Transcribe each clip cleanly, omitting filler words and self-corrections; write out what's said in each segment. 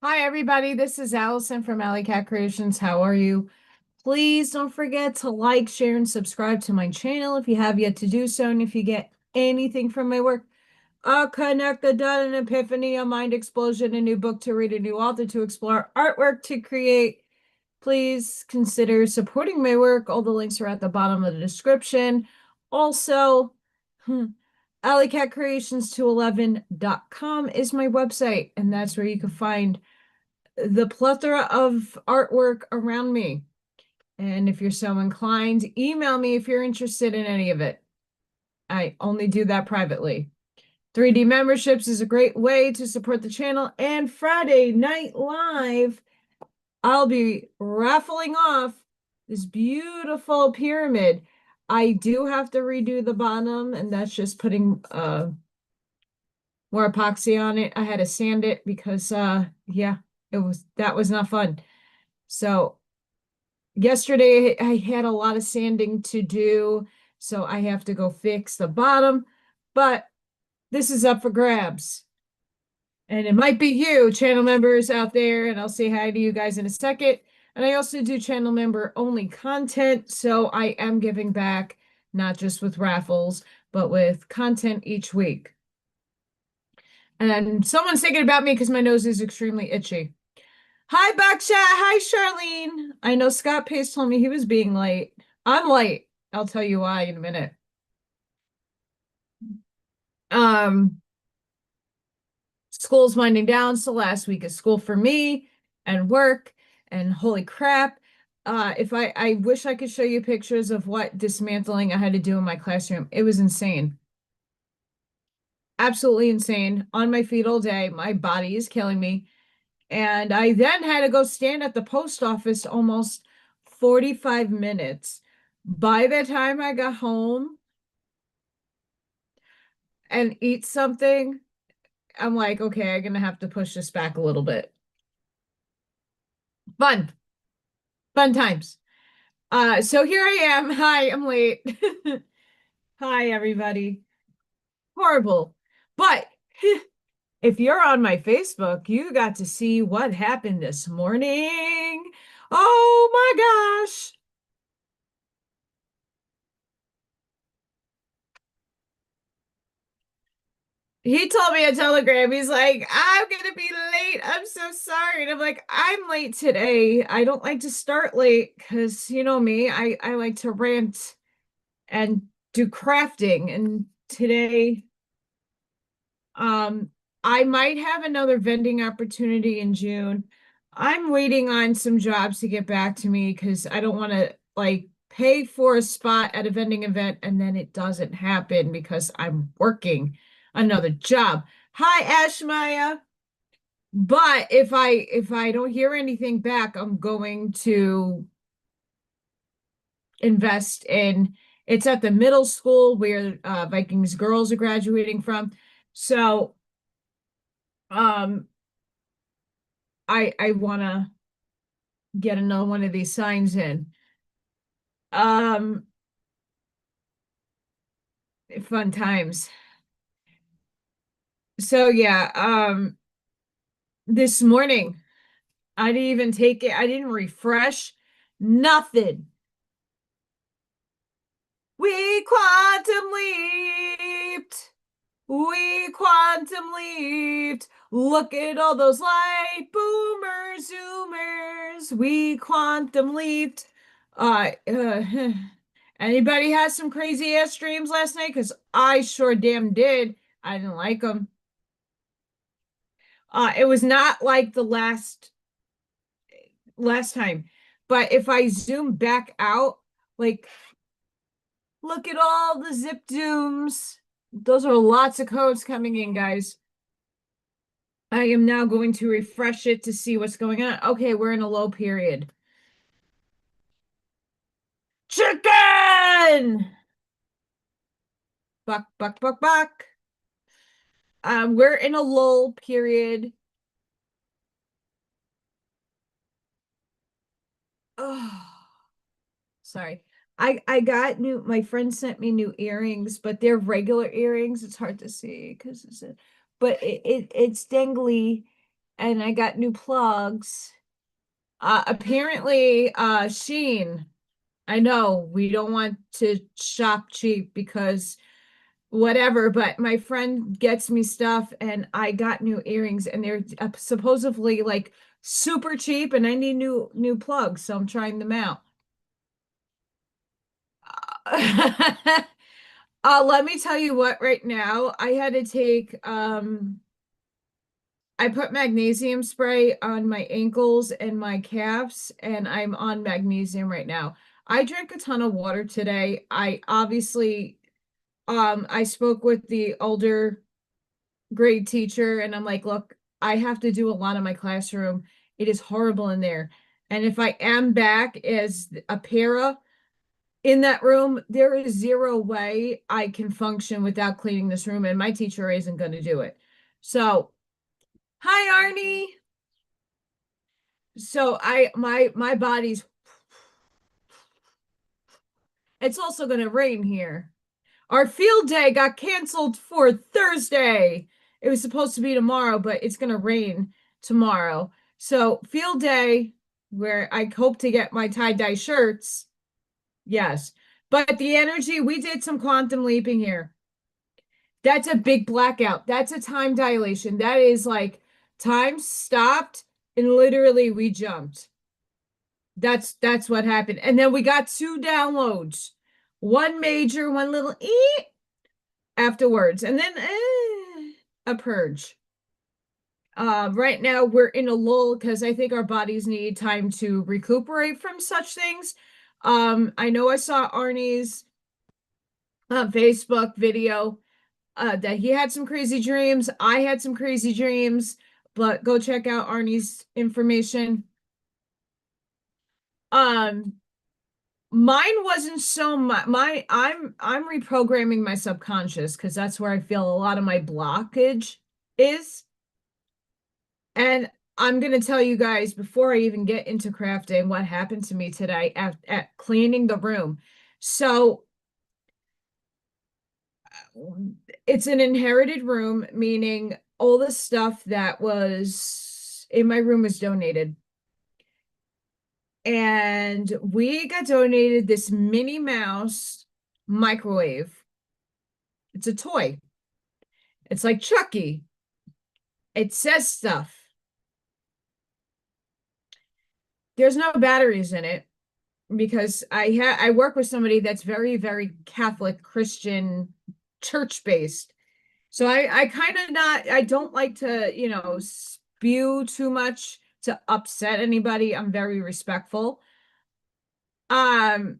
Hi, everybody. This is Allison from AllyKat Creations. How are you? Please don't forget to like, share, and subscribe to my channel if you have yet to do so. And if you get anything from my work, a connect, a dot, an epiphany, a mind explosion, a new book to read, a new author to explore, artwork to create, please consider supporting my work. All the links are at the bottom of the description. Also, AllyKatCreations211.com is my website, and that's where you can find the plethora of artwork around me. And if you're so inclined, email me if you're interested in any of it. I only do that privately. 3D memberships is a great way to support the channel. And Friday Night Live, I'll be raffling off this beautiful pyramid. I do have to redo the bottom, and that's just putting more epoxy on it. I had to sand it because yeah, that was not fun. So yesterday I had a lot of sanding to do, so I have to go fix the bottom, but this is up for grabs. And it might be you, channel members out there, and I'll say hi to you guys in a second. And I also do channel member only content, so I am giving back, not just with raffles, but with content each week. And someone's thinking about me because my nose is extremely itchy. Hi, Buckshot. Hi, Charlene. I know Scott Pace told me he was being late. I'm late. I'll tell you why in a minute. Um, School's winding down, so last week is school for me and work, and holy crap. If I wish I could show you pictures of what dismantling I had to do in my classroom. It was insane. Absolutely insane. On my feet all day. My body is killing me. And I then had to go stand at the post office almost 45 minutes. By the time I got home and eat something, I'm like, okay, I'm gonna have to push this back a little bit. Fun, fun times. So here I am. Hi, I'm late. Hi, everybody. Horrible. But if you're on my Facebook, you got to see what happened this morning. Oh my gosh. He told me a telegram. He's like, I'm gonna be late. I'm so sorry. And I'm like, I'm late today. I don't like to start late because you know me, I like to rant and do crafting. And today, um, I might have another vending opportunity in June. I'm waiting on some jobs to get back to me because I don't want to like pay for a spot at a vending event and then it doesn't happen because I'm working another job. Hi, Ashmaya. But if I don't hear anything back, I'm going to invest in it's at the middle school where Vikings girls are graduating from. So um I want to get another one of these signs in. Um, Fun times. So yeah, this morning I didn't even take it. I didn't refresh nothing. We quantum leaped. We quantum leaped. Look at all those light boomers, zoomers. We quantum leaped. Anybody has some crazy ass dreams last night? Because I sure damn did. I didn't like them. It was not like the last time. But if I zoom back out, like look at all the zip zooms. Those are lots of codes coming in, guys. I am now going to refresh it to see what's going on. Okay, we're in a low period. Chicken! Buck, buck, buck, buck. We're in a lull period. Oh, sorry. I got new, my friend sent me new earrings, but they're regular earrings. It's hard to see because it's but it's dangly and I got new plugs. Apparently, Sheen, I know we don't want to shop cheap because whatever, but my friend gets me stuff and I got new earrings and they're supposedly like super cheap and I need new plugs, so I'm trying them out. Let me tell you what, right now I had to take I put magnesium spray on my ankles and my calves, and I'm on magnesium right now. I drank a ton of water today. I obviously, I spoke with the older grade teacher, and I'm like, look, I have to do a lot in my classroom. It is horrible in there. And if I am back as a para in that room, there is zero way I can function without cleaning this room, and my teacher isn't going to do it. So, hi, Arnie. So my body's it's also gonna rain here. Our field day got canceled for Thursday. It was supposed to be tomorrow, but it's gonna rain tomorrow. So field day, where I hope to get my tie-dye shirts. Yes. But the energy, we did some quantum leaping here. That's a big blackout. That's a time dilation. That is like time stopped and literally we jumped. That's what happened. And then we got two downloads. One major, one little afterwards, and then a purge. Right now we're in a lull because I think our bodies need time to recuperate from such things. I know I saw Arnie's Facebook video that he had some crazy dreams. I had some crazy dreams, but go check out Arnie's information. Um, Mine wasn't so much I'm reprogramming my subconscious because that's where I feel a lot of my blockage is. And I'm gonna tell you guys before I even get into crafting what happened to me today at cleaning the room. So it's an inherited room, meaning all the stuff that was in my room was donated. And we got donated this Minnie Mouse microwave. It's a toy. It's like Chucky. It says stuff. There's no batteries in it because I work with somebody that's very, very Catholic, Christian, church based. So I kind of not I don't like to, spew too much to upset anybody. I'm very respectful. Um,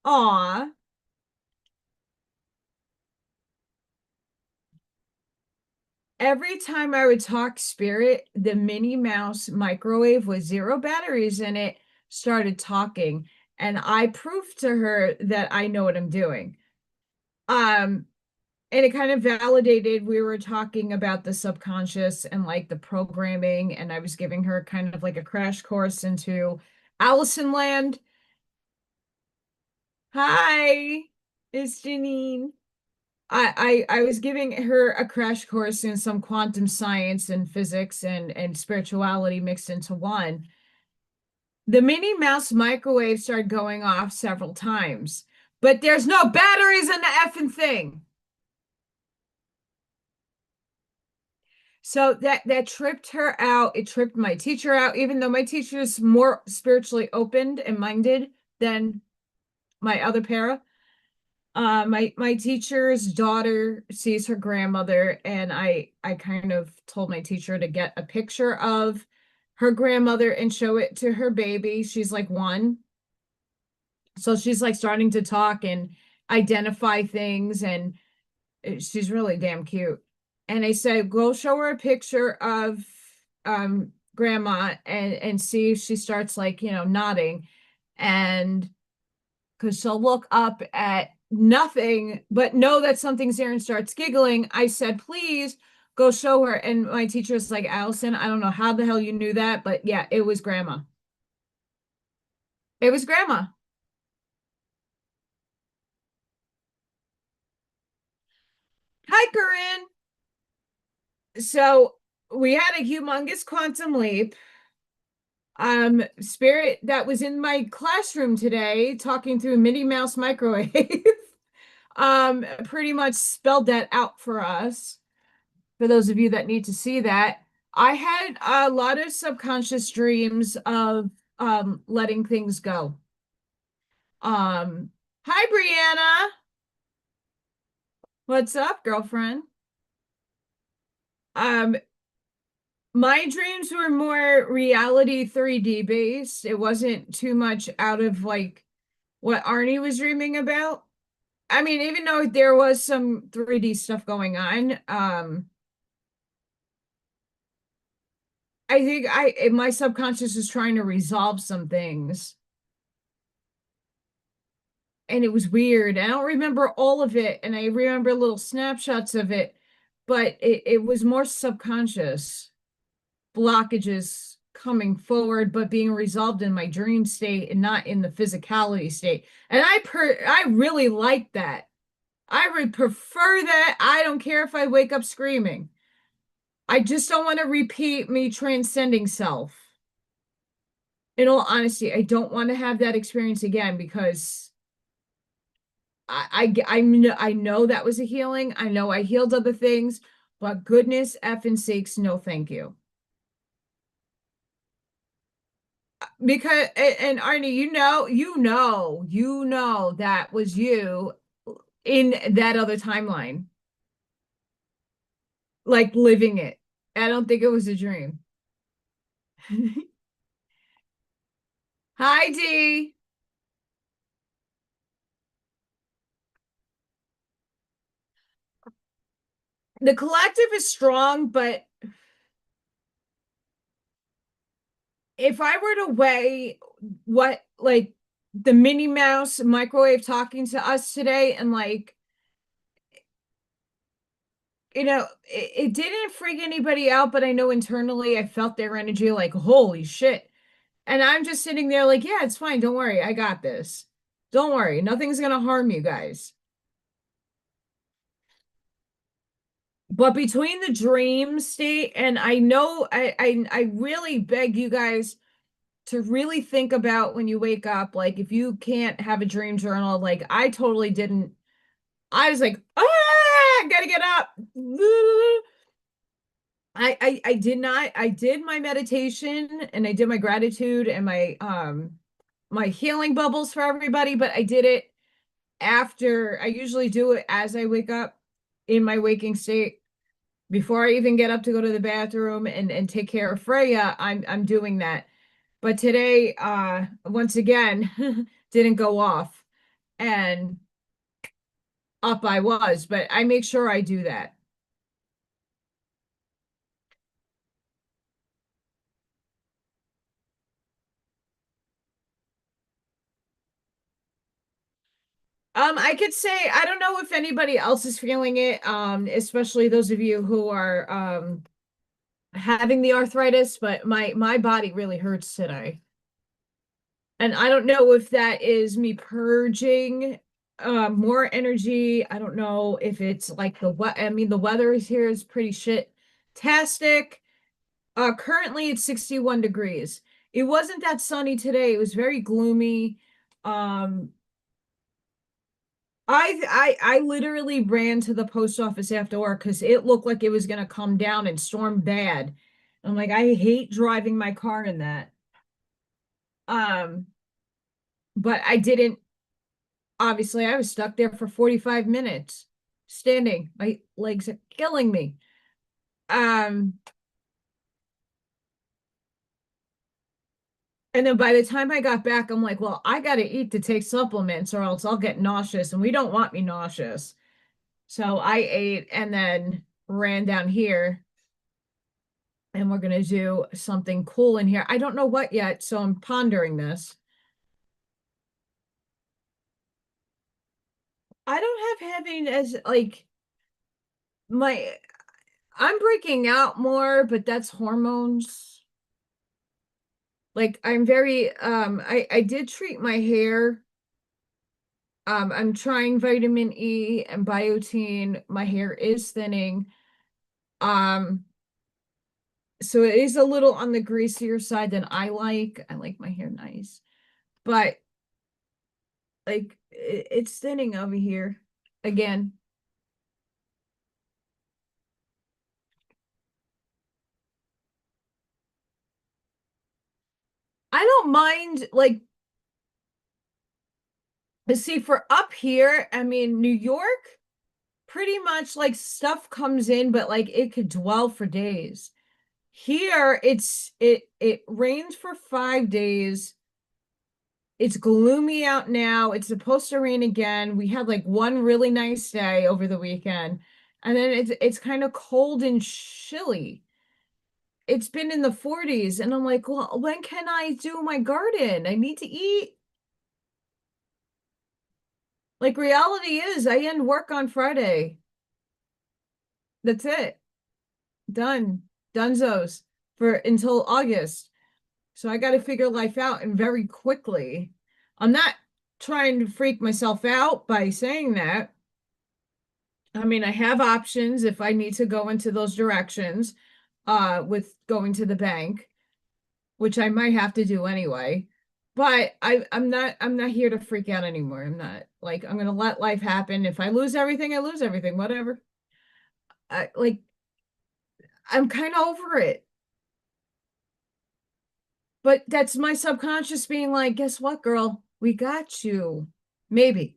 aw. Every time I would talk spirit, the Minnie Mouse microwave with zero batteries in it started talking. And I proved to her that I know what I'm doing. Um, and it kind of validated we were talking about the subconscious and like the programming, and I was giving her kind of like a crash course into Allison Land. Hi, it's Janine. I was giving her a crash course in some quantum science and physics and spirituality mixed into one. The Minnie Mouse microwave started going off several times, but there's no batteries in the effing thing. So that tripped her out. It tripped my teacher out, even though my teacher is more spiritually opened and minded than my other para. My teacher's daughter sees her grandmother, and I kind of told my teacher to get a picture of her grandmother and show it to her baby. She's like one. So she's like starting to talk and identify things, and she's really damn cute. And I said, go show her a picture of grandma and see if she starts like, nodding. And because she'll look up at nothing but know that something's there and starts giggling. I said, please go show her. And my teacher's like, Allison, I don't know how the hell you knew that, but yeah, it was grandma. It was grandma. Hi, Corinne. So we had a humongous quantum leap. Spirit that was in my classroom today talking through Minnie Mouse microwave pretty much spelled that out for us. For those of you that need to see that, I had a lot of subconscious dreams of letting things go. Hi Brianna. What's up, girlfriend? Um, my dreams were more reality 3D based. It wasn't too much out of like what Arnie was dreaming about. I mean, even though there was some 3D stuff going on, I think my subconscious is trying to resolve some things. And it was weird. I don't remember all of it, and I remember little snapshots of it, but it was more subconscious blockages coming forward, but being resolved in my dream state and not in the physicality state. And I really like that. I would prefer that. I don't care if I wake up screaming. I just don't want to repeat me transcending self. In all honesty, I don't want to have that experience again because I know that was a healing. I know I healed other things, but goodness effing sakes, no thank you. Because and Arnie, you know that was you in that other timeline, like living it. I don't think it was a dream. Hi, D. The collective is strong, but if I were to weigh what like the Minnie Mouse microwave talking to us today and like it didn't freak anybody out, but I know internally I felt their energy like, holy shit. And I'm just sitting there like, yeah, it's fine. Don't worry. I got this. Don't worry. Nothing's going to harm you guys. But between the dream state and I know I really beg you guys to really think about when you wake up, like if you can't have a dream journal, like I totally didn't. I was like, ah, gotta get up. I did not. I did my meditation and I did my gratitude and my healing bubbles for everybody, but I did it after. I usually do it as I wake up in my waking state. Before I even get up to go to the bathroom and take care of Freya, I'm doing that. But today, once again, didn't go off and up I was, but I make sure I do that. I could say I don't know if anybody else is feeling it, especially those of you who are having the arthritis, but my body really hurts today. And I don't know if that is me purging more energy. I don't know if it's like I mean the weather is here is pretty shit-tastic. Currently it's 61 degrees. It wasn't that sunny today. It was very gloomy. Um, I literally ran to the post office after work because it looked like it was gonna come down and storm bad. I'm like, I hate driving my car in that. Um, but I didn't. Obviously, I was stuck there for 45 minutes standing. My legs are killing me. Um, and then by the time I got back, I'm like, well, I got to eat to take supplements or else I'll get nauseous, and we don't want me nauseous. So I ate and then ran down here, and we're gonna do something cool in here. I don't know what yet, so I'm pondering this. I don't have having as like my I'm breaking out more, but that's hormones. Like I'm very I did treat my hair. I'm trying vitamin E and biotin. My hair is thinning. Um So it is a little on the greasier side than I like. I like my hair nice, but like it's thinning over here again. I don't mind like see for up here, I mean New York, pretty much like stuff comes in, but like it could dwell for days. Here it rains for 5 days. It's gloomy out now. It's supposed to rain again. We had like one really nice day over the weekend. And then it's kind of cold and chilly. It's been in the 40s and I'm like, "Well, when can I do my garden? I need to eat." Like reality is I end work on Friday. That's it. Done. Dunzos for until August. So I got to figure life out and very quickly. I'm not trying to freak myself out by saying that. I mean, I have options if I need to go into those directions, with going to the bank, which I might have to do anyway. But I'm not here to freak out anymore. I'm not like I'm gonna let life happen. If I lose everything, I lose everything, whatever. Like I'm kind of over it. But that's my subconscious being like, guess what, girl? We got you. Maybe.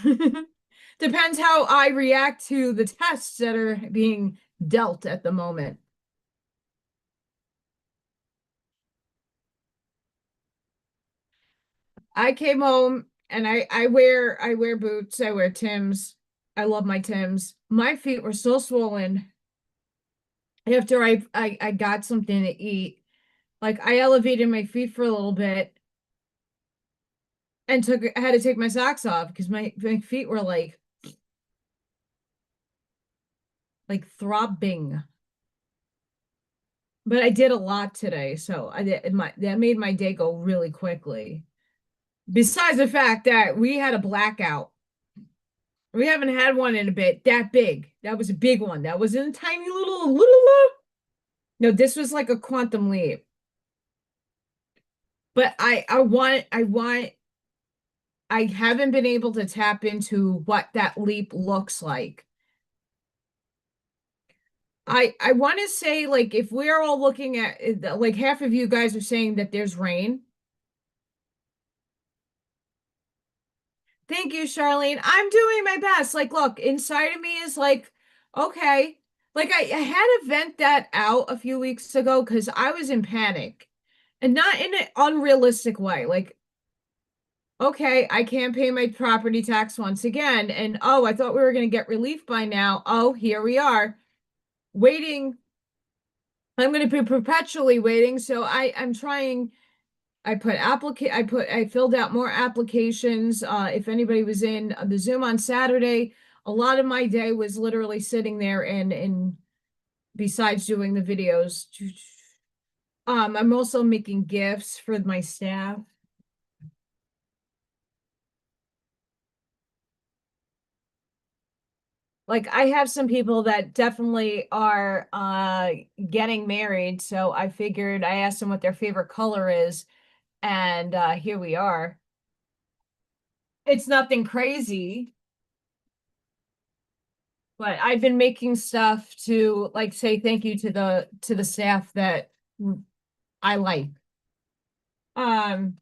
Depends how I react to the tests that are being dealt at the moment. I came home and I wear boots, I wear Tims. I love my Tims. My feet were so swollen after I got something to eat. Like I elevated my feet for a little bit and I had to take my socks off because my feet were like throbbing. But I did a lot today, so I did that made my day go really quickly. Besides the fact that we had a blackout. We haven't had one in a bit that big. That was a big one. That was in a tiny little. No, this was like a quantum leap. But I haven't been able to tap into what that leap looks like. I want to say like if we're all looking at like half of you guys are saying that there's rain. Thank you, Charlene. I'm doing my best. Like, look, inside of me is like, okay. Like I had to vent that out a few weeks ago because I was in panic. And not in an unrealistic way. Like, okay, I can't pay my property tax once again. And oh, I thought we were going to get relief by now. Oh, here we are waiting. I'm going to be perpetually waiting. So I'm trying. I filled out more applications. If anybody was in the Zoom on Saturday, a lot of my day was literally sitting there and besides doing the videos, I'm also making gifts for my staff. Like I have some people that definitely are getting married, so I figured I asked them what their favorite color is, and here we are. It's nothing crazy, but I've been making stuff to like say thank you to the staff that I like. Um,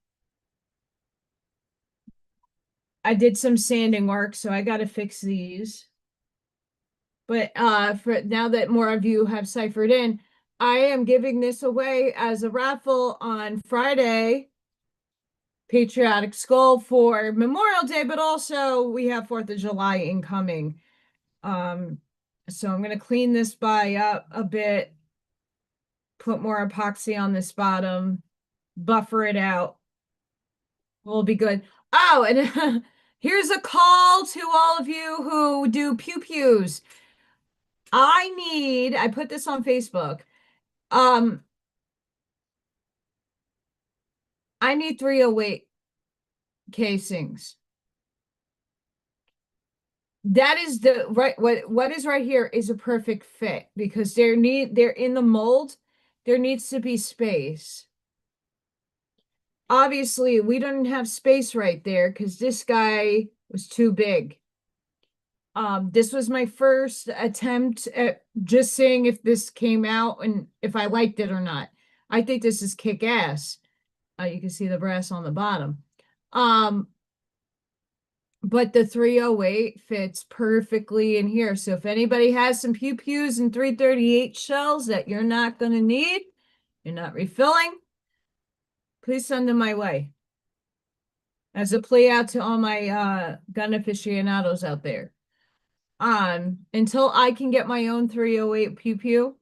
I did some sanding work, so I got to fix these. But for now that more of you have ciphered in, I am giving this away as a raffle on Friday, Patriotic Skull for Memorial Day, but also we have 4th of July incoming. Um, so I'm gonna clean this by up a bit, put more epoxy on this bottom, buffer it out. We'll be good. Oh, and here's a call to all of you who do pew pews. I put this on Facebook. Um, I need 308 casings. that is the right what is right here is a perfect fit because they're in the mold. There needs to be space. Obviously, we don't have space right there because this guy was too big. This was my first attempt at just seeing if this came out and if I liked it or not. I think this is kick ass. You can see the brass on the bottom. Um, but the 308 fits perfectly in here. So if anybody has some pew pews and 338 shells that you're not going to need, you're not refilling, please send them my way. As a play out to all my gun aficionados out there. Until I can get my own 308 pew pew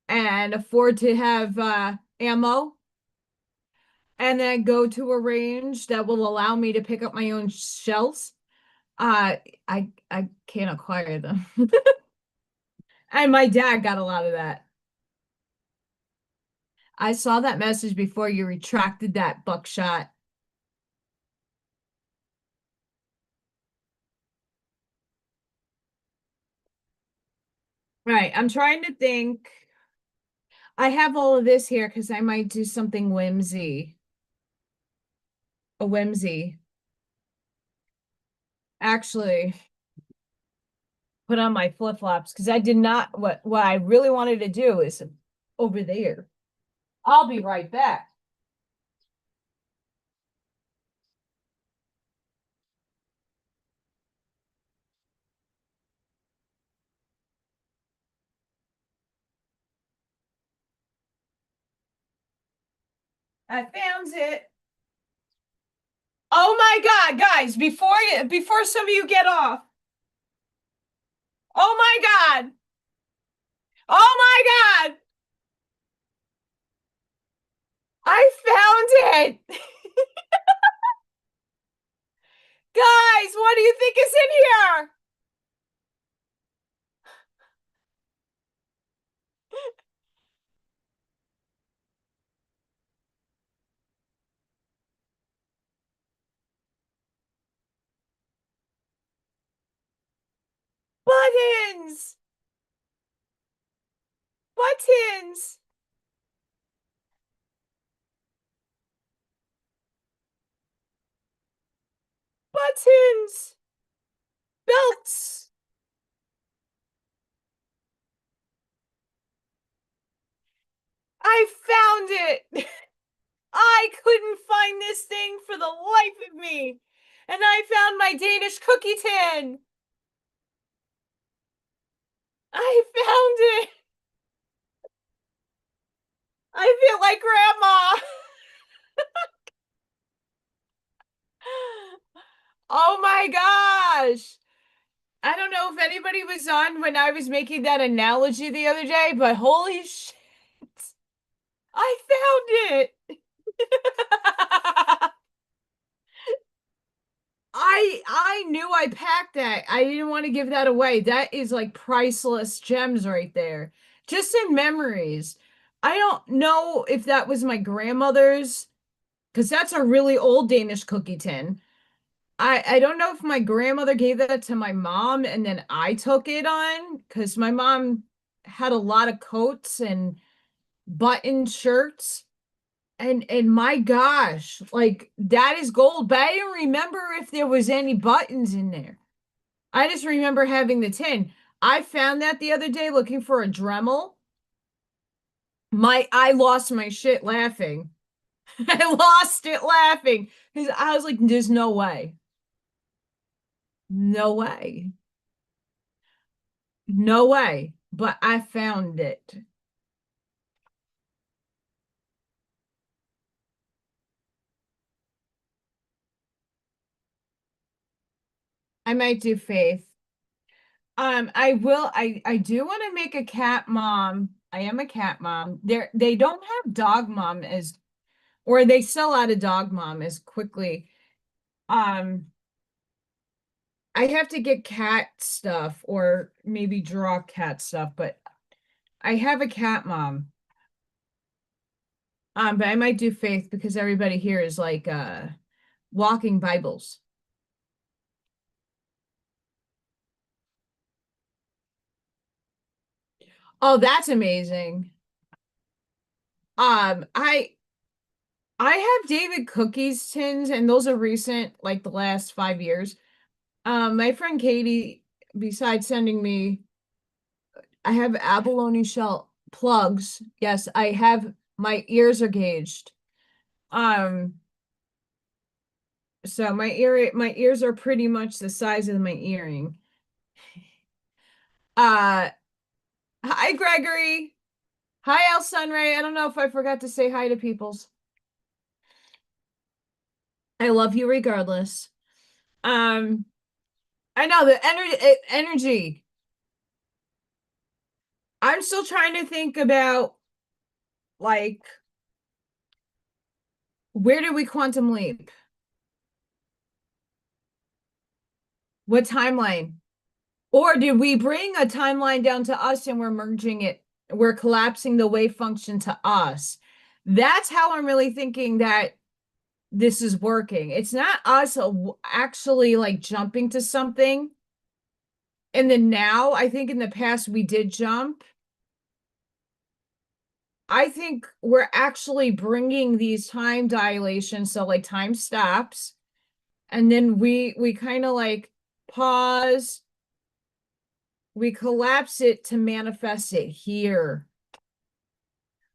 and afford to have ammo and then go to a range that will allow me to pick up my own shells, I can't acquire them. And my dad got a lot of that. I saw that message before you retracted that buckshot. Right, I'm trying to think. I have all of this here because I might do something whimsy. A whimsy. Actually, put on my flip-flops because I did not what I really wanted to do is over there. I'll be right back. I found it. Oh my God, guys, before some of you get off. Oh my God. Oh my God. I found it. Guys, what do you think is in here? Buttons. Buttons. Buttons. Belts. I found it. I couldn't find this thing for the life of me. And I found my Danish cookie tin. I found it. I feel like grandma. Oh my gosh. I don't know if anybody was on when I was making that analogy the other day, but holy shit. I found it. I knew I packed that. I didn't want to give that away. That is like priceless gems right there. Just in memories. I don't know if that was my grandmother's, because that's a really old Danish cookie tin. I don't know if my grandmother gave that to my mom and then I took it on because my mom had a lot of coats and button shirts. And my gosh, like that is gold, but I didn't remember if there was any buttons in there. I just remember having the tin. I found that the other day looking for a Dremel. I lost my shit laughing. I lost it laughing because I was like, there's no way. No way. No way. But I found it. I might do Faith. I do want to make a cat mom. I am a cat mom. They don't have dog mom as or they sell out of dog mom as quickly. Um, I have to get cat stuff or maybe draw cat stuff, but I have a cat mom. But I might do Faith because everybody here is like walking Bibles. Oh, that's amazing. Um, I I have David Cookies tins, and those are recent, like the last 5 years. My friend Katie, besides sending me, I have abalone shell plugs. Yes, I have, my ears are gauged. Um, so my ears are pretty much the size of my earring. Uh, Hi Gregory. Hi El Sunray. I don't know if I forgot to say hi to peoples. I love you regardless. Um, I know the energy. I'm still trying to think about, like, where did we quantum leap? What timeline? Or did we bring a timeline down to us and we're merging it? We're collapsing the wave function to us. That's how I'm really thinking that this is working. It's not us actually like jumping to something. And then now, I think in the past we did jump. I think we're actually bringing these time dilations, so like time stops, and then we kind of like pause, we collapse it to manifest it here.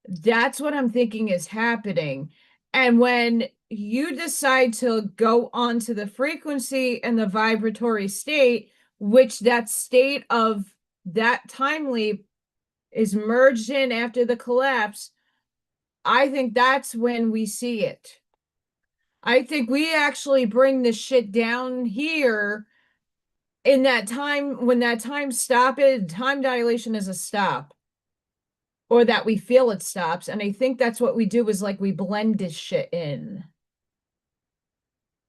That's what I'm thinking is happening. And when you decide to go onto the frequency and the vibratory state, which that state of that time leap is merged in after the collapse, I think that's when we see it. I think we actually bring this shit down here in that time, when that time stop it, time dilation is a stop, or that we feel it stops. And I think that's what we do, is like we blend this shit in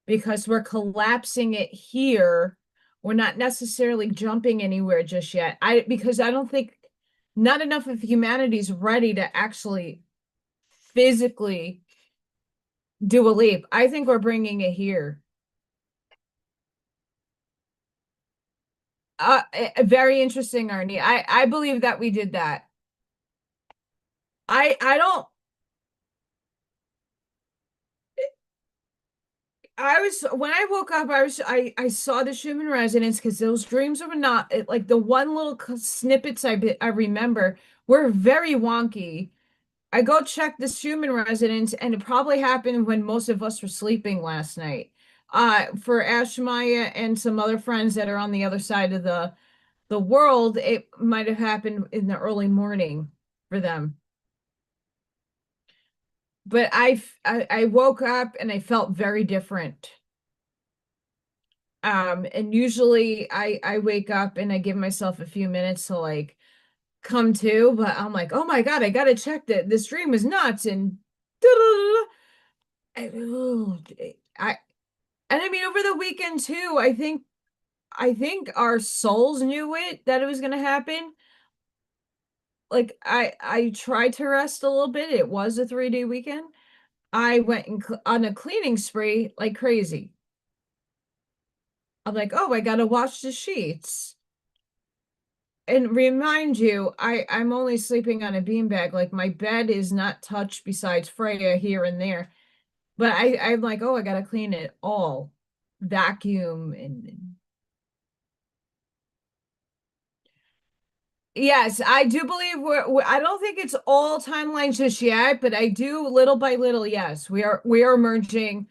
because we're collapsing it here. We're not necessarily jumping anywhere just yet. Because I don't think, not enough of humanity's ready to actually physically do a leap. I think we're bringing it here. Very interesting, Arnie. I believe that we did that. I don't. I was, when I woke up, I saw the Schumann resonance, because those dreams were not like the one little snippets I remember were very wonky. I go check the Schumann resonance, and it probably happened when most of us were sleeping last night. For Ashmaya and some other friends that are on the other side of the world, it might have happened in the early morning for them. But I woke up and I felt very different. And usually I wake up and I give myself a few minutes to like come to, but I'm like, oh my God, I gotta check that this dream is nuts, and I, I and I mean, over the weekend too, I think our souls knew it, that it was gonna happen. Like I tried to rest a little bit. It was a 3-day weekend. I went on a cleaning spree like crazy. I'm like, oh, I gotta wash the sheets. And remind you, I'm only sleeping on a beanbag. Like, my bed is not touched besides Freya here and there. But I'm like, oh, I gotta clean it all, vacuum, and yes, I do believe I don't think it's all timelines just yet, but I do, little by little. Yes, we are merging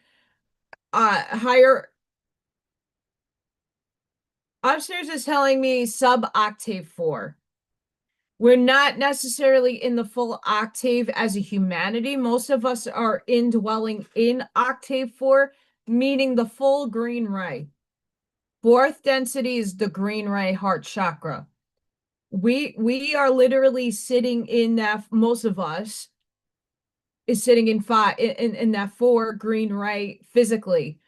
higher. Upstairs is telling me sub octave 4. We're not necessarily in the full octave as a humanity. Most of us are indwelling in octave 4, meaning the full green ray. Fourth density is the green ray heart chakra. We are literally sitting in that, most of us is sitting in five, in that 4 green ray physically.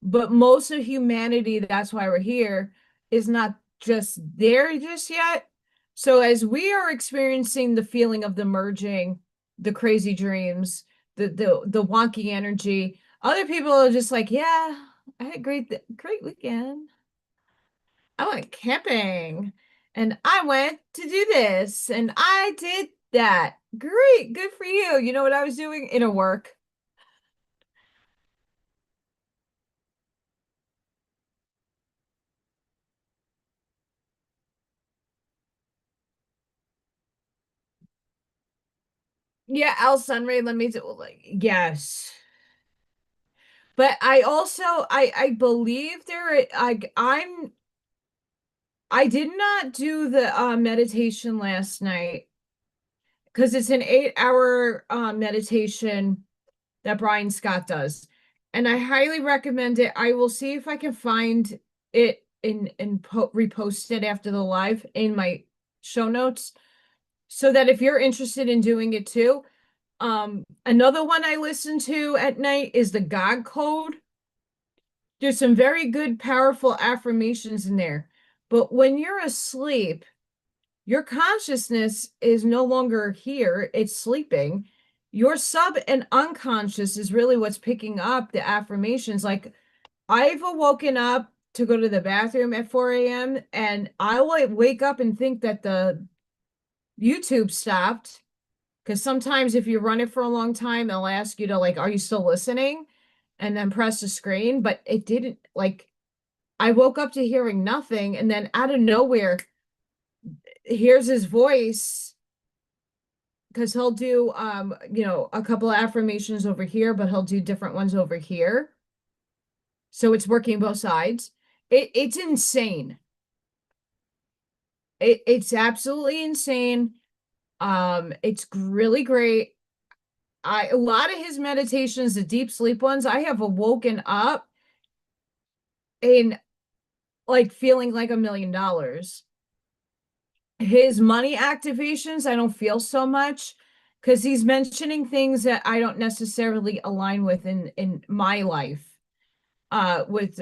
But most of humanity, that's why we're here, is not just there just yet. So as we are experiencing the feeling of the merging, the crazy dreams, the wonky energy, other people are just like, yeah, I had a great weekend. I went camping. And I went to do this and I did that. Great, good for you. You know what I was doing? Inner work. Yeah, Al Sunray, let me do like yes. But I also I believe I did not do the meditation last night because it's an 8 hour meditation that Brian Scott does. And I highly recommend it. I will see if I can find it and repost it after the live in my show notes so that if you're interested in doing it too. Another one I listen to at night is the God Code. There's some very good, powerful affirmations in there. But when you're asleep, your consciousness is no longer here, it's sleeping. Your sub and unconscious is really what's picking up the affirmations. Like I've awoken up to go to the bathroom at 4 a.m. and I will wake up and think that the YouTube stopped because sometimes if you run it for a long time, they'll ask you to like, are you still listening? And then press the screen, but it didn't like I woke up to hearing nothing, and then out of nowhere, here's his voice because he'll do a couple of affirmations over here, but he'll do different ones over here. So it's working both sides. It's insane. It's absolutely insane. It's really great. A lot of his meditations, the deep sleep ones, I have awoken up and like feeling like $1 million. His money activations, I don't feel so much because he's mentioning things that I don't necessarily align with in my life, with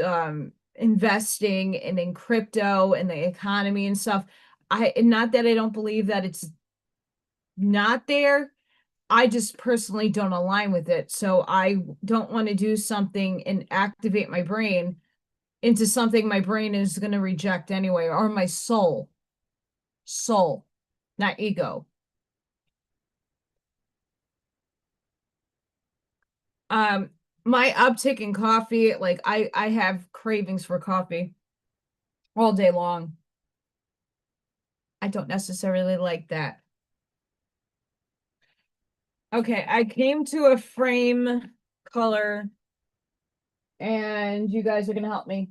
investing and in crypto and the economy and stuff. I not that I don't believe that it's not there. I just personally don't align with it. So I don't want to do something and activate my brain into something my brain is going to reject anyway, or my soul, not ego. Um, my uptick in coffee, like I have cravings for coffee all day long. I don't necessarily like that. Okay, I came to a frame color and you guys are gonna help me.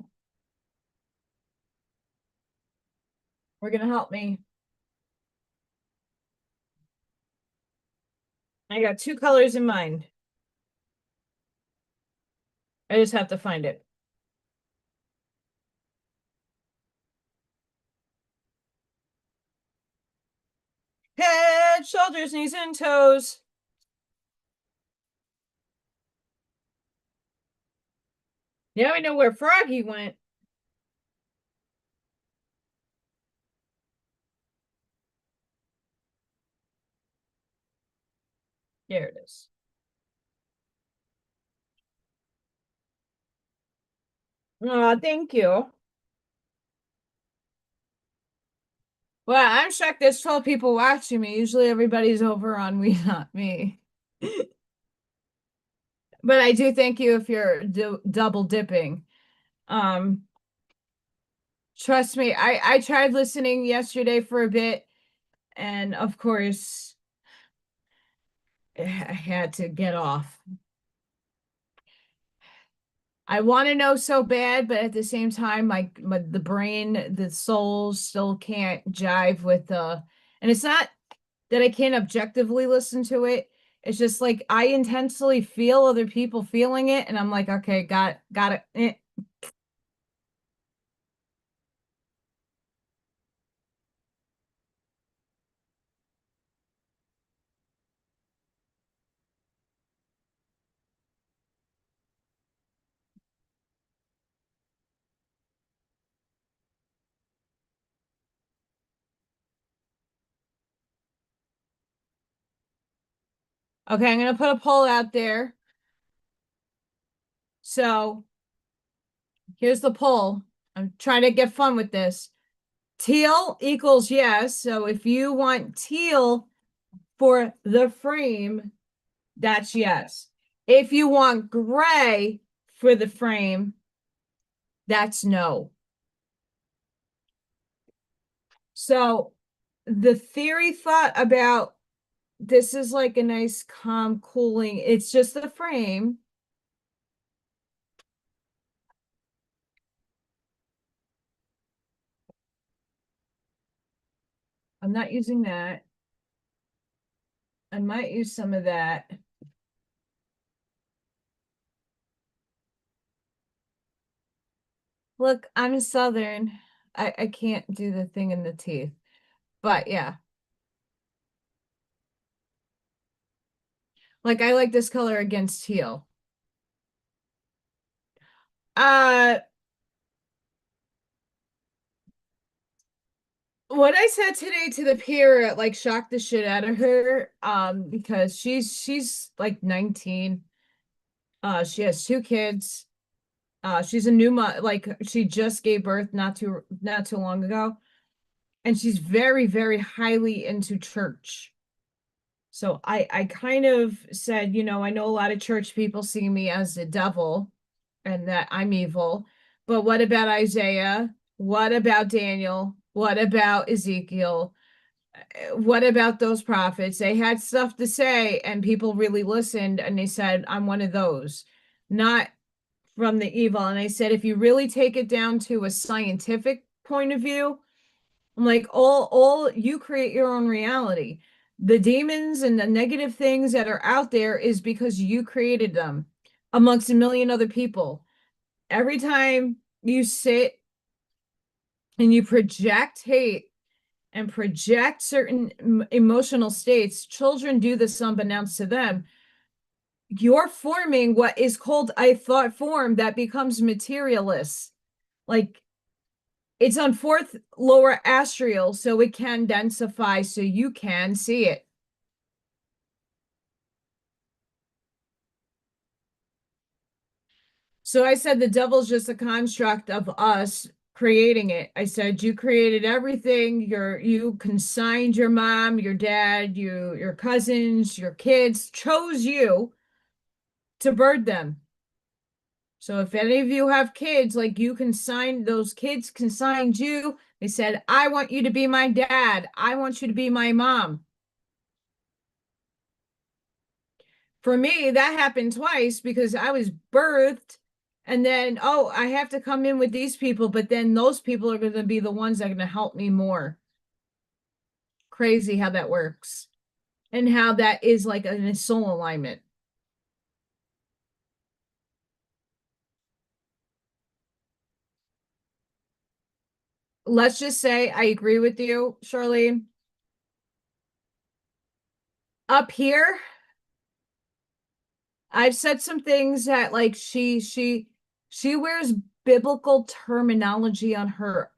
We're gonna help me. I got two colors in mind. I just have to find it. Head, shoulders, knees, and toes. Now we know where Froggy went. There it is. Oh, thank you. Well, I'm shocked there's 12 people watching me. Usually everybody's over on WeNotMe. But I do thank you if you're double dipping. Um, Trust me, I tried listening yesterday for a bit, and of course, I had to get off. I want to know so bad, but at the same time, my the brain, the soul still can't jive with the. And it's not that I can't objectively listen to it. It's just like I intensely feel other people feeling it, and I'm like, okay, got it. Okay, I'm gonna put a poll out there. So here's the poll. I'm trying to get fun with this. Teal equals yes. So if you want teal for the frame, that's yes. If you want gray for the frame, that's no. So the theory thought about this is like a nice calm cooling. It's just the frame. I'm not using that. I might use some of that. Look, I'm Southern. I can't do the thing in the teeth. But yeah. Like I like this color against teal. Uh what I said today to the peer like shocked the shit out of her. Because she's like 19. She has two kids. She's a new mom, like she just gave birth not too long ago. And she's very, very highly into church. So I kind of said, I know a lot of church people see me as the devil and that I'm evil, but what about Isaiah? What about Daniel? What about Ezekiel? What about those prophets? They had stuff to say and people really listened and they said, I'm one of those, not from the evil. And I said, if you really take it down to a scientific point of view, I'm like, all you create your own reality. The demons and the negative things that are out there is because you created them amongst a million other people. Every time you sit and you project hate and project certain emotional states, children do this unbeknownst to them. You're forming what is called a thought form that becomes materialist. Like it's on fourth lower astral, so it can densify so you can see it. So I said the devil's just a construct of us creating it. I said you created everything. You consigned your mom, your dad, your cousins, your kids, chose you to bird them. So if any of you have kids, like you consigned those kids consigned you, they said, I want you to be my dad. I want you to be my mom. For me, that happened twice because I was birthed and then, oh, I have to come in with these people, but then those people are going to be the ones that are going to help me more. Crazy how that works and how that is like a soul alignment. Let's just say I agree with you, Charlene. Up here, I've said some things that like she wears biblical terminology on her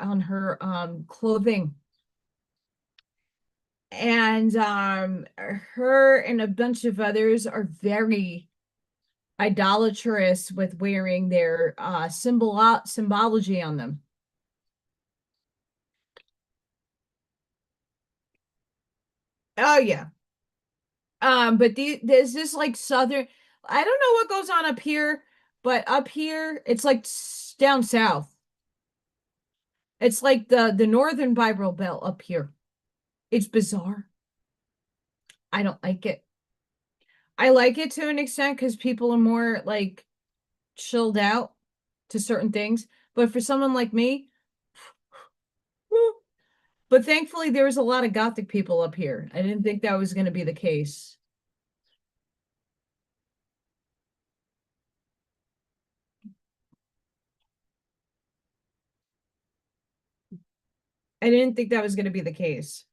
clothing. And her and a bunch of others are very idolatrous with wearing their symbology on them. Oh yeah. But there's this like southern, I don't know what goes on up here, but up here it's like down south. It's like the northern Bible Belt up here. It's bizarre. I don't like it. I like it to an extent because people are more like chilled out to certain things. But for someone like me, but thankfully there was a lot of gothic people up here. I didn't think that was going to be the case. I didn't think that was going to be the case.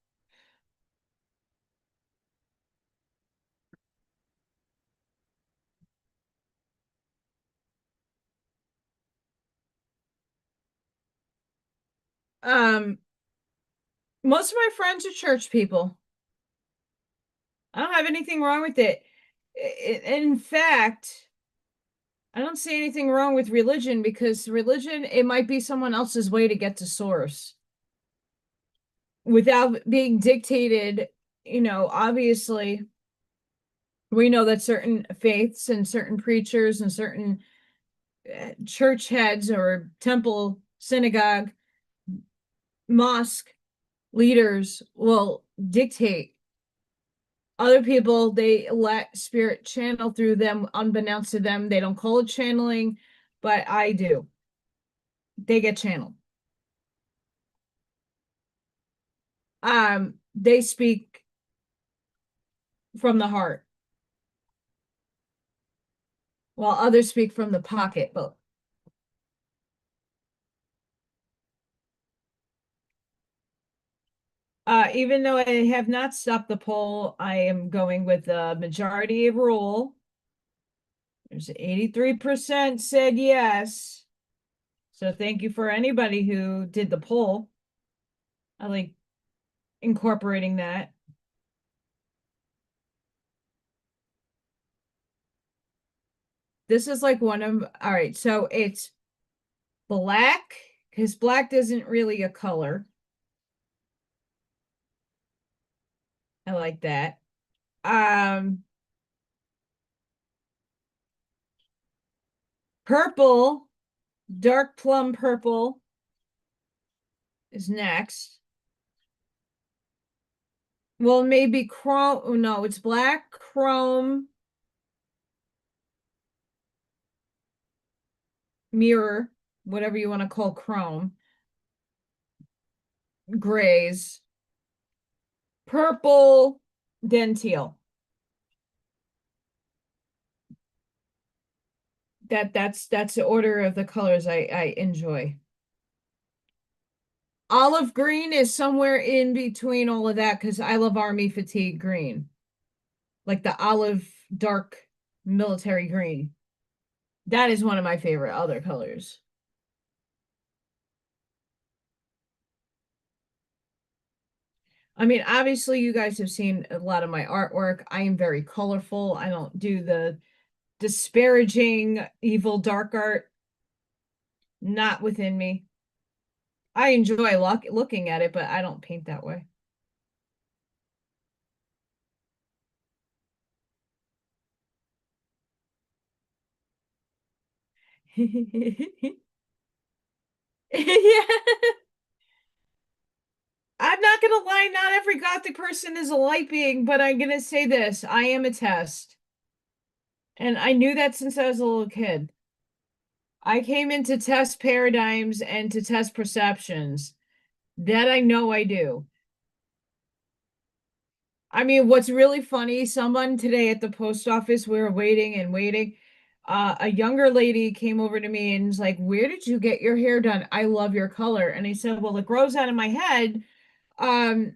Um, most of my friends are church people. I don't have anything wrong with it. In fact, I don't see anything wrong with religion because religion, it might be someone else's way to get to source. without being dictated, obviously we know that certain faiths and certain preachers and certain church heads or temple, synagogue, mosque leaders will dictate. Other people, they let spirit channel through them unbeknownst to them. They don't call it channeling, but I do. They get channeled. They speak from the heart, while others speak from the pocket. But even though I have not stopped the poll, I am going with the majority rule. There's 83% said yes. So thank you for anybody who did the poll. I like incorporating that. This is like one of, all right, so it's black, because black isn't really a color. I like that. Purple, dark plum purple is next. Well, maybe chrome. Oh, no, it's black, chrome, mirror, whatever you want to call chrome, grays, purple, then teal. That's the order of the colors I enjoy. Olive green is somewhere in between all of that because I love army fatigue green, like the olive dark military green. That is one of my favorite other colors. I mean, obviously, you guys have seen a lot of my artwork. I am very colorful. I don't do the disparaging, evil, dark art. Not within me. I enjoy looking at it, but I don't paint that way. Yeah. I'm not gonna lie, not every gothic person is a light being, but I'm gonna say this. I am a test. And I knew that since I was a little kid. I came in to test paradigms and to test perceptions. That I know I do. I mean, what's really funny, someone today at the post office, we were waiting and waiting. A younger lady came over to me and was like, "Where did you get your hair done? I love your color." And I said, "Well, it grows out of my head. Um,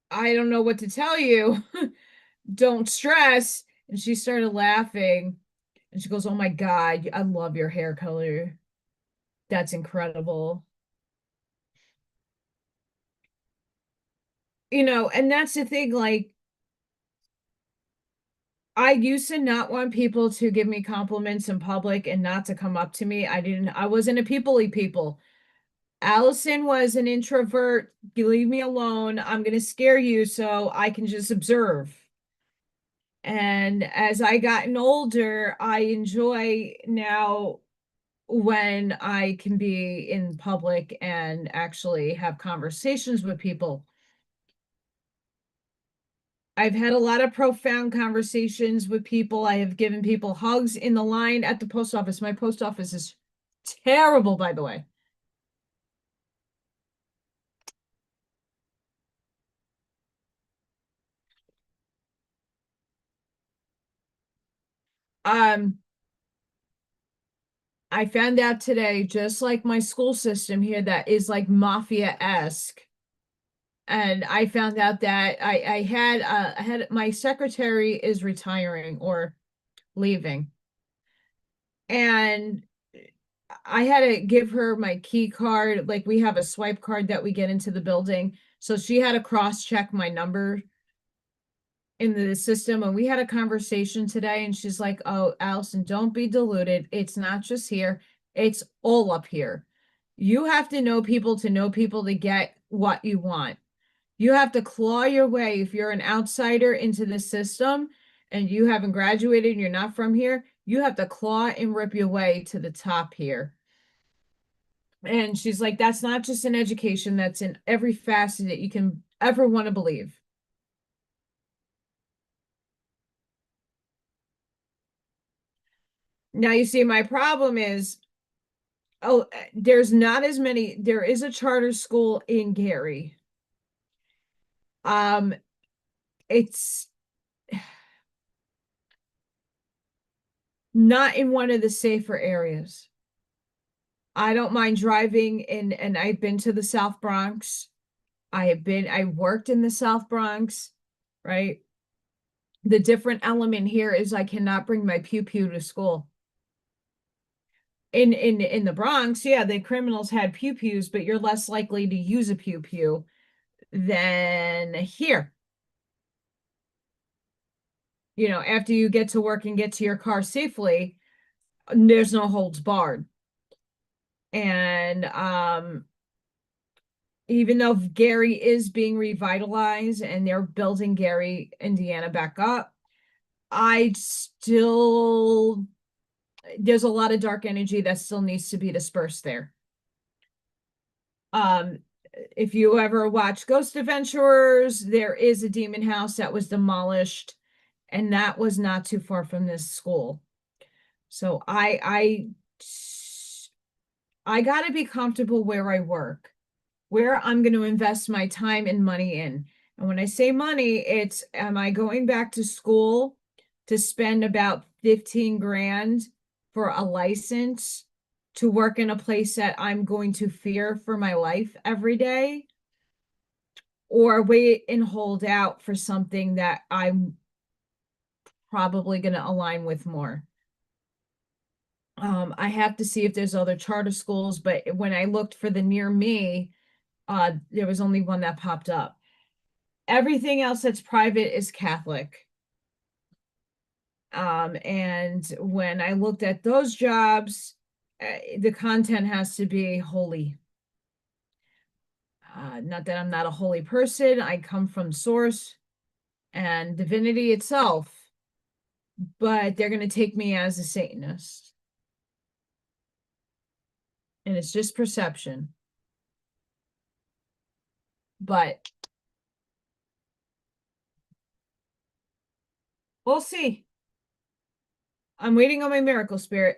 I don't know what to tell you. Don't stress." And she started laughing and she goes, "Oh my God, I love your hair color. That's incredible." And that's the thing, like, I used to not want people to give me compliments in public and not to come up to me. I wasn't a people-y people. Allison was an introvert. You leave me alone. I'm going to scare you so I can just observe. And as I gotten older, I enjoy now when I can be in public and actually have conversations with people. I've had a lot of profound conversations with people. I have given people hugs in the line at the post office. My post office is terrible, by the way. Um, I found out today, just like my school system here, that is like mafia-esque. And I found out that I had my secretary is retiring or leaving. And I had to give her my key card. Like we have a swipe card that we get into the building. So she had to cross-check my number in the system. And we had a conversation today and she's like, "Oh, Allison, don't be deluded. It's not just here. It's all up here. You have to know people to get what you want." You have to claw your way if you're an outsider into the system and you haven't graduated and you're not from here, you have to claw and rip your way to the top here. And she's like, that's not just in education, that's in every facet that you can ever want to believe. Now, you see, my problem is, oh, there's not as many. There is a charter school in Gary. Um, it's not in one of the safer areas. I don't mind driving in, and I've been to the South Bronx. I worked in the South Bronx, right? The different element here is I cannot bring my pew pew to school. In the Bronx, yeah, the criminals had pew pews, but you're less likely to use a pew pew than here. You know, after you get to work and get to your car safely, there's no holds barred. And even though Gary is being revitalized and they're building Gary, Indiana back up, I still, there's a lot of dark energy that still needs to be dispersed there. Um, if you ever watch Ghost Adventurers, there is a demon house that was demolished, and that was not too far from this school. So I got to be comfortable where I work, where I'm going to invest my time and money in. And when I say money, it's, am I going back to school to spend about 15 grand for a license to work in a place that I'm going to fear for my life every day? Or wait and hold out for something that I'm probably going to align with more? I have to see if there's other charter schools, but when I looked for the near me, there was only one that popped up. Everything else that's private is Catholic. And when I looked at those jobs, the content has to be holy. Not that I'm not a holy person, I come from source and divinity itself, but they're going to take me as a Satanist. And it's just perception. But we'll see. I'm waiting on my miracle spirit.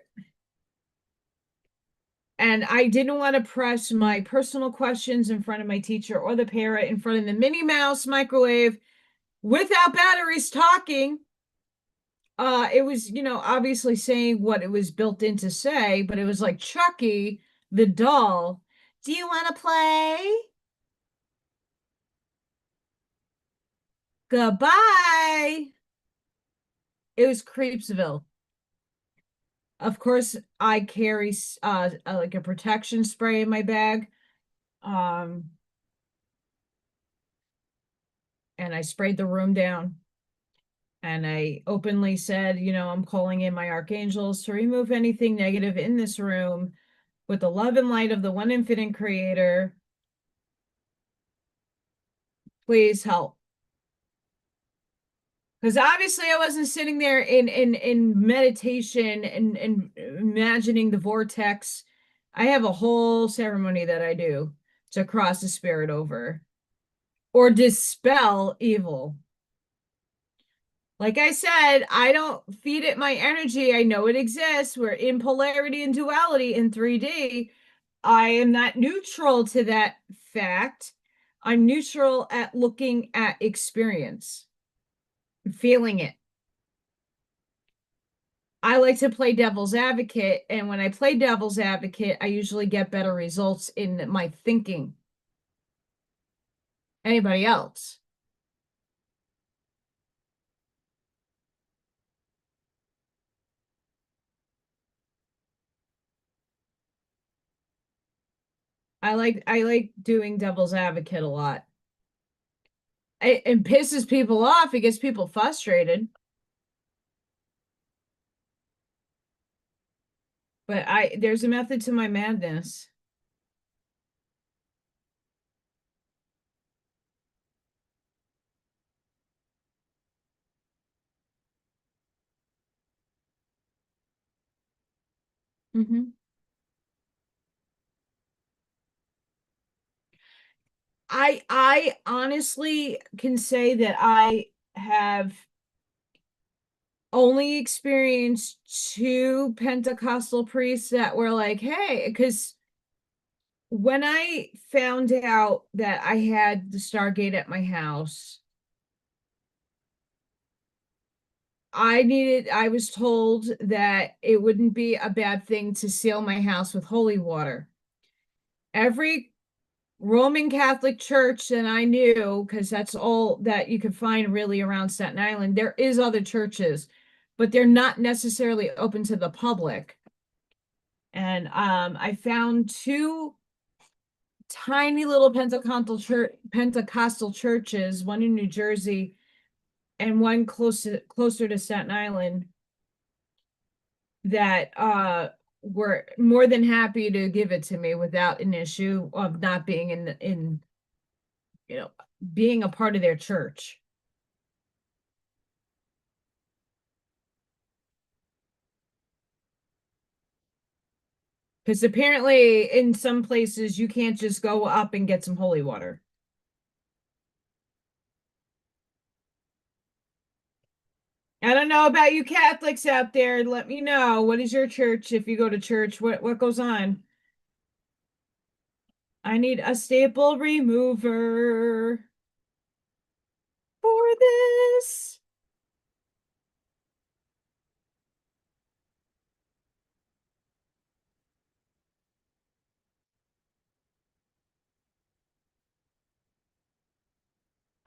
And I didn't want to press my personal questions in front of my teacher or the parrot in front of the Minnie Mouse microwave without batteries talking. It was, you know, obviously saying what it was built in to say, but it was like Chucky, the doll. Do you want to play? Goodbye. It was Creepsville. Of course, I carry like a protection spray in my bag. Um, and I sprayed the room down. And I openly said, you know, I'm calling in my archangels to remove anything negative in this room with the love and light of the one infinite creator. Please help. Because obviously I wasn't sitting there in meditation and imagining the vortex. I have a whole ceremony that I do to cross the spirit over or dispel evil. Like I said, I don't feed it my energy. I know it exists. We're in polarity and duality in 3D. I am not neutral to that fact. I'm neutral at looking at experience, feeling it. I like to play devil's advocate, and when I play devil's advocate, I usually get better results in my thinking. Anybody else? I like doing devil's advocate a lot. It pisses people off. It gets people frustrated. But there's a method to my madness. Hmm. I honestly can say that I have only experienced two Pentecostal priests that were like, hey, because when I found out that I had the Stargate at my house, I was told that it wouldn't be a bad thing to seal my house with holy water. Every Roman Catholic church that I knew, because that's all that you could find really around Staten Island, there is other churches, but they're not necessarily open to the public. And I found two tiny little Pentecostal churches, one in New Jersey and one closer to Staten Island, that were more than happy to give it to me without an issue of not being in you know being a part of their church. Because apparently in some places you can't just go up and get some holy water. I don't know about you Catholics out there. Let me know. What is your church if you go to church? What goes on? I need a staple remover for this.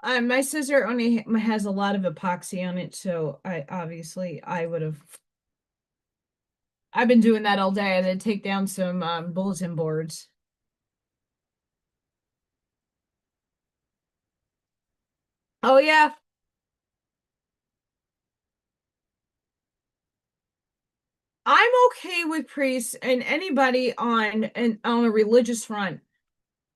My sister only has a lot of epoxy on it, so I would have. I've been doing that all day. I had to take down some bulletin boards. Oh yeah, I'm okay with priests and anybody on a religious front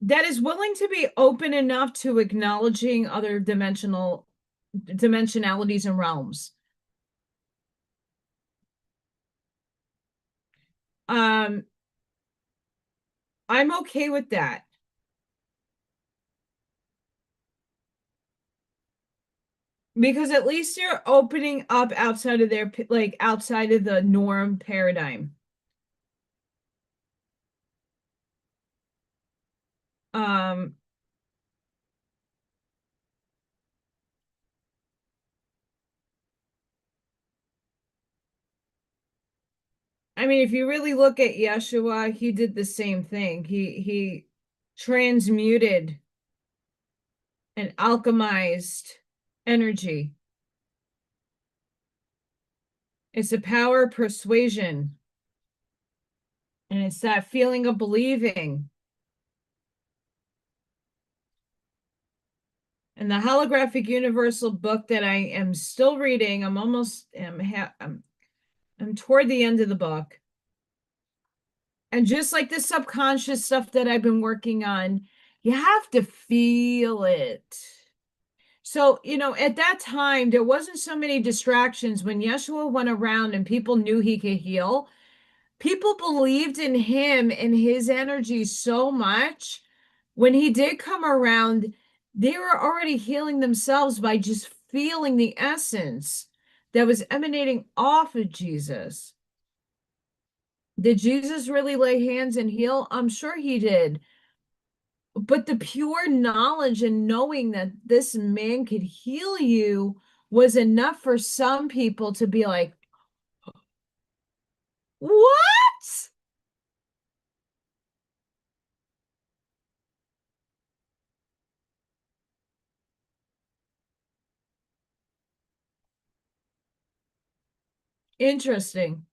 that is willing to be open enough to acknowledging other dimensionalities and realms. Um, I'm okay with that because at least you're opening up outside of their like outside of the norm paradigm. Um, I mean, if you really look at Yeshua, he did the same thing. He transmuted and alchemized energy. It's the power of persuasion, and it's that feeling of believing. And the holographic universal book that I am still reading, I'm toward the end of the book. And just like the subconscious stuff that I've been working on, you have to feel it. So, at that time, there wasn't so many distractions when Yeshua went around and people knew he could heal. People believed in him and his energy so much. When he did come around, they were already healing themselves by just feeling the essence that was emanating off of Jesus. Did Jesus really lay hands and heal? I'm sure he did. But the pure knowledge and knowing that this man could heal you was enough for some people to be like, what? Interesting.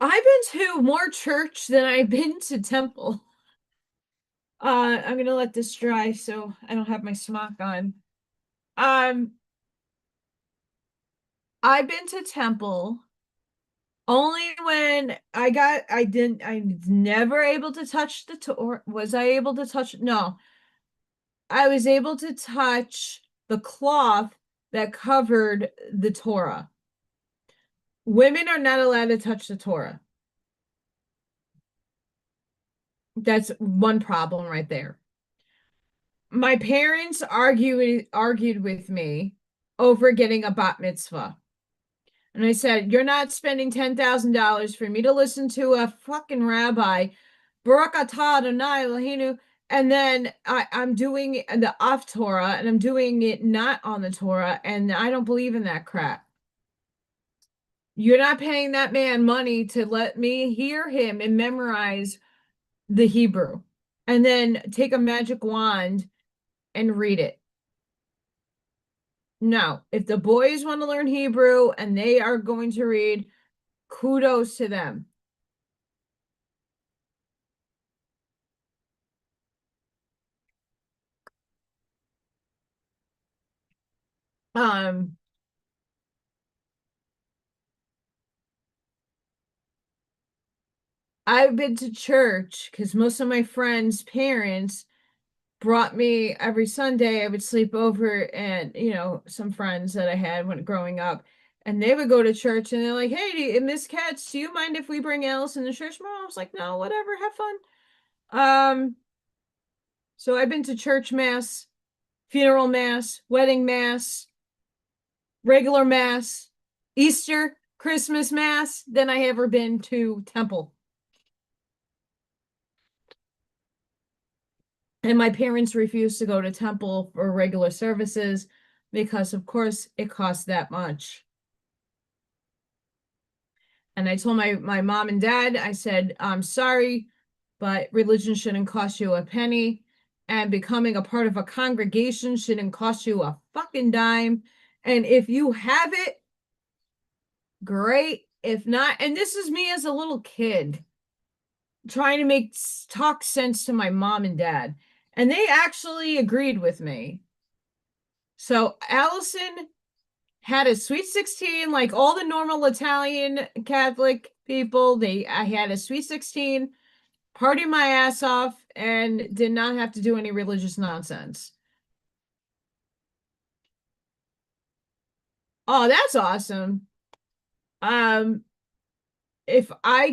I've been to more church than I've been to temple. I'm gonna let this dry so I don't have my smock on. Um, I've been to temple only when I was never able to touch the Torah. Was I able to touch? No, I was able to touch the cloth that covered the Torah. Women are not allowed to touch the Torah. That's one problem right there. My parents argued with me over getting a bat mitzvah. And I said, "You're not spending $10,000 for me to listen to a fucking rabbi, Baruch atah Adonai Eloheinu, and then I'm doing the off Torah and I'm doing it not on the Torah, and I don't believe in that crap. You're not paying that man money to let me hear him and memorize the Hebrew and then take a magic wand and read it. No, if the boys want to learn Hebrew and they are going to read, kudos to them." Um, I've been to church because most of my friends' parents brought me every Sunday. I would sleep over and, some friends that I had when growing up, and they would go to church and they're like, "Hey, Miss Katz, do you mind if we bring Allison to church tomorrow?" I was like, "No, whatever, have fun." So I've been to church mass, funeral mass, wedding mass, regular mass, Easter, Christmas mass than I ever been to temple. And my parents refused to go to temple for regular services because, of course, it costs that much. And I told my mom and dad, I said, "I'm sorry, but religion shouldn't cost you a penny. And becoming a part of a congregation shouldn't cost you a fucking dime. And if you have it, great. If not," and this is me as a little kid trying to talk sense to my mom and dad. And they actually agreed with me. So Allison had a sweet 16, like all the normal Italian Catholic people. I had a sweet 16, party my ass off, and did not have to do any religious nonsense. Oh, that's awesome. Um, if I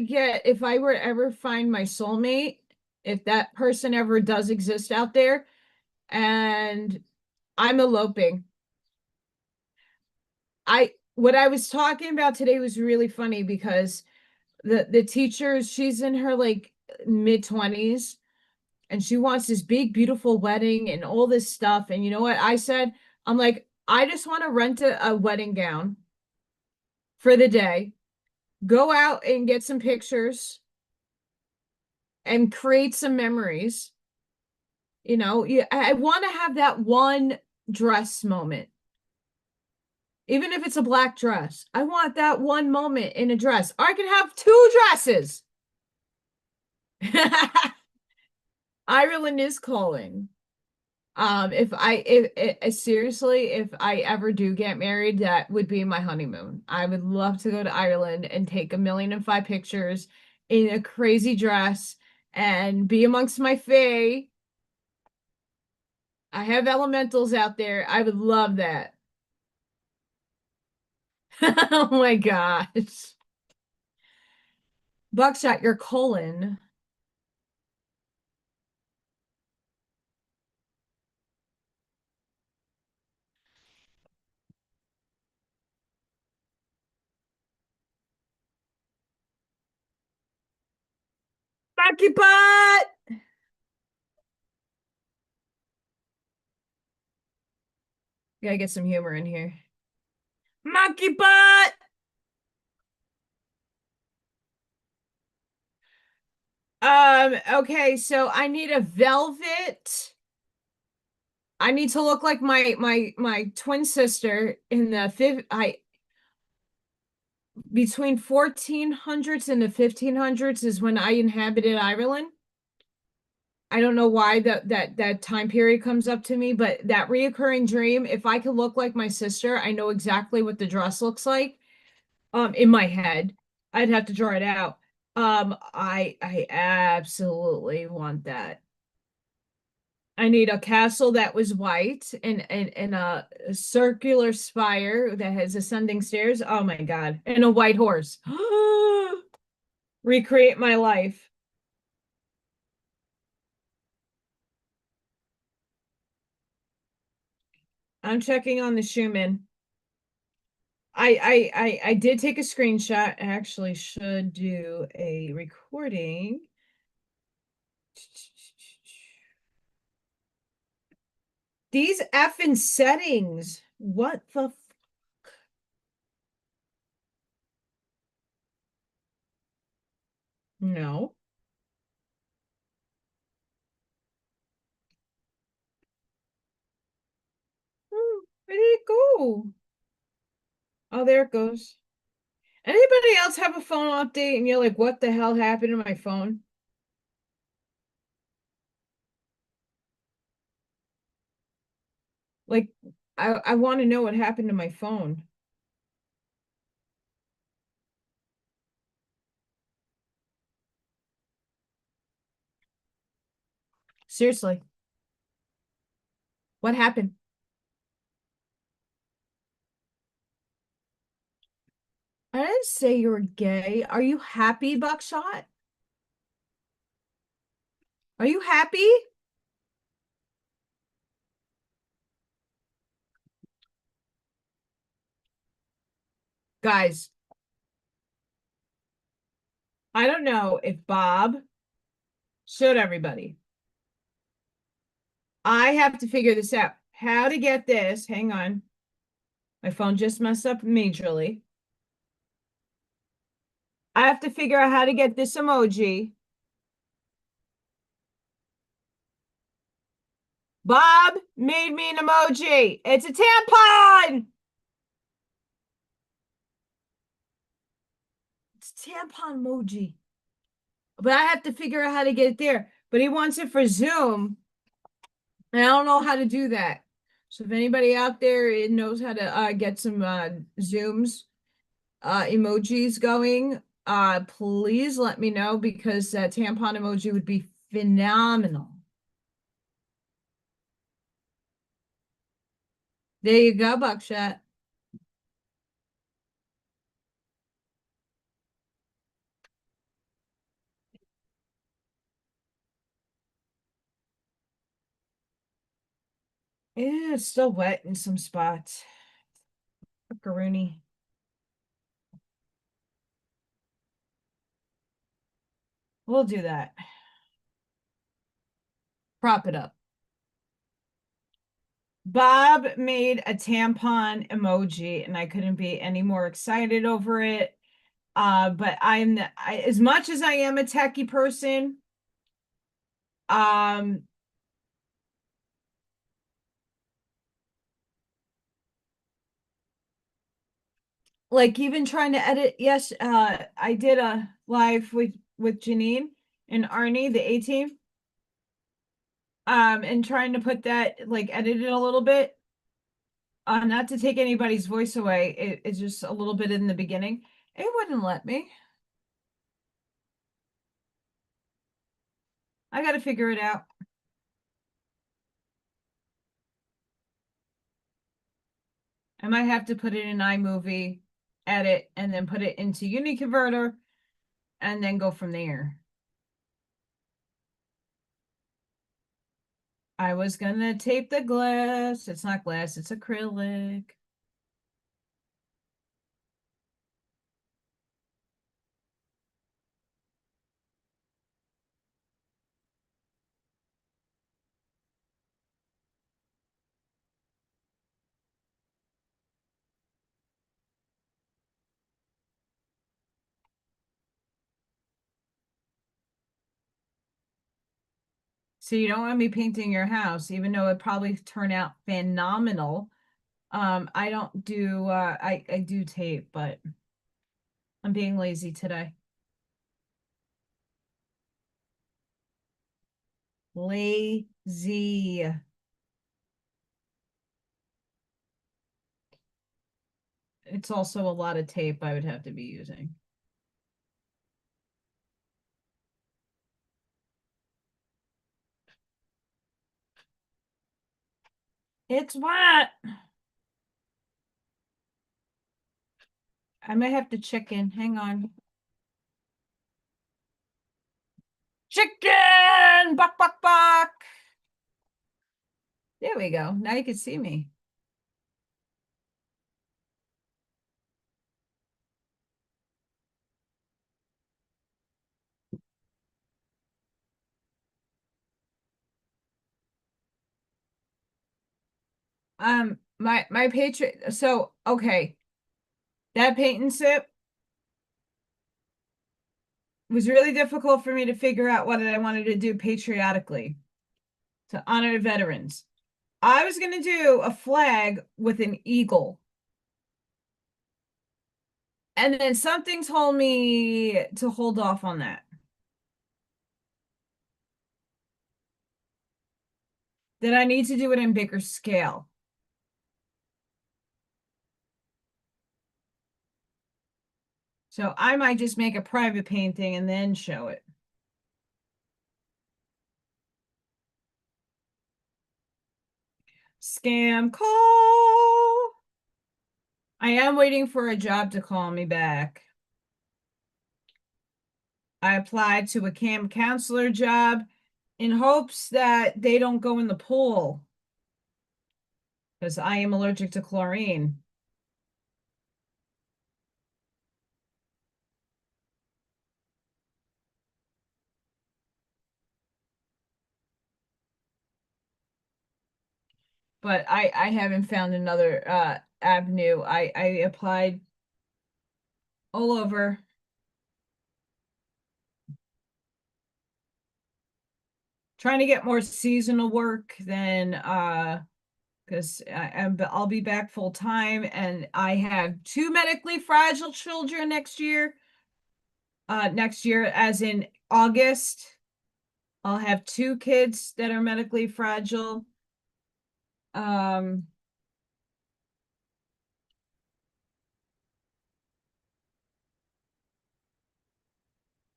were to ever find my soulmate, if that person ever does exist out there, and I'm eloping. What I was talking about today was really funny because the teacher, she's in her like mid-20s, and she wants this big beautiful wedding and all this stuff. And you know what I said? I'm like, I just want to rent a wedding gown for the day, go out and get some pictures and create some memories. I want to have that one dress moment. Even if it's a black dress, I want that one moment in a dress. Or I can have two dresses. Ireland is calling. If seriously, if I ever do get married, that would be my honeymoon. I would love to go to Ireland and take 1,000,005 pictures in a crazy dress and be amongst my fae. I have elementals out there. I would love that. Oh my gosh. Buckshot, your colon. Bucky butt. Gotta get some humor in here. Monkey butt. Okay, so I need a velvet. I need to look like my twin sister in the fifth I between 1400s and the 1500s is when I inhabited Ireland. I don't know why that time period comes up to me, but that reoccurring dream, if I could look like my sister, I know exactly what the dress looks like. In my head. I'd have to draw it out. I absolutely want that. I need a castle that was white and a circular spire that has ascending stairs. Oh my God. And a white horse. Recreate my life. I'm checking on the Schumann. I did take a screenshot. I actually should do a recording. These effing settings. What the no. Where did it go? Oh, there it goes. Anybody else have a phone update and you're like, what the hell happened to my phone? Like, I want to know what happened to my phone. Seriously, what happened? I didn't say you were gay. Are you happy, Buckshot? Are you happy? Guys, I don't know if Bob showed everybody. I have to figure this out. How to get this. Hang on. My phone just messed up majorly. I have to figure out how to get this emoji. Bob made me an emoji. It's a tampon. It's a tampon emoji. But I have to figure out how to get it there. But he wants it for Zoom. And I don't know how to do that. So if anybody out there knows how to get some Zooms, emojis going, please let me know because that tampon emoji would be phenomenal. There you go, Buckshot. Yeah, it's still wet in some spots. Macaroni. We'll do that. Prop it up. Bob made a tampon emoji, and I couldn't be any more excited over it. But as much as I am a techie person, um, like even trying to edit. Yes, I did a live with Janine and Arnie, the A team. And trying to put that like edit it a little bit. Not to take anybody's voice away, it's just a little bit in the beginning. It wouldn't let me. I got to figure it out. I might have to put it in iMovie, edit, and then put it into UniConverter, and then go from there. I was gonna tape the glass. It's not glass, it's acrylic. So you don't want me painting your house, even though it probably turn out phenomenal. I don't do I do tape, but I'm being lazy today. Lazy. It's also a lot of tape I would have to be using. It's what? I might have to check in. Hang on. Chicken! Buck, buck, buck! There we go. Now you can see me. My patron. So okay, that paint and sip was really difficult for me to figure out what I wanted to do patriotically to honor veterans. I was going to do a flag with an eagle. And then something told me to hold off on that. That I need to do it in bigger scale. So I might just make a private painting and then show it. Scam call. I am waiting for a job to call me back. I applied to a camp counselor job in hopes that they don't go in the pool because I am allergic to chlorine. But I haven't found another avenue. I applied all over. Trying to get more seasonal work than because I'll be back full time and I have 2 medically fragile children next year. Next year, as in August, I'll have 2 kids that are medically fragile. Um,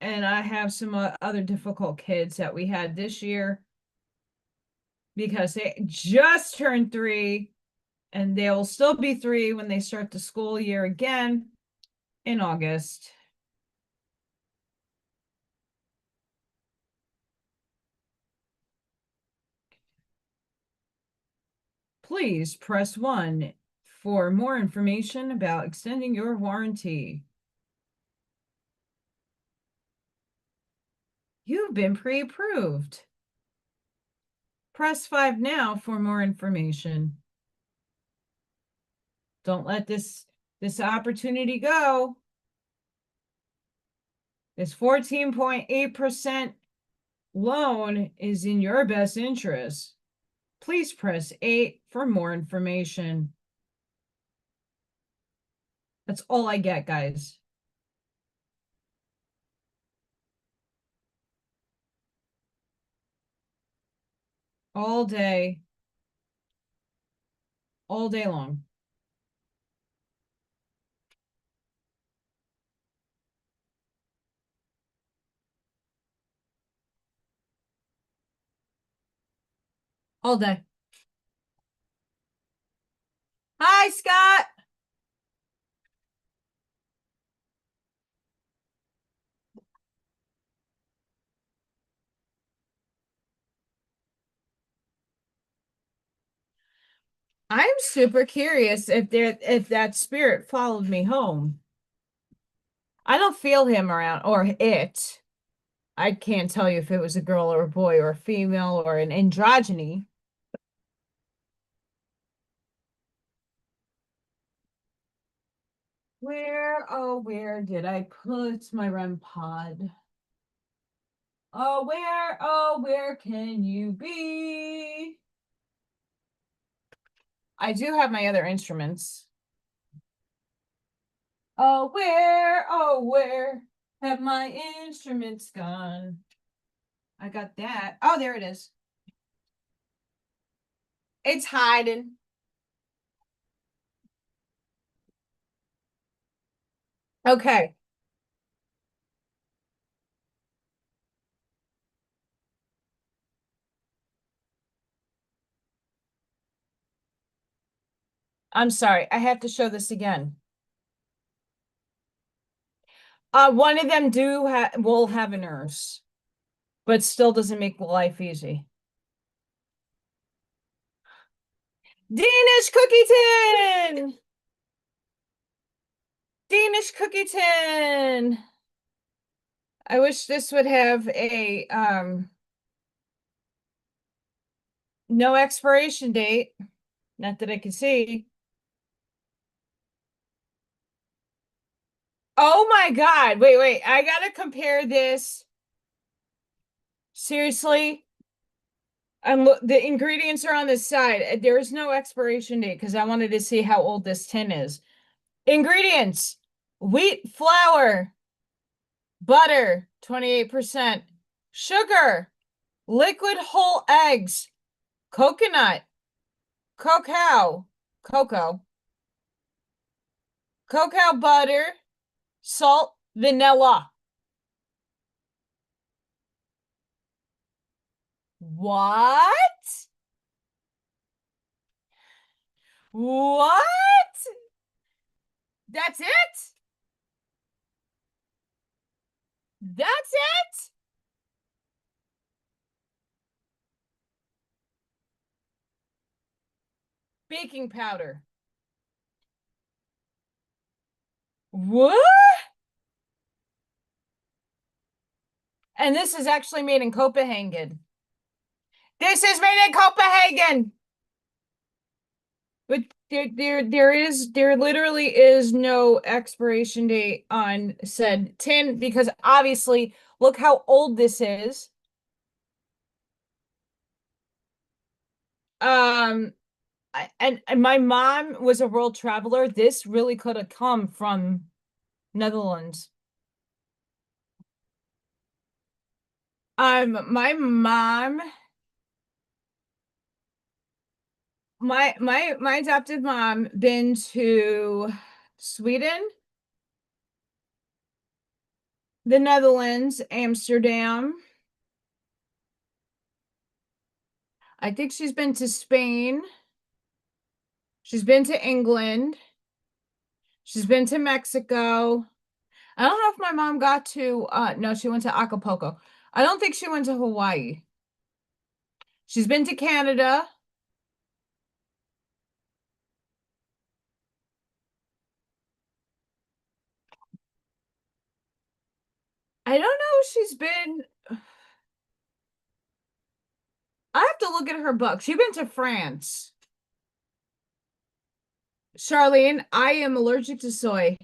and I have some other difficult kids that we had this year because they just turned 3 and they'll still be 3 when they start the school year again in August. Please press 1 for more information about extending your warranty. You've been pre-approved. Press 5 now for more information. Don't let this opportunity go. This 14.8% loan is in your best interest. Please press 8 for more information. That's all I get, guys. All day long. All day. Hi, Scott. I'm super curious if that spirit followed me home. I don't feel him around or it. I can't tell you if it was a girl or a boy or a female or an androgyny. Where did I put my REM pod? Oh, where can you be? I do have my other instruments. Oh, where have my instruments gone? I got that. Oh, there it is. It's hiding. Okay. I'm sorry. I have to show this again. One of them will have a nurse, but still doesn't make life easy. Danish Cookie Tin! Danish Cookie Tin! I wish this would have a no expiration date. Not that I can see. Oh my God. Wait. I gotta compare this. Seriously? The ingredients are on this side. There is no expiration date because I wanted to see how old this tin is. Ingredients: wheat flour, butter, 28%, sugar, liquid whole eggs, coconut, cocoa butter, salt, vanilla. What? What? That's it? That's it? Baking powder. What? And this is actually made in Copenhagen. This is made in Copenhagen. But there literally is no expiration date on said tin because obviously look how old this is. And my mom was a world traveler. This really could have come from Netherlands. My mom, my adoptive mom, been to Sweden, the Netherlands, Amsterdam. I think she's been to Spain. She's been to England. She's been to Mexico. I don't know if my mom got to no, she went to Acapulco. I don't think she went to Hawaii. She's been to Canada. I don't know if she's been. I have to look at her book. She's been to France. Charlene, I am allergic to soy.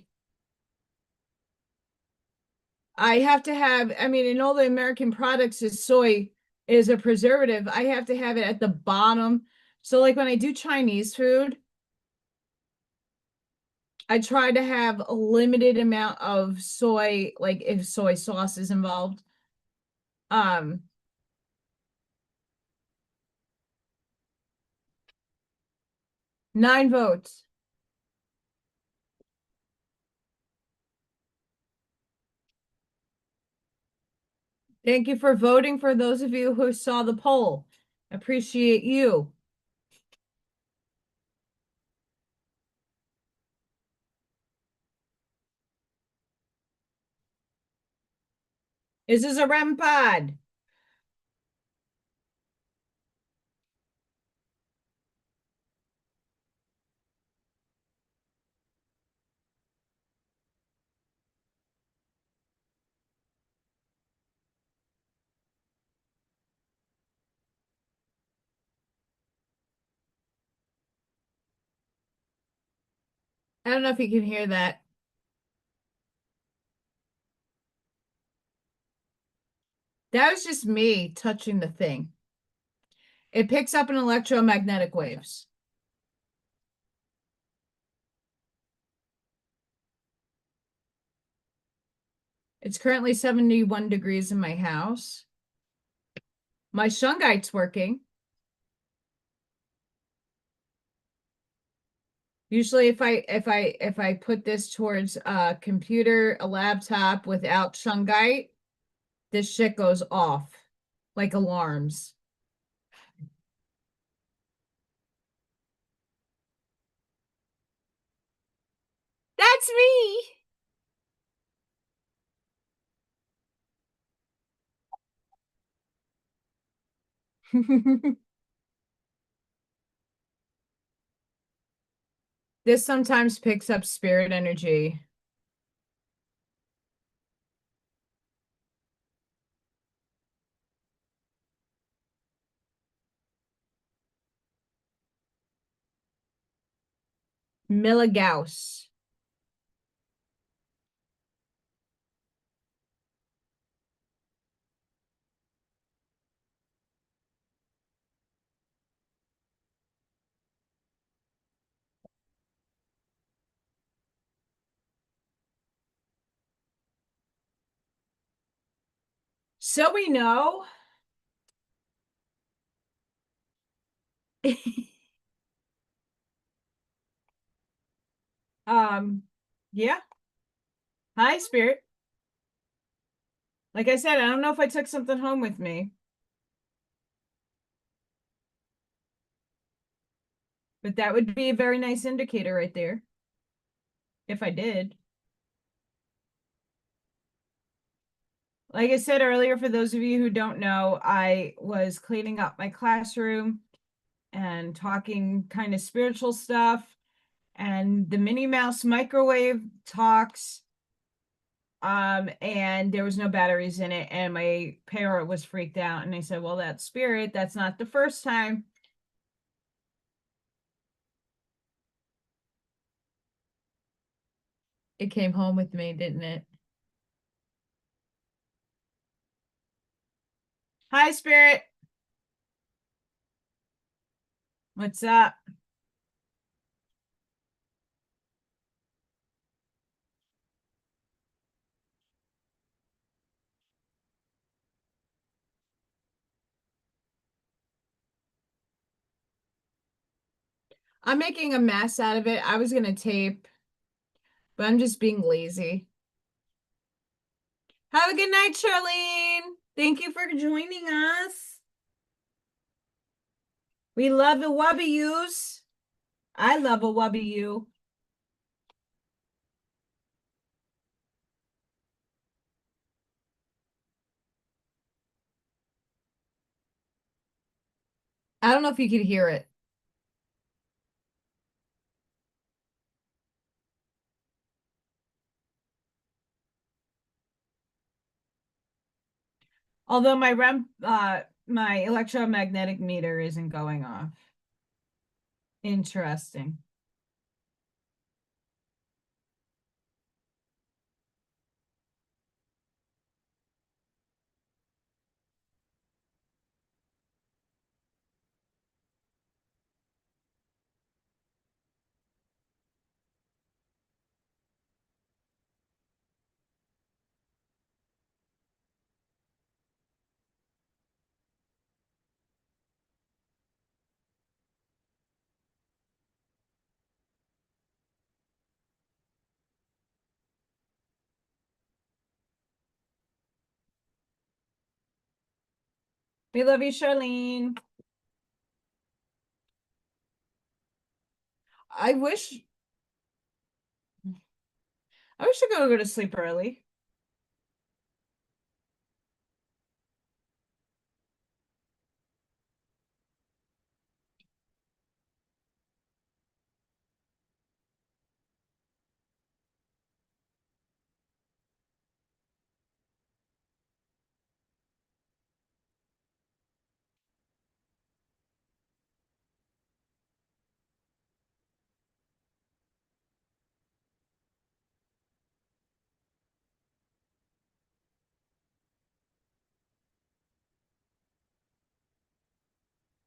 I have to have, I mean, in all the American products is soy is a preservative. I have to have it at the bottom. So like when I do Chinese food, I try to have a limited amount of soy, like if soy sauce is involved. Um, 9 votes. Thank you for voting for those of you who saw the poll. Appreciate you. This is a REM pod. I don't know if you can hear that. That was just me touching the thing. It picks up an electromagnetic waves. It's currently 71 degrees in my house. My shungite's working. Usually if I put this towards a computer, a laptop without shungite, this shit goes off like alarms. That's me. This sometimes picks up spirit energy. Milligauss. So we know. um, yeah. Hi, Spirit. Like I said, I don't know if I took something home with me, but that would be a very nice indicator right there. If I did. Like I said earlier, for those of you who don't know, I was cleaning up my classroom and talking kind of spiritual stuff, and the Minnie Mouse microwave talks, and there was no batteries in it, and my parent was freaked out, and I said, well, that's spirit. That's not the first time. It came home with me, didn't it? Hi, Spirit. What's up? I'm making a mess out of it. I was gonna tape, but I'm just being lazy. Have a good night, Charlene. Thank you for joining us. We love the Wubby I love a Wubby. I don't know if you could hear it. Although my electromagnetic meter isn't going off. Interesting. We love you, Charlene. I wish I could go to sleep early.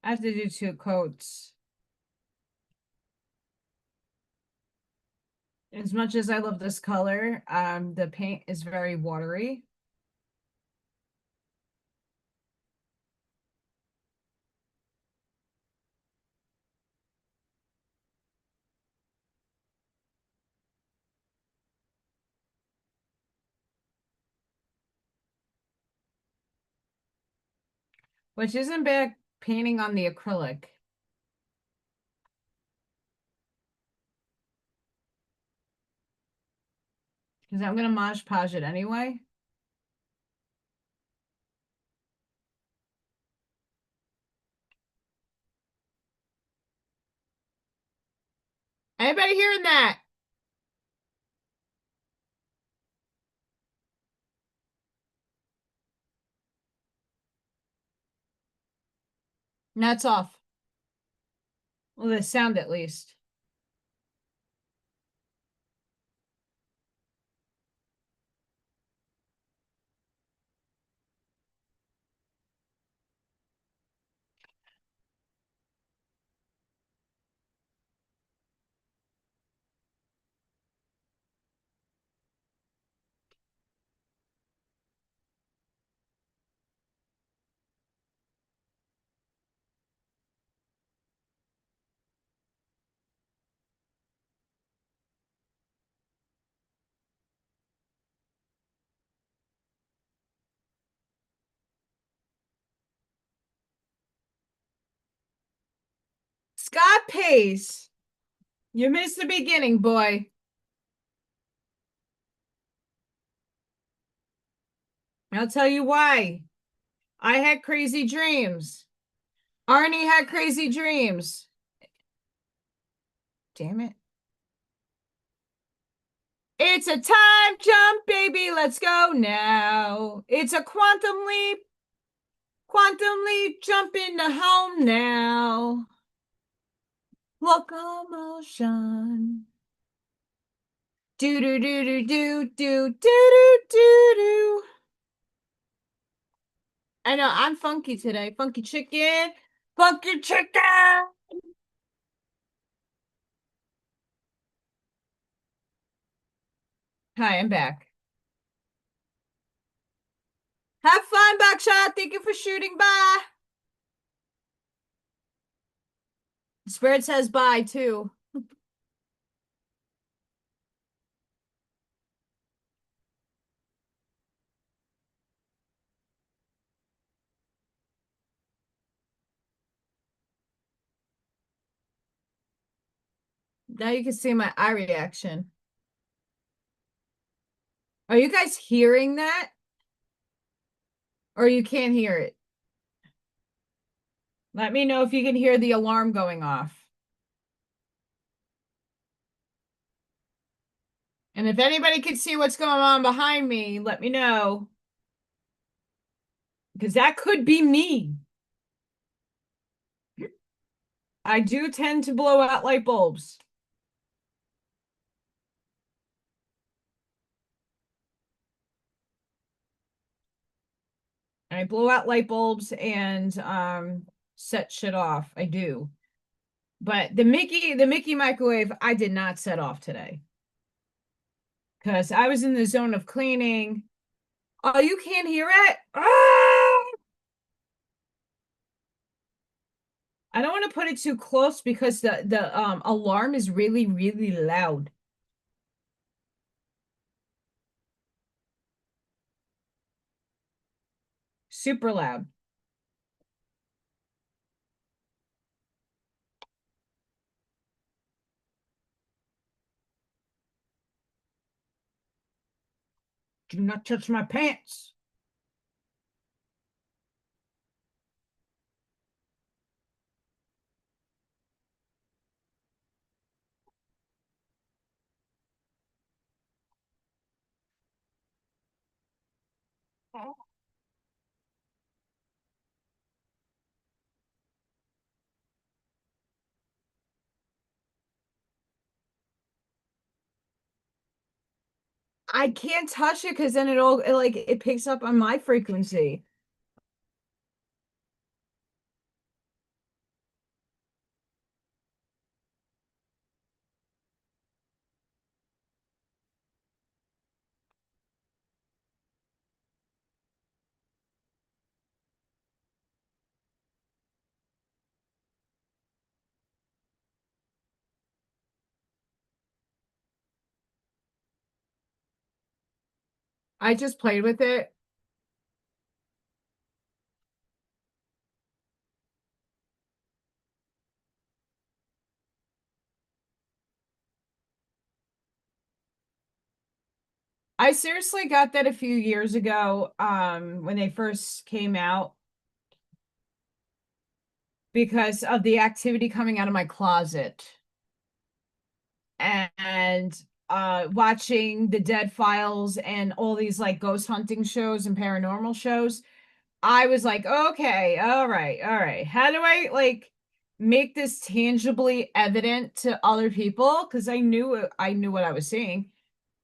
I have to do 2 coats. As much as I love this color, the paint is very watery. Which isn't bad painting on the acrylic. Because I'm gonna Mosh Podge it anyway. Anybody hearing that? That's off. Well, the sound at least. Scott Pace. You missed the beginning, boy. I'll tell you why. I had crazy dreams. Arnie had crazy dreams. Damn it. It's a time jump, baby. Let's go now. It's a quantum leap. Quantum leap, jump into home now. Locomotion. Do do do do do do do do do do. I know I'm funky today. Funky chicken. Funky chicken. Hi, I'm back. Have fun, Buckshot. Thank you for shooting. Bye. Spirit says bye too. Now you can see my eye reaction. Are you guys hearing that? Or you can't hear it? Let me know if you can hear the alarm going off. And if anybody can see what's going on behind me, let me know. Because that could be me. I do tend to blow out light bulbs. I blow out light bulbs and set shit off. I do. But the Mickey microwave, I did not set off today. Because I was in the zone of cleaning. Oh, you can't hear it? Ah! I don't want to put it too close because the alarm is really, really loud. Super loud. Do not touch my pants. I can't touch it because then it picks up on my frequency. I just played with it. I seriously got that a few years ago, when they first came out because of the activity coming out of my closet and watching the Dead Files and all these like ghost hunting shows and paranormal shows. I was like, okay, all right. How do I like make this tangibly evident to other people? Because I knew what I was seeing.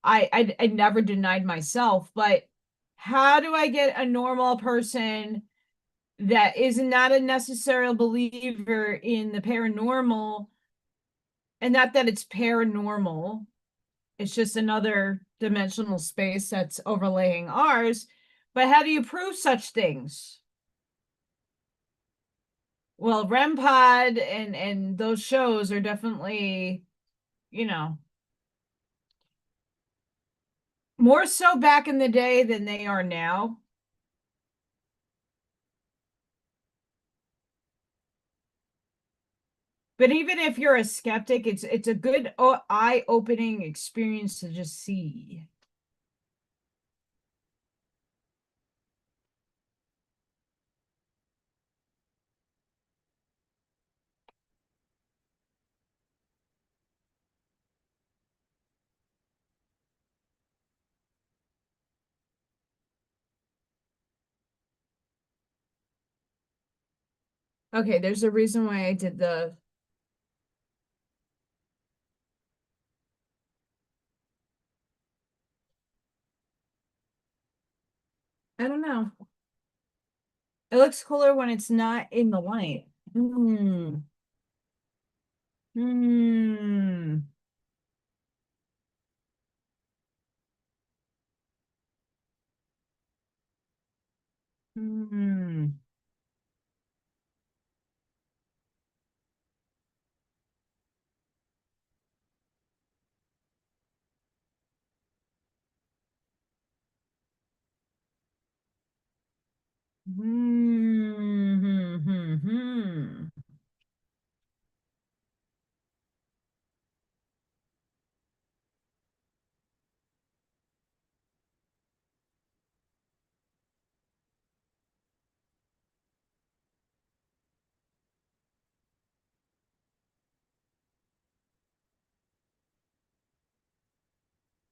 I never denied myself, but how do I get a normal person that is not a necessary believer in the paranormal, and not that it's paranormal, it's just another dimensional space that's overlaying ours, but how do you prove such things? Well, REM Pod and those shows are definitely, you know, more so back in the day than they are now. But even if you're a skeptic, it's a good eye-opening experience to just see. Okay, there's a reason why I did the I don't know. It looks cooler when it's not in the light. Hmm. Hmm. Hmm. Hmm. Hmm. Hmm. Hmm.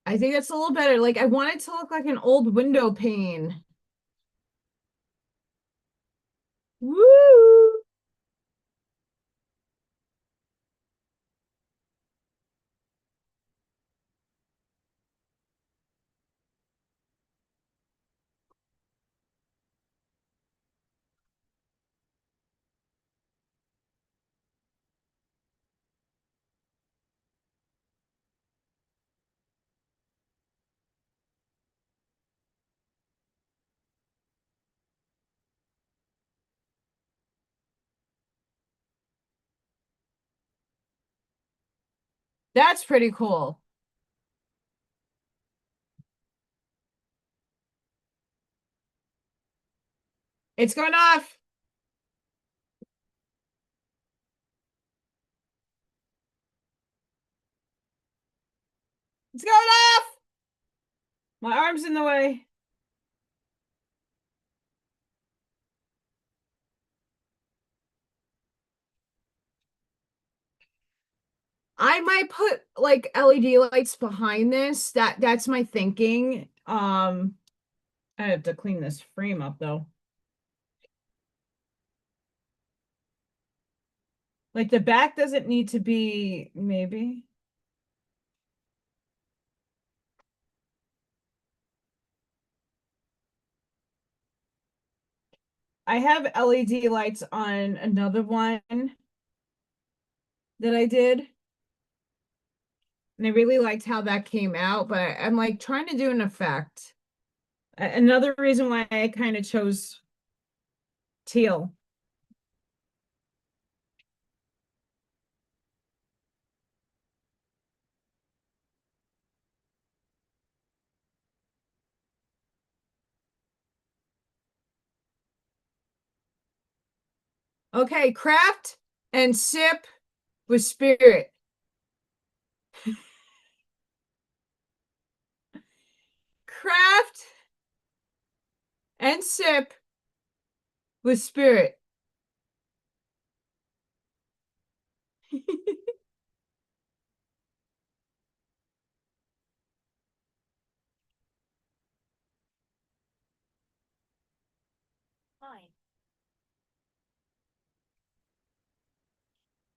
I think that's a little better. Like I want it to look like an old window pane. Woo! That's pretty cool. It's going off. It's going off. My arm's in the way. I might put like LED lights behind this. That's my thinking. I have to clean this frame up though. Like the back doesn't need to be maybe. I have LED lights on another one that I did. And I really liked how that came out, but I'm like trying to do an effect. Another reason why I kind of chose teal. Okay, craft and sip with spirit. craft and sip with spirit.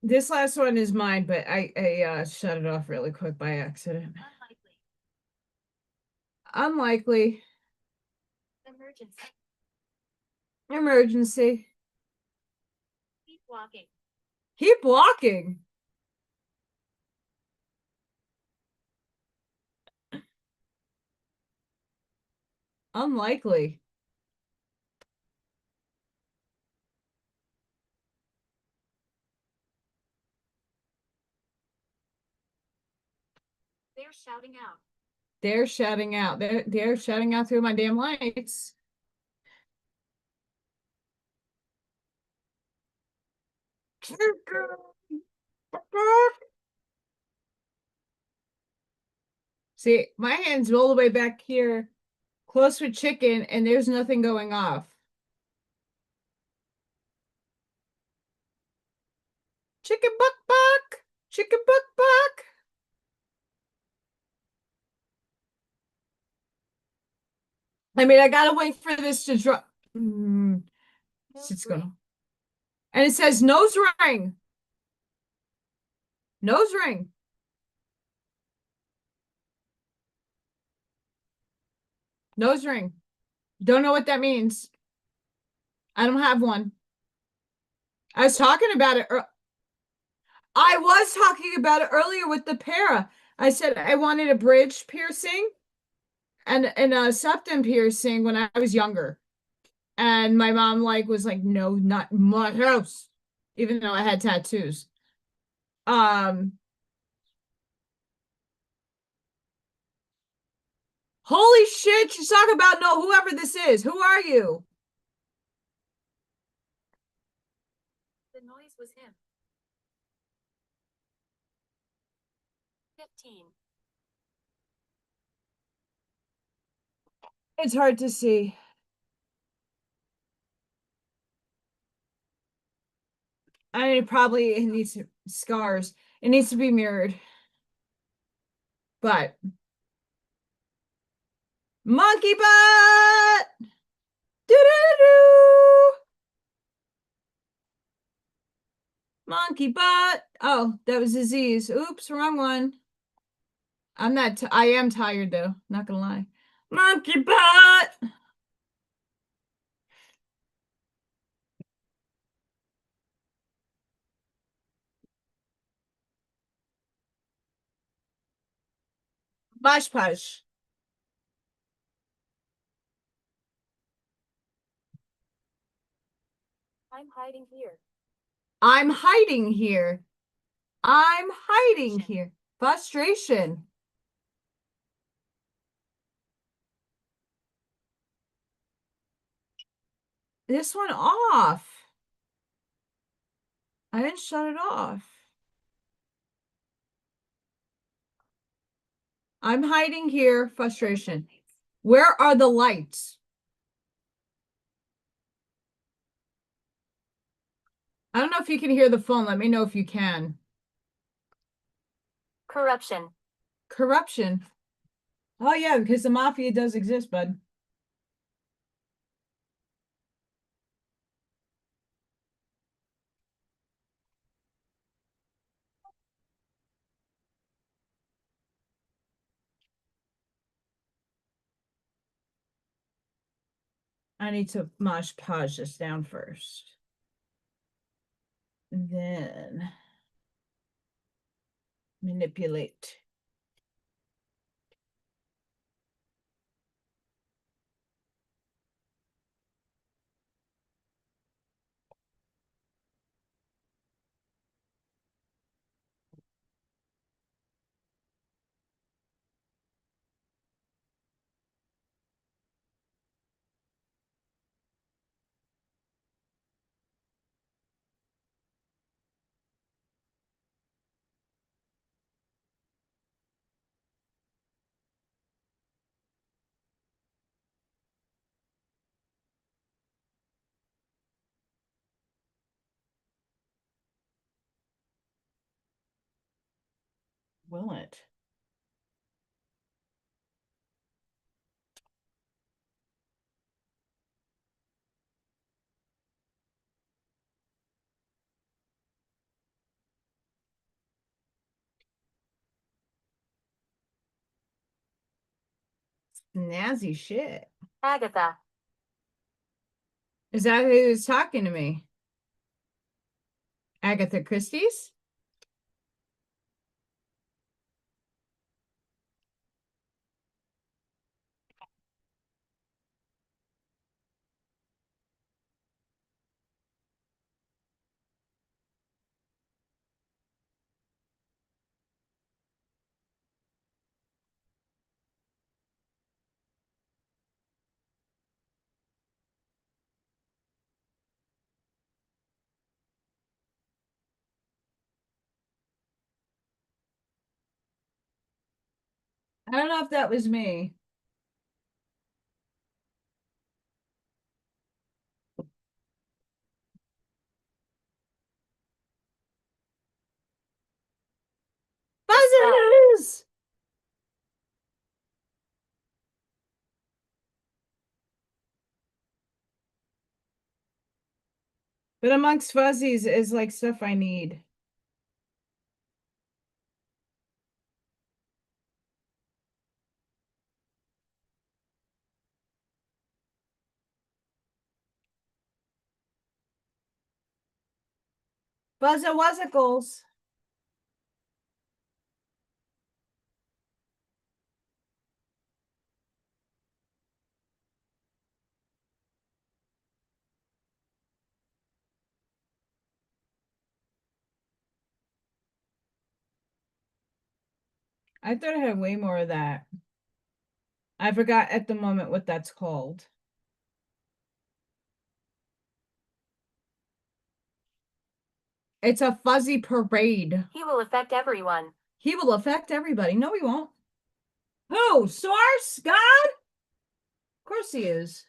This last one is mine, but I shut it off really quick by accident. Unlikely. Emergency. Keep walking. Unlikely. They're shouting out. They're shouting out. They're shouting out through my damn lights. See, my hand's all the way back here, close with chicken, and there's nothing going off. Chicken buck buck. Chicken buck buck. I mean, I gotta wait for this to drop. It's gonna. And it says nose ring. Nose ring. Nose ring. Don't know what that means. I don't have one. I was talking about it. I was talking about it earlier with the para. I said I wanted a bridge piercing and a septum piercing when I was younger. And my mom was like, no, not my house, even though I had tattoos. Holy shit, she's talking about no, whoever this is. Who are you? The noise was him. 15. It's hard to see. It needs scars. It needs to be mirrored. But monkey butt! Do-do-do-do! Monkey butt! Oh, that was disease. Oops, wrong one. I am tired though, not gonna lie. Monkey butt! Bush push. I'm hiding here. I'm hiding here. I'm hiding here. Frustration. This one off. I didn't shut it off. I'm hiding here. Frustration. Where are the lights? I don't know if you can hear the phone. Let me know if you can. Corruption. Corruption. Oh, yeah, because the mafia does exist, bud. I need to mosh podge this down first. Then manipulate. will it? Snazzy shit. Agatha. Is that who's talking to me? Agatha Christie's? I don't know if that was me. Buzzers! But amongst fuzzies is like stuff I need. Buzzer wuzzicles. I thought I had way more of that. I forgot at the moment what that's called. It's a fuzzy parade. He will affect everyone. He will affect everybody. No, he won't. Who? Source? God? Of course he is.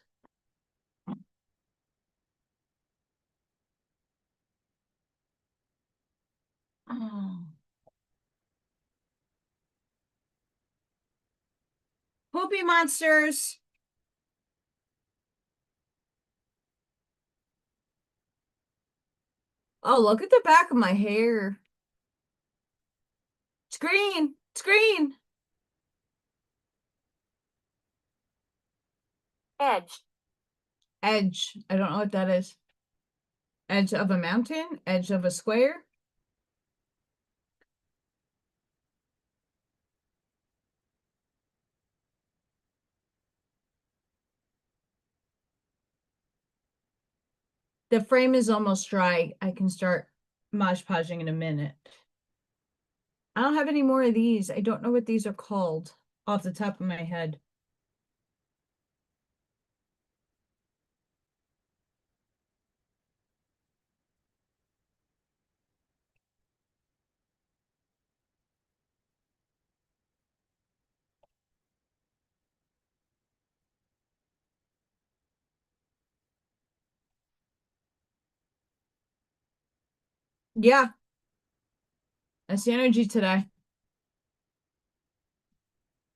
Oh. Poopy monsters. Oh, look at the back of my hair. It's green. It's green. Edge. Edge. I don't know what that is. Edge of a mountain? Edge of a square? The frame is almost dry. I can start Mod Podging in a minute. I don't have any more of these. I don't know what these are called off the top of my head. Yeah, that's the energy today.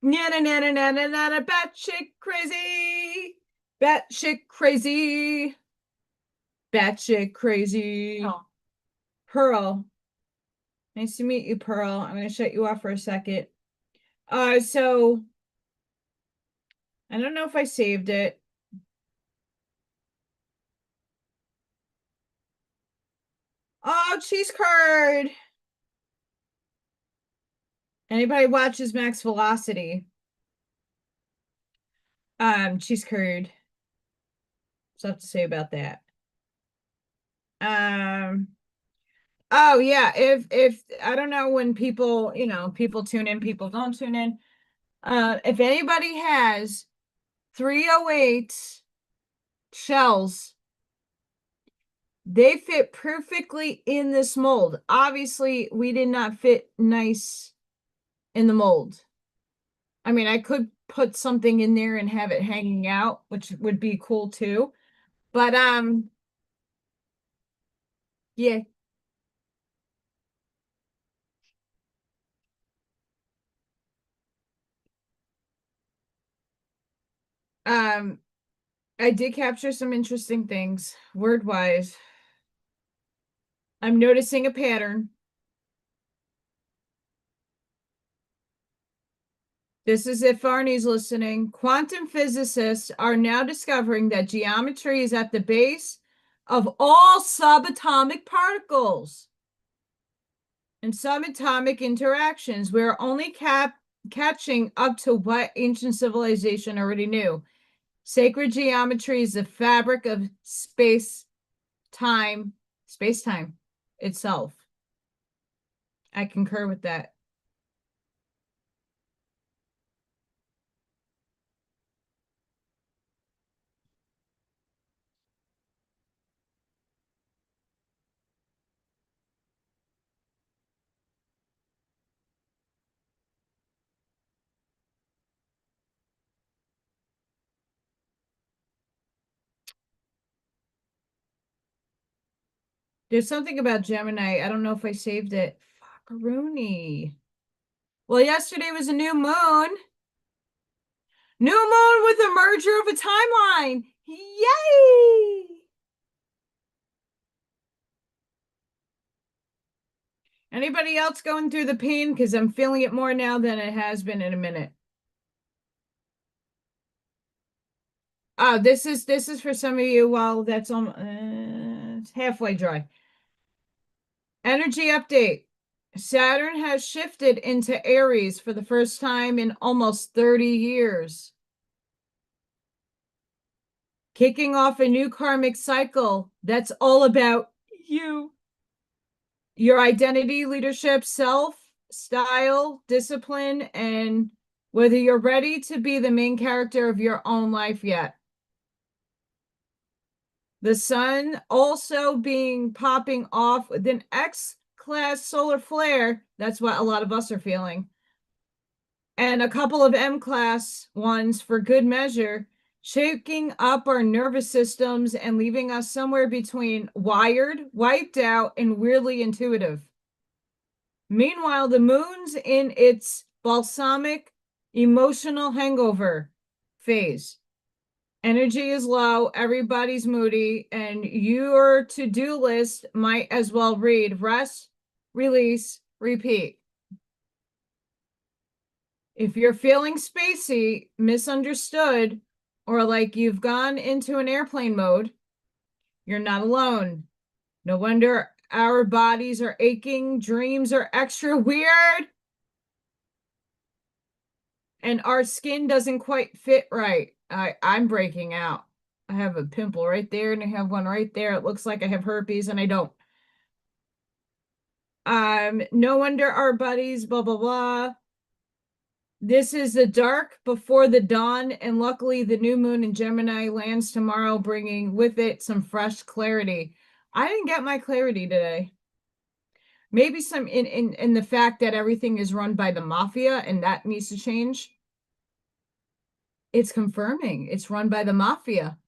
Nana nana nana nana batshit crazy. Batshit crazy. Batshit crazy. Oh. Pearl. Nice to meet you, Pearl. I'm gonna shut you off for a second. So I don't know if I saved it. Oh, cheese curd. Anybody watches Max Velocity? Cheese curd. Stuff to say about that. Oh yeah, if I don't know when people, people tune in, people don't tune in. If anybody has 308 shells, they fit perfectly in this mold. Obviously, we did not fit nice in the mold. I mean, I could put something in there and have it hanging out, which would be cool too. But yeah. Um, I did capture some interesting things word wise. I'm noticing a pattern. This is if Arnie's listening. Quantum physicists are now discovering that geometry is at the base of all subatomic particles and subatomic interactions. We're only catching up to what ancient civilization already knew. Sacred geometry is the fabric of space-time itself. I concur with that. There's something about Gemini. I don't know if I saved it. Fuckaroonie. Well, yesterday was a new moon. New moon with a merger of a timeline. Yay! Anybody else going through the pain? Because I'm feeling it more now than it has been in a minute. Oh, this is for some of you. Well, that's it's halfway dry. Energy update. Saturn has shifted into Aries for the first time in almost 30 years, kicking off a new karmic cycle that's all about you, your identity, leadership, self, style, discipline, and whether you're ready to be the main character of your own life yet. The sun also being popping off with an X-class solar flare. That's what a lot of us are feeling. And a couple of M-class ones for good measure, shaking up our nervous systems and leaving us somewhere between wired, wiped out, and weirdly intuitive. Meanwhile, the moon's in its balsamic emotional hangover phase. Energy is low, everybody's moody, and your to-do list might as well read rest, release, repeat. If you're feeling spacey, misunderstood, or like you've gone into an airplane mode, you're not alone. No wonder our bodies are aching, dreams are extra weird, and our skin doesn't quite fit right. I'm breaking out. I have a pimple right there, and I have one right there. It looks like I have herpes, and I don't. No wonder our buddies, blah, blah, blah. This is the dark before the dawn, and luckily the new moon in Gemini lands tomorrow, bringing with it some fresh clarity. I didn't get my clarity today. Maybe some in the fact that everything is run by the mafia and that needs to change. It's confirming it's run by the mafia.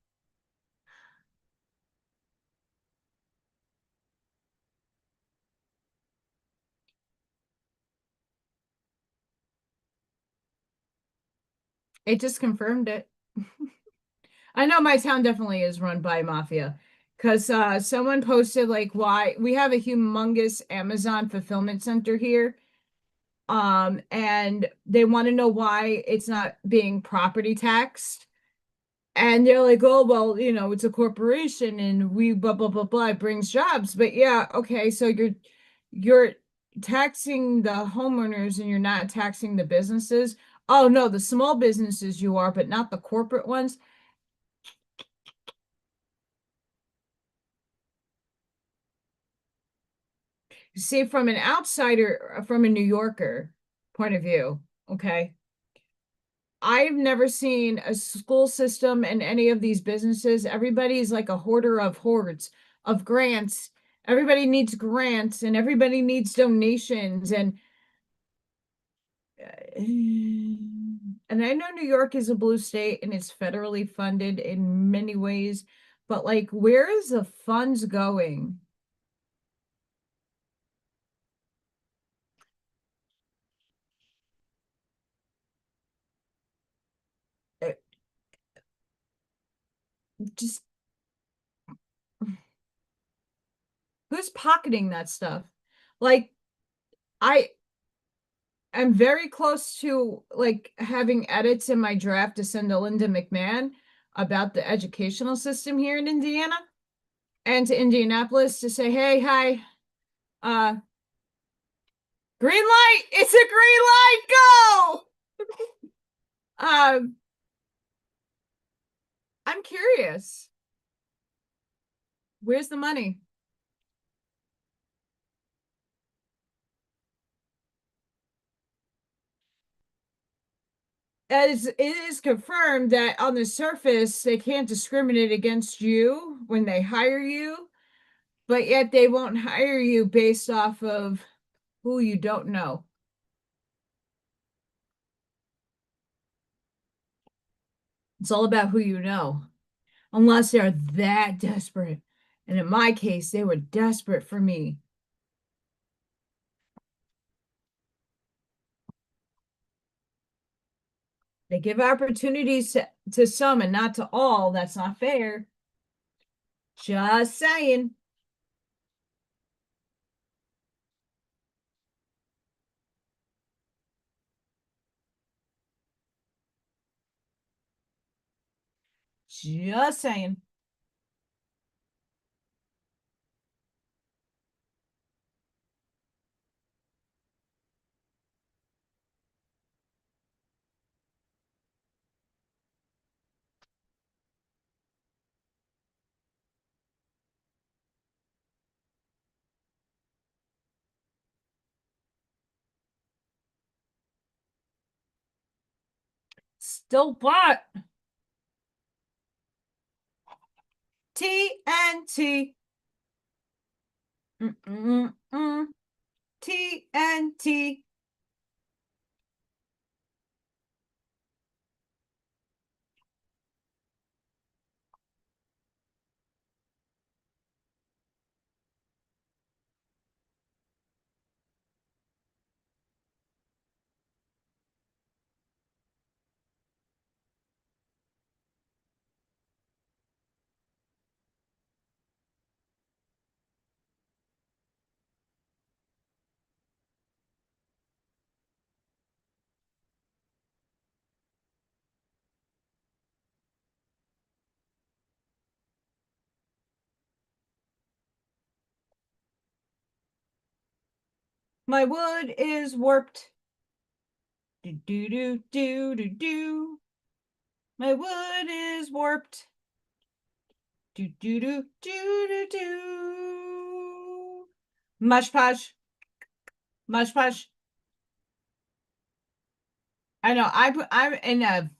It just confirmed it. I know my town definitely is run by mafia because someone posted like why we have a humongous Amazon fulfillment center here. And they want to know why it's not being property taxed. And they're like, oh, well, it's a corporation and we blah blah blah blah, it brings jobs. But yeah, okay, so you're taxing the homeowners and you're not taxing the businesses. Oh no, the small businesses you are, but not the corporate ones. See, from an outsider, from a New Yorker point of view, okay, I've never seen a school system in any of these businesses. Everybody's like a hoarder of hoards, of grants. Everybody needs grants and everybody needs donations and I know New York is a blue state and it's federally funded in many ways, but like where is the funds going? just who's pocketing that stuff? Like, I am very close to like having edits in my draft to send to Linda McMahon about the educational system here in Indiana and to Indianapolis to say, hey, hi, uh, green light, it's a green light, go! Um, I'm curious. Where's the money? As it is confirmed that on the surface they can't discriminate against you when they hire you, but yet they won't hire you based off of who you don't know. It's all about who you know, unless they're that desperate. And in my case, they were desperate for me. They give opportunities to some and not to all. That's not fair. Just saying. Just saying. Still bought TNT. Mm-mm-mm. TNT. My wood is warped. Do do do do do do. My wood is warped. Do do do do do do. Mush posh. Mush posh. I know. I'm in a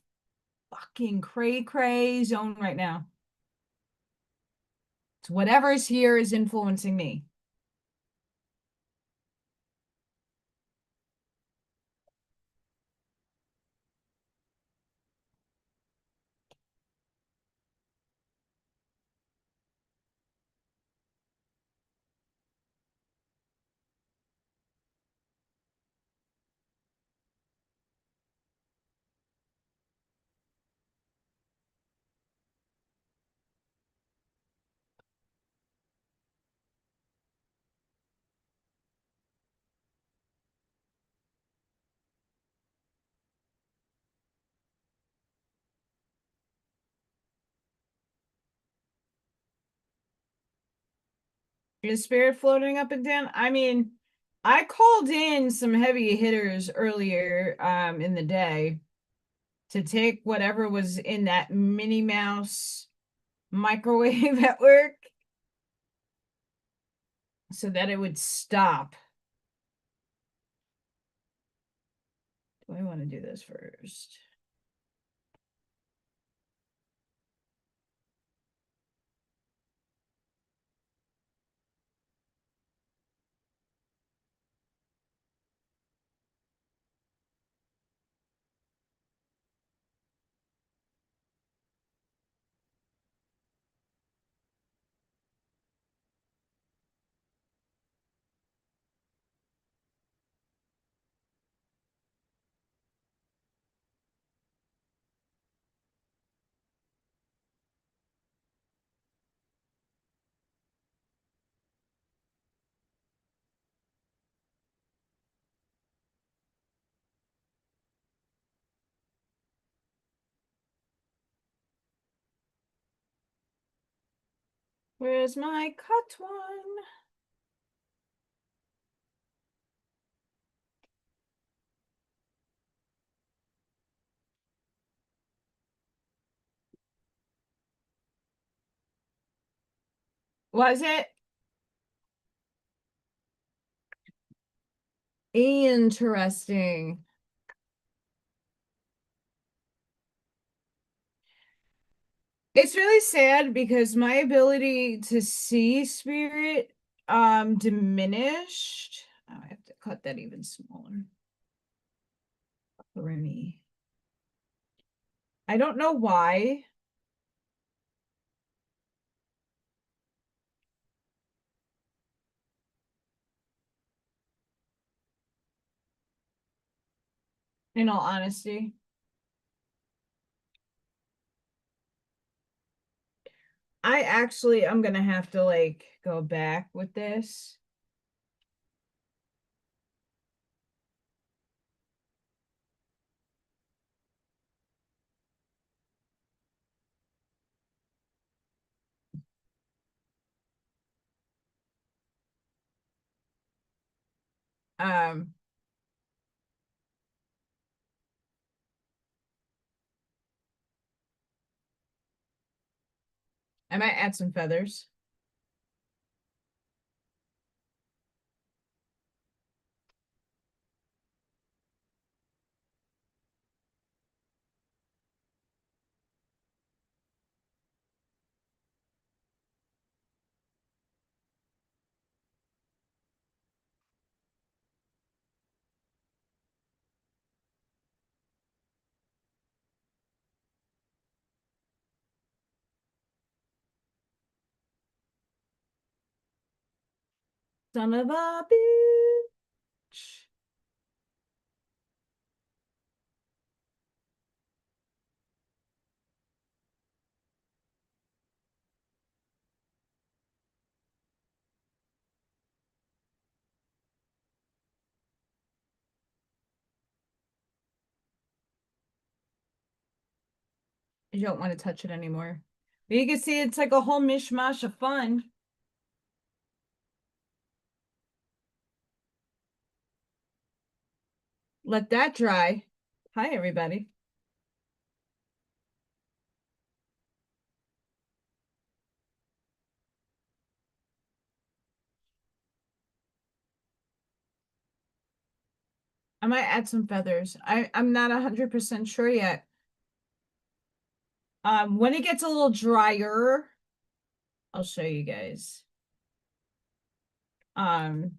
fucking cray cray zone right now. It's whatever is here is influencing me. Is spirit floating up and down? I mean, I called in some heavy hitters earlier in the day to take whatever was in that Minnie Mouse microwave at work so that it would stop. Do I want to do this first? Where's my cut one? Was it? Interesting. It's really sad because my ability to see spirit diminished. Oh, I have to cut that even smaller for me. I don't know why. In all honesty, I'm gonna have to like go back with this. Um, I might add some feathers. Son of a bitch. You don't want to touch it anymore. But you can see it's like a whole mishmash of fun. Let that dry. Hi, everybody. I might add some feathers. I'm not 100% sure yet. When it gets a little drier, I'll show you guys. Um,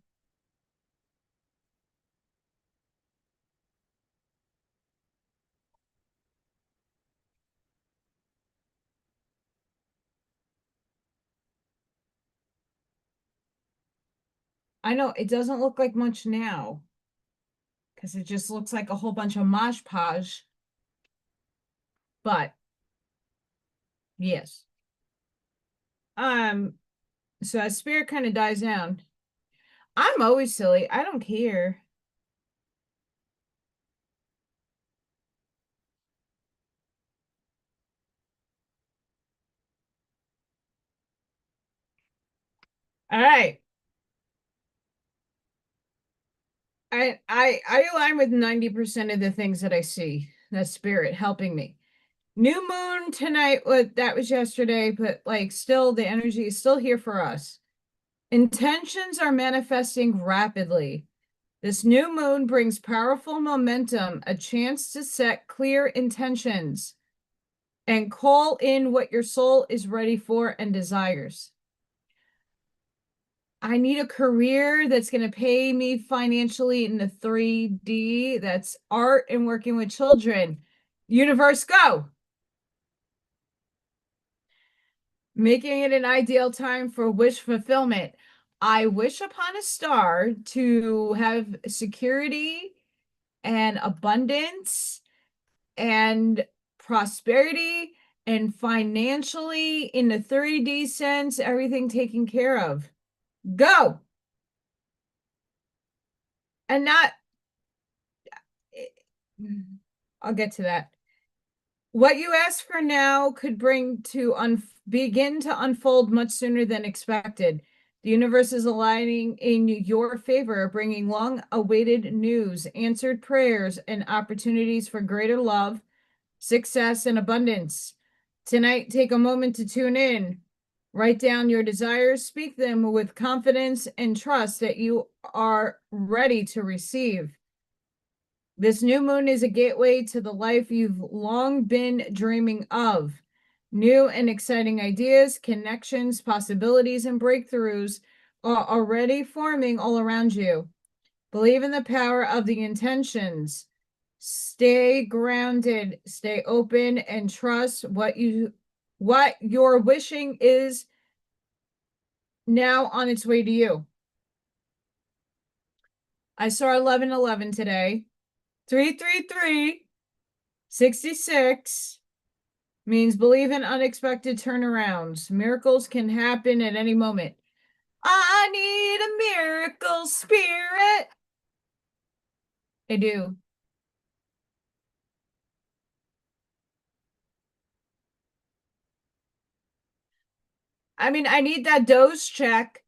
I know it doesn't look like much now because it just looks like a whole bunch of mosh podge. But yes. Um, so as spirit kind of dies down, I'm always silly. I don't care. All right. I align with 90% of the things that I see. That's spirit helping me. New moon tonight, what that was yesterday, but like still the energy is still here for us. Intentions are manifesting rapidly. This new moon brings powerful momentum, a chance to set clear intentions and call in what your soul is ready for and desires. I need a career that's going to pay me financially in the 3D. That's art and working with children. Universe, go. Making it an ideal time for wish fulfillment. I wish upon a star to have security and abundance and prosperity and financially in the 3D sense, everything taken care of. Go. And not, I'll get to that. What you ask for now could begin to unfold much sooner than expected. The universe is aligning in your favor, bringing long-awaited news, answered prayers, and opportunities for greater love, success, and abundance. Tonight, take a moment to tune in. Write down your desires, speak them with confidence, and trust that you are ready to receive. This new moon is a gateway to the life you've long been dreaming of. New and exciting ideas, connections, possibilities, and breakthroughs are already forming all around you. Believe in the power of the intentions. Stay grounded, stay open, and trust what you're wishing is now on its way to you. I saw 1111 today. 333 66 means believe in unexpected turnarounds. Miracles can happen at any moment. I need a miracle spirit. I do. I mean, I need that dose check,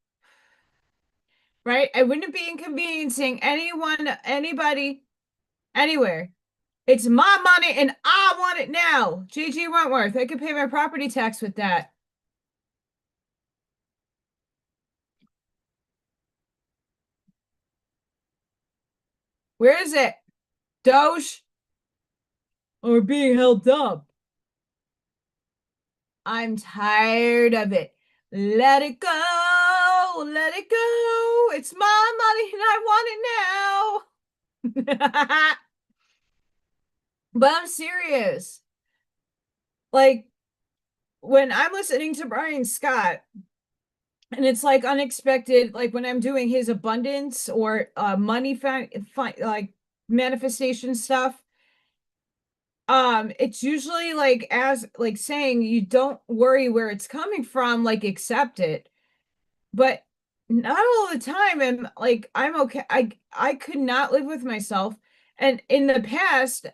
right? I wouldn't be inconveniencing anyone, anybody, anywhere. It's my money and I want it now. G.G. Wentworth, I could pay my property tax with that. Where is it? Doge? Or being held up? I'm tired of it. Let it go. Let it go. It's my money and I want it now. But I'm serious. Like when I'm listening to Brian Scott and it's like unexpected, like when I'm doing his abundance or money like manifestation stuff, it's usually like as like saying you don't worry where it's coming from, like accept it. But not all the time. And like I'm okay. I could not live with myself. And in the past,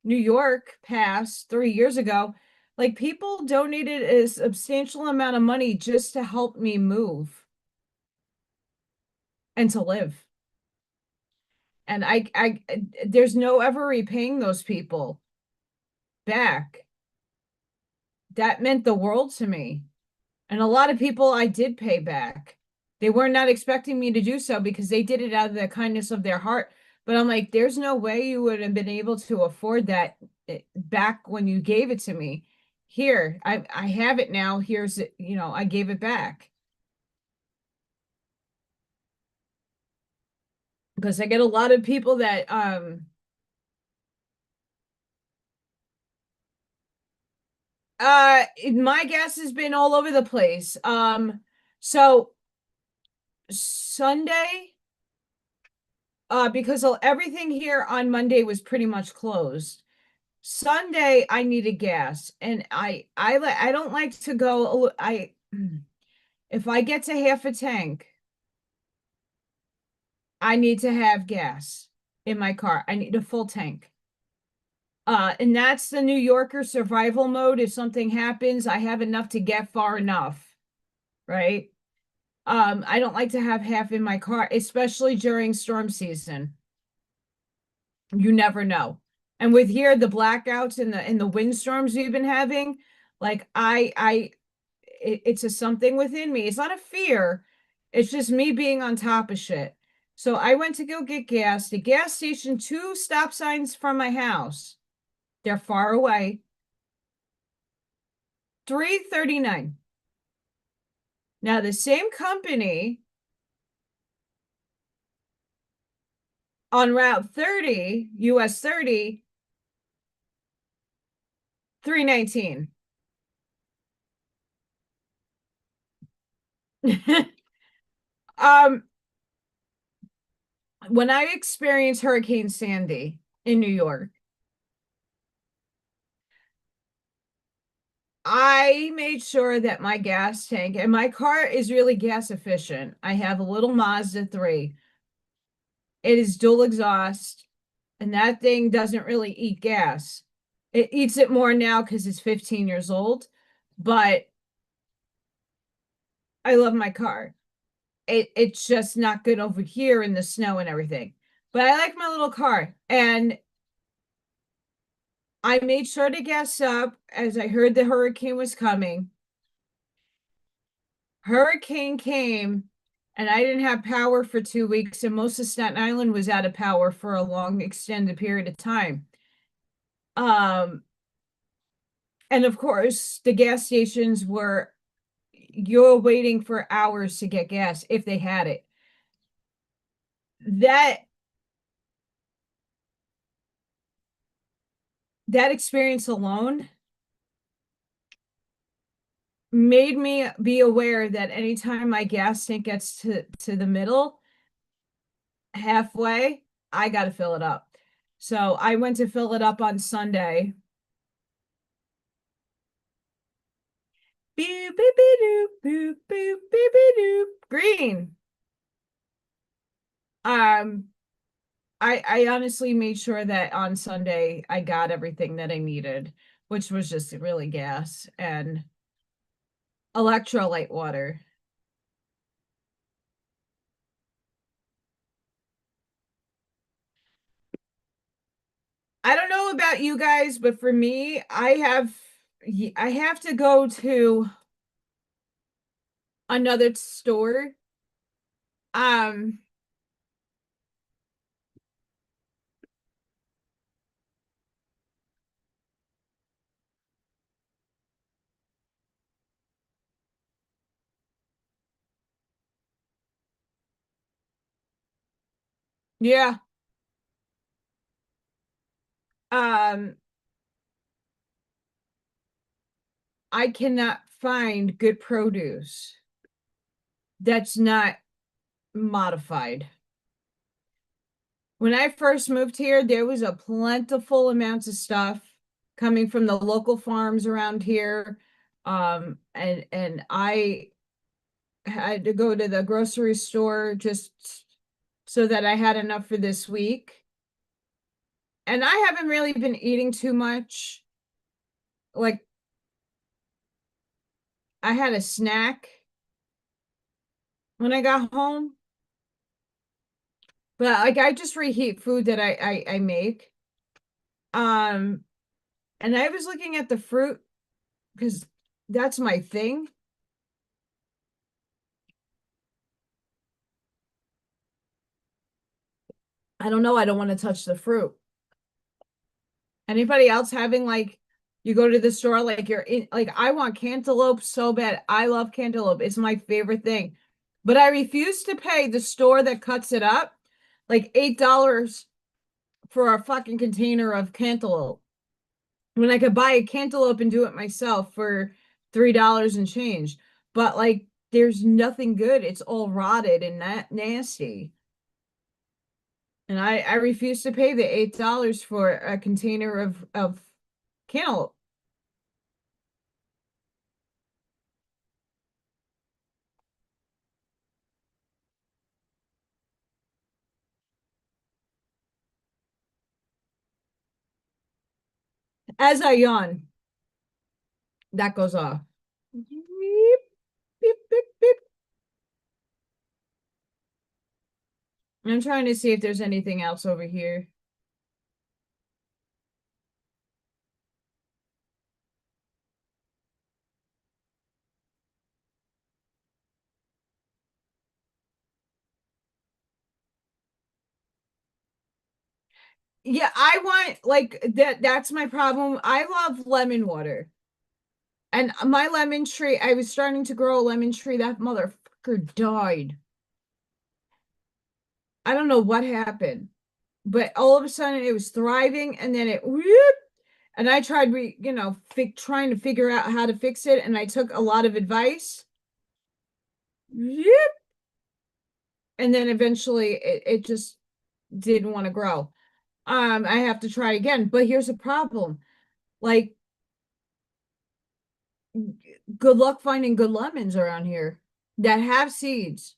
New York past 3 years ago, like people donated a substantial amount of money just to help me move and to live. And there's no ever repaying those people back. That meant the world to me. And a lot of people I did pay back. They were not expecting me to do so because they did it out of the kindness of their heart. But I'm like, there's no way you would have been able to afford that back when you gave it to me. Here, I have it now. Here's it, I gave it back. Because I get a lot of people that my guess has been all over the place. So Sunday, because everything here on Monday was pretty much closed. Sunday, I needed gas, and I don't like to go. If I get to half a tank, I need to have gas in my car. I need a full tank. And that's the New Yorker survival mode. If something happens, I have enough to get far enough, right? I don't like to have half in my car, especially during storm season. You never know. And with here, the blackouts and the windstorms we've been having, like it's a something within me. It's not a fear. It's just me being on top of shit. So I went to go get gas. The gas station, 2 stop signs from my house. They're far away. 339. Now the same company on Route 30, US 30, 319. When I experienced Hurricane Sandy in New York, I made sure that my gas tank, and my car is really gas efficient. I have a little Mazda 3. It is dual exhaust, and that thing doesn't really eat gas. It eats it more now because it's 15 years old, but I love my car. It's just not good over here in the snow and everything. But I like my little car. And I made sure to gas up as I heard the hurricane was coming. Hurricane came and I didn't have power for 2 weeks, and most of Staten Island was out of power for a long extended period of time. Um, and of course, the gas stations were you're waiting for hours to get gas if they had it. That that experience alone made me be aware that anytime my gas tank gets to the middle, halfway, I got to fill it up. So I went to fill it up on Sunday. Boop, boop, boop, boop, boop, boop, boop, green. Um, I honestly made sure that on Sunday I got everything that I needed, which was just really gas and electrolyte water. I don't know about you guys, but for me, I have to go to another store. Um, yeah. Um, I cannot find good produce that's not modified. When I first moved here, there was a plentiful amounts of stuff coming from the local farms around here. And I had to go to the grocery store just so that I had enough for this week. And I haven't really been eating too much. Like I had a snack when I got home, but like I just reheat food that I make. Um, and I was looking at the fruit because that's my thing. I don't know. I don't want to touch the fruit. Anybody else having like you go to the store like you're in like I want cantaloupe so bad. I love cantaloupe. It's my favorite thing. But I refuse to pay the store that cuts it up like $8 for a fucking container of cantaloupe when I could buy a cantaloupe and do it myself for $3 and change. But like there's nothing good. It's all rotted and nasty. And I refuse to pay the $8 for a container of cantaloupe. As I yawn, that goes off. Beep, beep, beep, beep. I'm trying to see if there's anything else over here. Yeah, I want like that's my problem. I love lemon water. And my lemon tree, I was starting to grow a lemon tree. That motherfucker died. I don't know what happened, but all of a sudden it was thriving and then it whoop, and I tried trying to figure out how to fix it, and I took a lot of advice. Yep. And then eventually it just didn't want to grow. I have to try again. But here's a problem. Like, good luck finding good lemons around here that have seeds.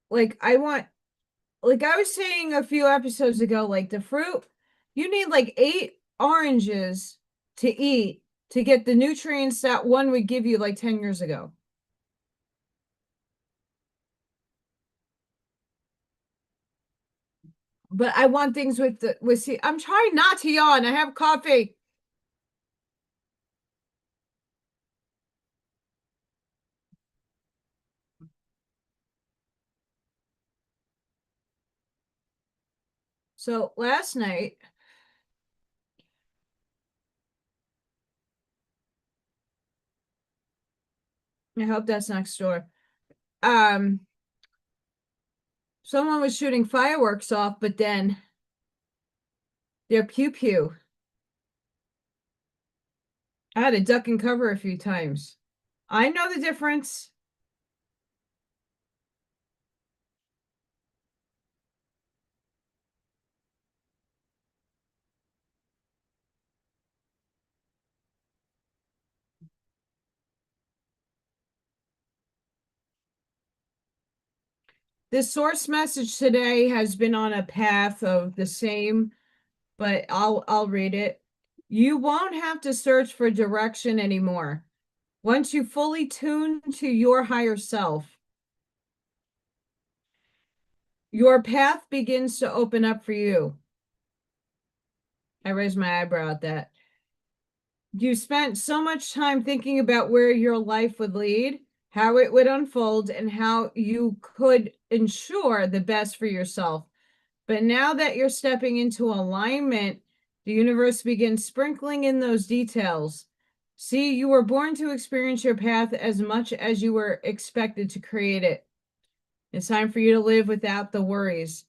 Like, I want like I was saying a few episodes ago, like the fruit, you need like 8 oranges to eat to get the nutrients that one would give you like 10 years ago. But I want things with see, I'm trying not to yawn. I have coffee. So last night, I hope that's next door. Um, Someone was shooting fireworks off, but then their pew pew. I had to duck and cover a few times. I know the difference. This source message today has been on a path of the same, but I'll read it. You won't have to search for direction anymore. Once you fully tune to your higher self, your path begins to open up for you. I raised my eyebrow at that. You spent so much time thinking about where your life would lead, how it would unfold, and how you could ensure the best for yourself. But now that you're stepping into alignment, the universe begins sprinkling in those details. See, you were born to experience your path as much as you were expected to create it. It's time for you to live without the worries.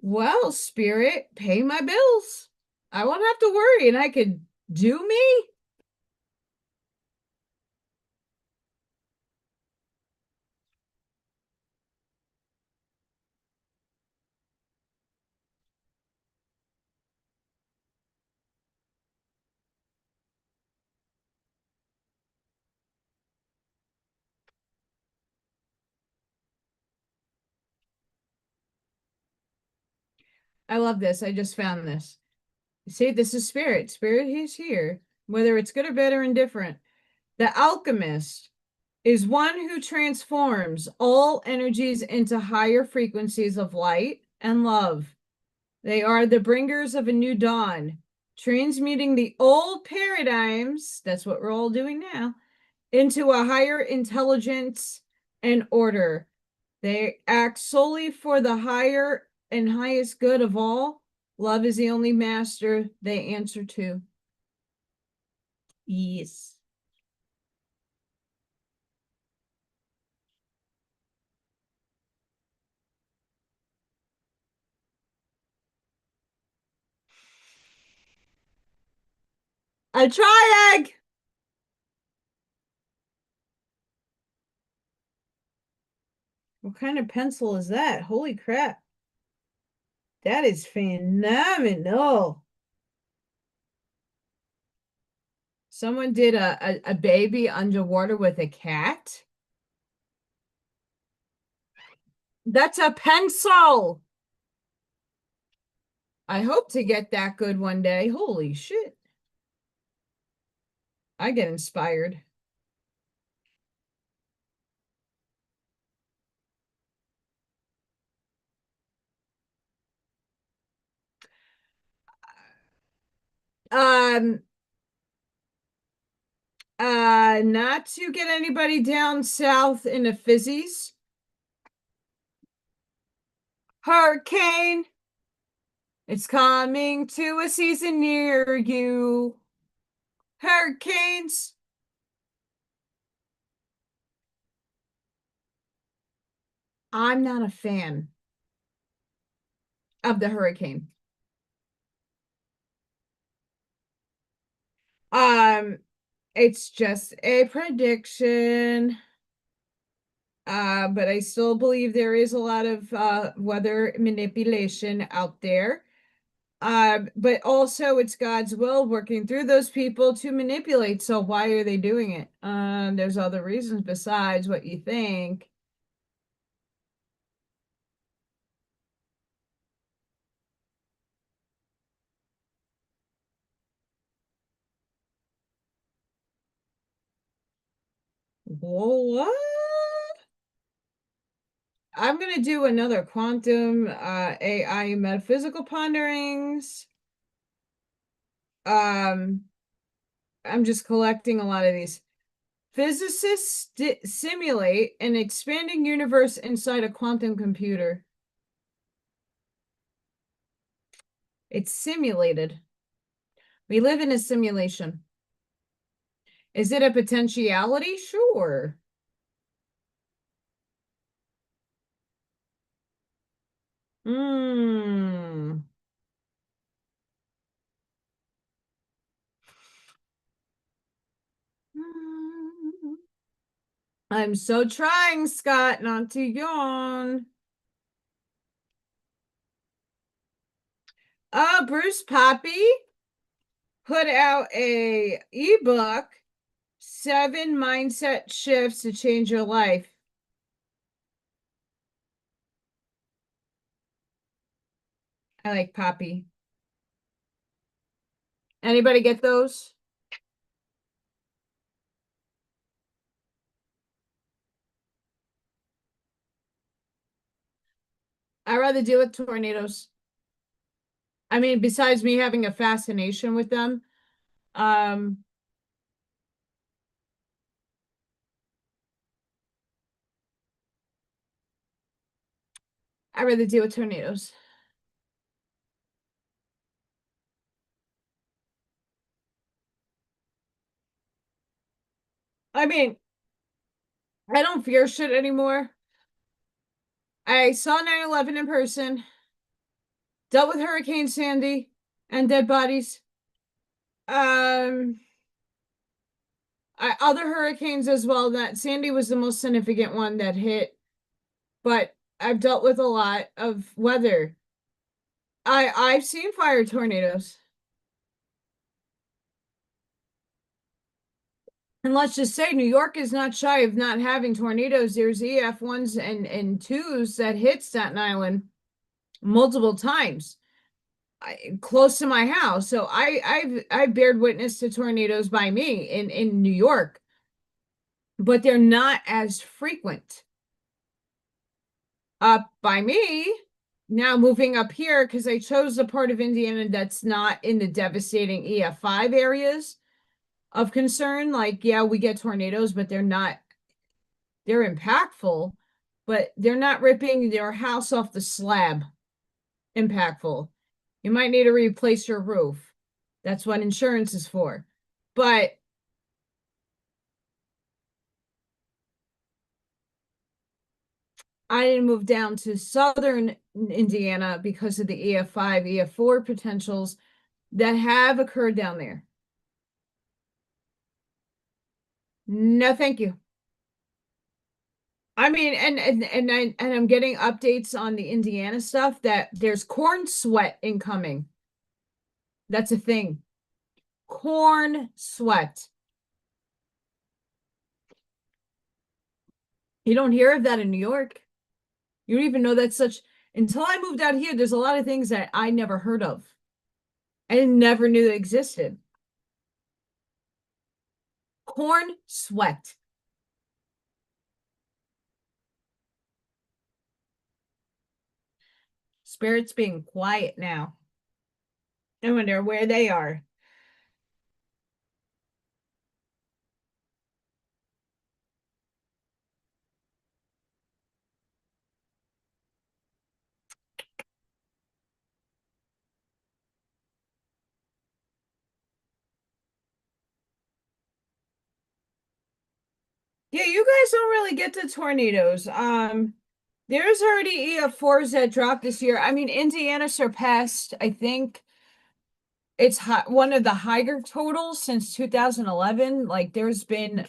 Well, Spirit, pay my bills. I won't have to worry and I could do me. I love this. I just found this. See, this is Spirit. Spirit is here, whether it's good or bad or indifferent. The alchemist is one who transforms all energies into higher frequencies of light and love. They are the bringers of a new dawn, transmuting the old paradigms, that's what we're all doing now, into a higher intelligence and order. They act solely for the higher and highest good of all. Love is the only master they answer to. Yes. A triag. What kind of pencil is that? Holy crap. That is phenomenal. Someone did a baby underwater with a cat. That's a pencil. I hope to get that good one day. Holy shit. I get inspired. Um, not to get anybody down south in the fizzies. Hurricane, it's coming to a season near you. Hurricanes. I'm not a fan of the hurricane. Um, it's just a prediction. But I still believe there is a lot of weather manipulation out there. But also it's God's will working through those people to manipulate. So why are they doing it? There's other reasons besides what you think. What? I'm gonna do another quantum AI metaphysical ponderings. Um, I'm just collecting a lot of these. Physicists simulate an expanding universe inside a quantum computer. It's simulated. We live in a simulation. Is it a potentiality? Sure. Hmm. I'm so trying, Scott, not to yawn. Bruce Poppy put out a ebook, 7 Mindset Shifts to Change Your Life. I like Poppy. Anybody get those? I'd rather deal with tornadoes. I mean, besides me having a fascination with them, um, I'd rather deal with tornadoes. I mean, I don't fear shit anymore. I saw 9/11 in person, dealt with Hurricane Sandy and dead bodies. Um, other hurricanes as well. That Sandy was the most significant one that hit, but I've dealt with a lot of weather. I've seen fire tornadoes. And let's just say New York is not shy of not having tornadoes. There's EF1s and 2s that hit Staten Island multiple times. Close to my house. So I've bared witness to tornadoes by me in New York, but they're not as frequent. Up by me, now moving up here because I chose the part of Indiana that's not in the devastating EF5 areas of concern. Like, yeah, we get tornadoes, but they're impactful, but they're not ripping your house off the slab. Impactful. You might need to replace your roof. That's what insurance is for. But I didn't move down to southern Indiana because of the EF5, EF4 potentials that have occurred down there. No, thank you. I mean, I'm getting updates on the Indiana stuff that there's corn sweat incoming. That's a thing. Corn sweat. You don't hear of that in New York. You don't even know that's such. Until I moved out here, there's a lot of things that I never heard of. I never knew they existed. Corn sweat. Spirits being quiet now. I wonder where they are. Yeah, you guys don't really get the tornadoes. There's already EF4s that dropped this year. I mean, Indiana surpassed, I think it's one of the higher totals since 2011. Like there's been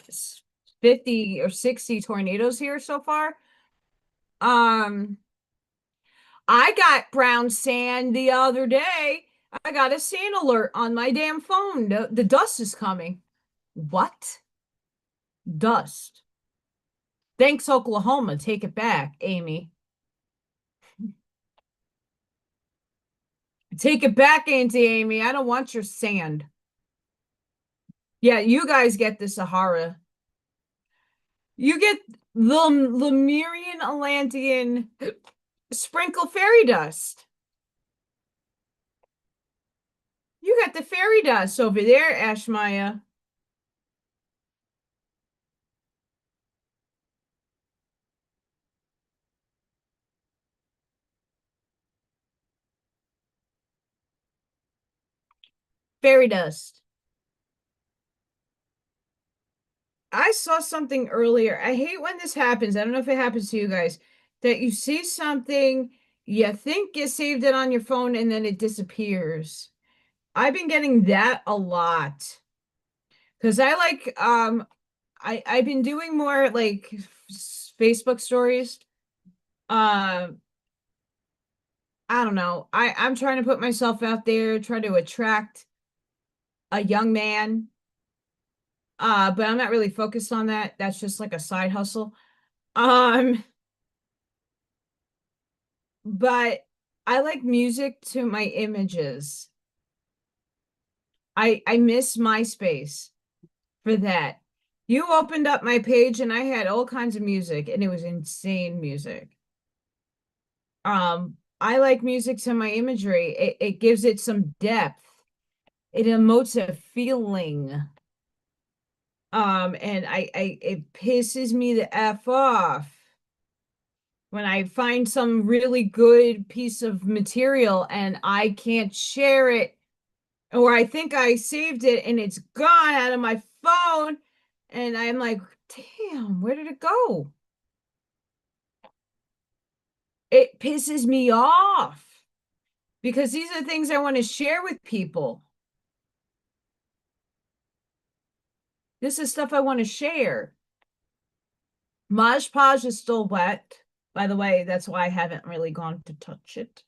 50 or 60 tornadoes here so far. Um, I got brown sand the other day. I got a sand alert on my damn phone. The dust is coming. What? Dust. Thanks, Oklahoma. Take it back, Amy. Take it back, Auntie Amy. I don't want your sand. Yeah, you guys get the Sahara. You get the Lemurian Atlantean sprinkle fairy dust. You got the fairy dust over there, Ashmaya. Fairy dust. I saw something earlier. I hate when this happens. I don't know if it happens to you guys, that you see something, you think you saved it on your phone, and then it disappears. I've been getting that a lot because I like I've been doing more like Facebook stories. Um, I don't know. I'm trying to put myself out there, try to attract a young man. But I'm not really focused on that. That's just like a side hustle. Um, but I like music to my images. I miss MySpace for that. You opened up my page and I had all kinds of music and it was insane music. I like music to my imagery. It gives it some depth. It emotes a feeling. And I it pisses me the F off when I find some really good piece of material and I can't share it, or I think I saved it and it's gone out of my phone, and I'm like, damn, where did it go? It pisses me off because these are things I want to share with people. This is stuff I want to share. Mod Podge is still wet. By the way, that's why I haven't really gone to touch it.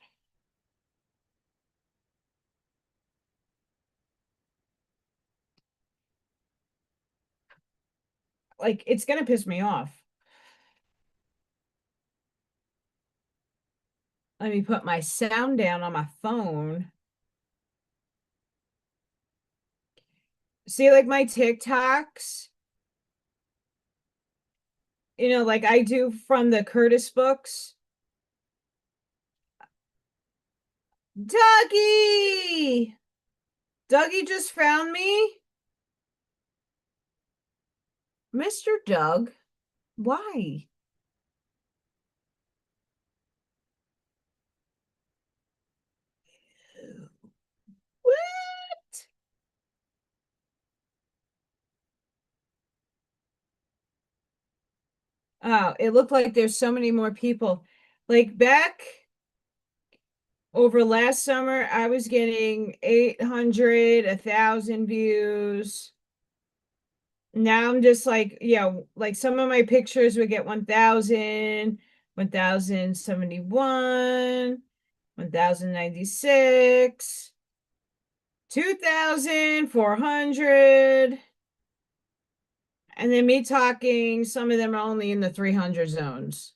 Like, it's gonna piss me off. Let me put my sound down on my phone. See, like my TikToks, like I do from the Curtis books. Dougie! Dougie just found me. Mr. Doug, why? What? Oh, it looked like there's so many more people. Like back over last summer, I was getting 800, 1,000 views. Now I'm just like, yeah, like some of my pictures would get 1,000, 1,071, 1,096, 2,400. And then me talking, some of them are only in the 300 zones.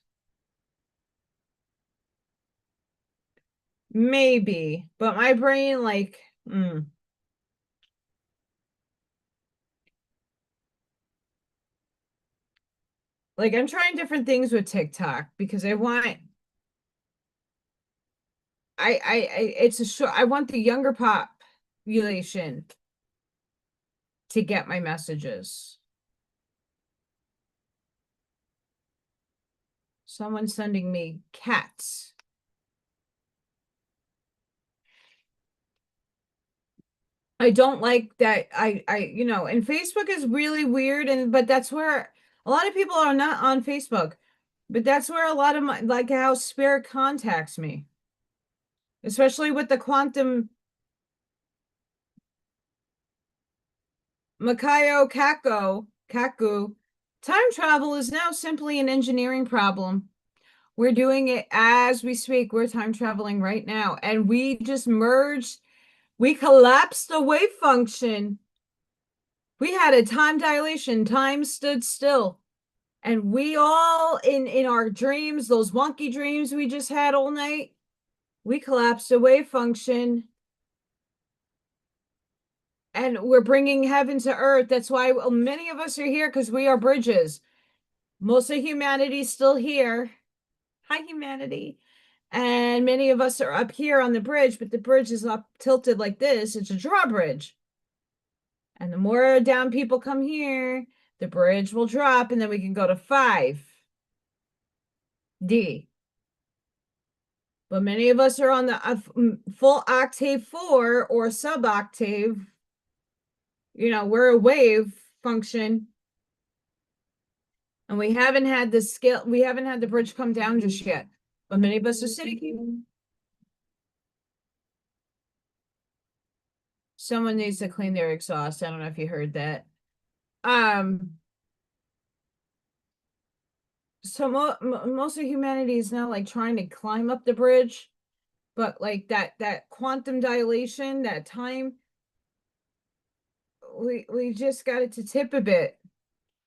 Maybe, but my brain, like, like I'm trying different things with TikTok because I want, it's a show. I want the younger population to get my messages. Someone's sending me cats. I don't like that. And Facebook is really weird, but that's where a lot of people are not on Facebook, but that's where a lot of my, like how spirit contacts me, especially with the quantum Makayo Kaku. Time travel is now simply an engineering problem. We're doing it as we speak. We're time traveling right now, and we just merged. We collapsed the wave function. We had a time dilation. Time stood still. And we all in our dreams, those wonky dreams we just had all night, we collapsed a wave function. And we're bringing heaven to earth. That's why many of us are here, because we are bridges. Most of humanity's still here. Hi, humanity. And many of us are up here on the bridge, but the bridge is up tilted like this. It's a drawbridge. And the more down people come here, the bridge will drop, and then we can go to 5D. But many of us are on the full octave 4 or sub octave. We're a wave function. And we haven't had the bridge come down just yet. But many of us are sitting here. Someone needs to clean their exhaust. I don't know if you heard that. So most of humanity is now like trying to climb up the bridge, but like that quantum dilation, that time, we just got it to tip a bit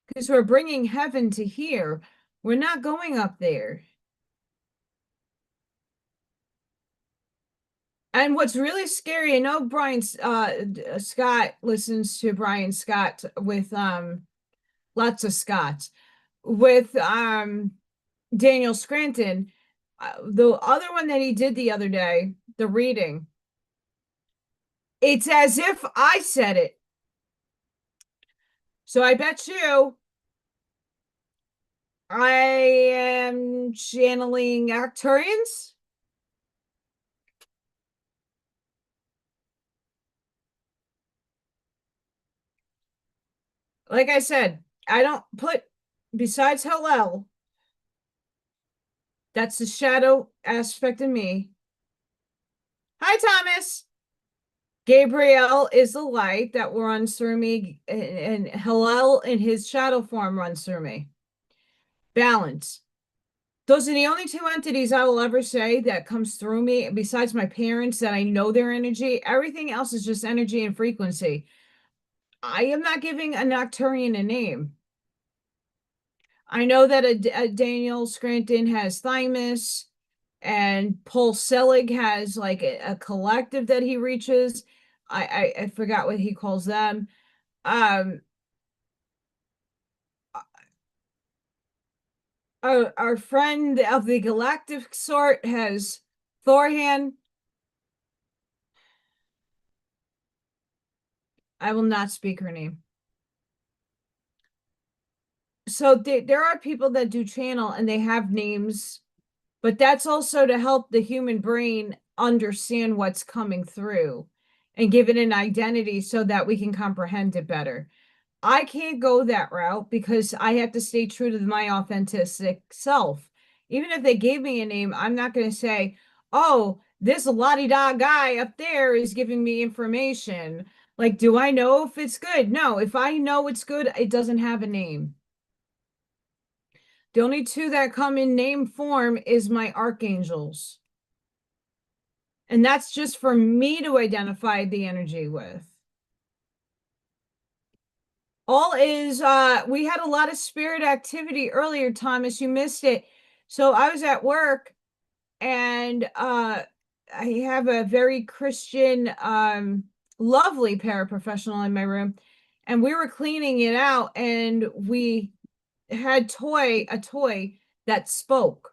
because we're bringing heaven to here. We're not going up there. And what's really scary, I know Brian Scott listens to Brian Scott with lots of Scotts with Daniel Scranton. The other one that he did the other day, the reading, it's as if I said it. So I bet you I am channeling Arcturians. Like I said, I don't put, besides Hillel, that's the shadow aspect of me. Hi, Thomas. Gabriel is the light that runs through me, and Hillel in his shadow form runs through me. Balance. Those are the only two entities I will ever say that comes through me, besides my parents, that I know their energy. Everything else is just energy and frequency. I am not giving a Nocturian a name. I know that a Daniel Scranton has thymus, and Paul Selig has like a collective that he reaches. I forgot what he calls them. Our friend of the galactic sort has Thorhan. I will not speak her name. So there are people that do channel and they have names, but that's also to help the human brain understand what's coming through and give it an identity so that we can comprehend it better. I can't go that route because I have to stay true to my authentic self. Even if they gave me a name, I'm not going to say, oh, this la-di-da guy up there is giving me information. Like, do I know if it's good? No, if I know it's good, it doesn't have a name. The only two that come in name form is my archangels. And that's just for me to identify the energy with. All is we had a lot of spirit activity earlier, Thomas. You missed it. So I was at work and I have a very Christian lovely paraprofessional in my room, and we were cleaning it out, and we had a toy that spoke.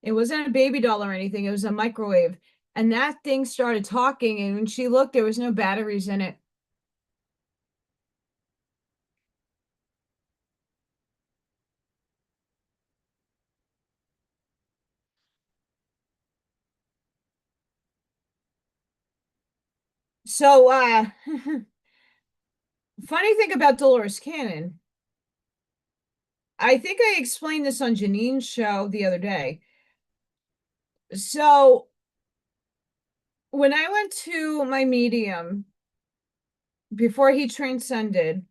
It wasn't a baby doll or anything, it was a microwave. And that thing started talking, and when she looked, there was no batteries in it. So funny thing about Dolores Cannon, I think I explained this on Janine's show the other day. So when I went to my medium before he transcended,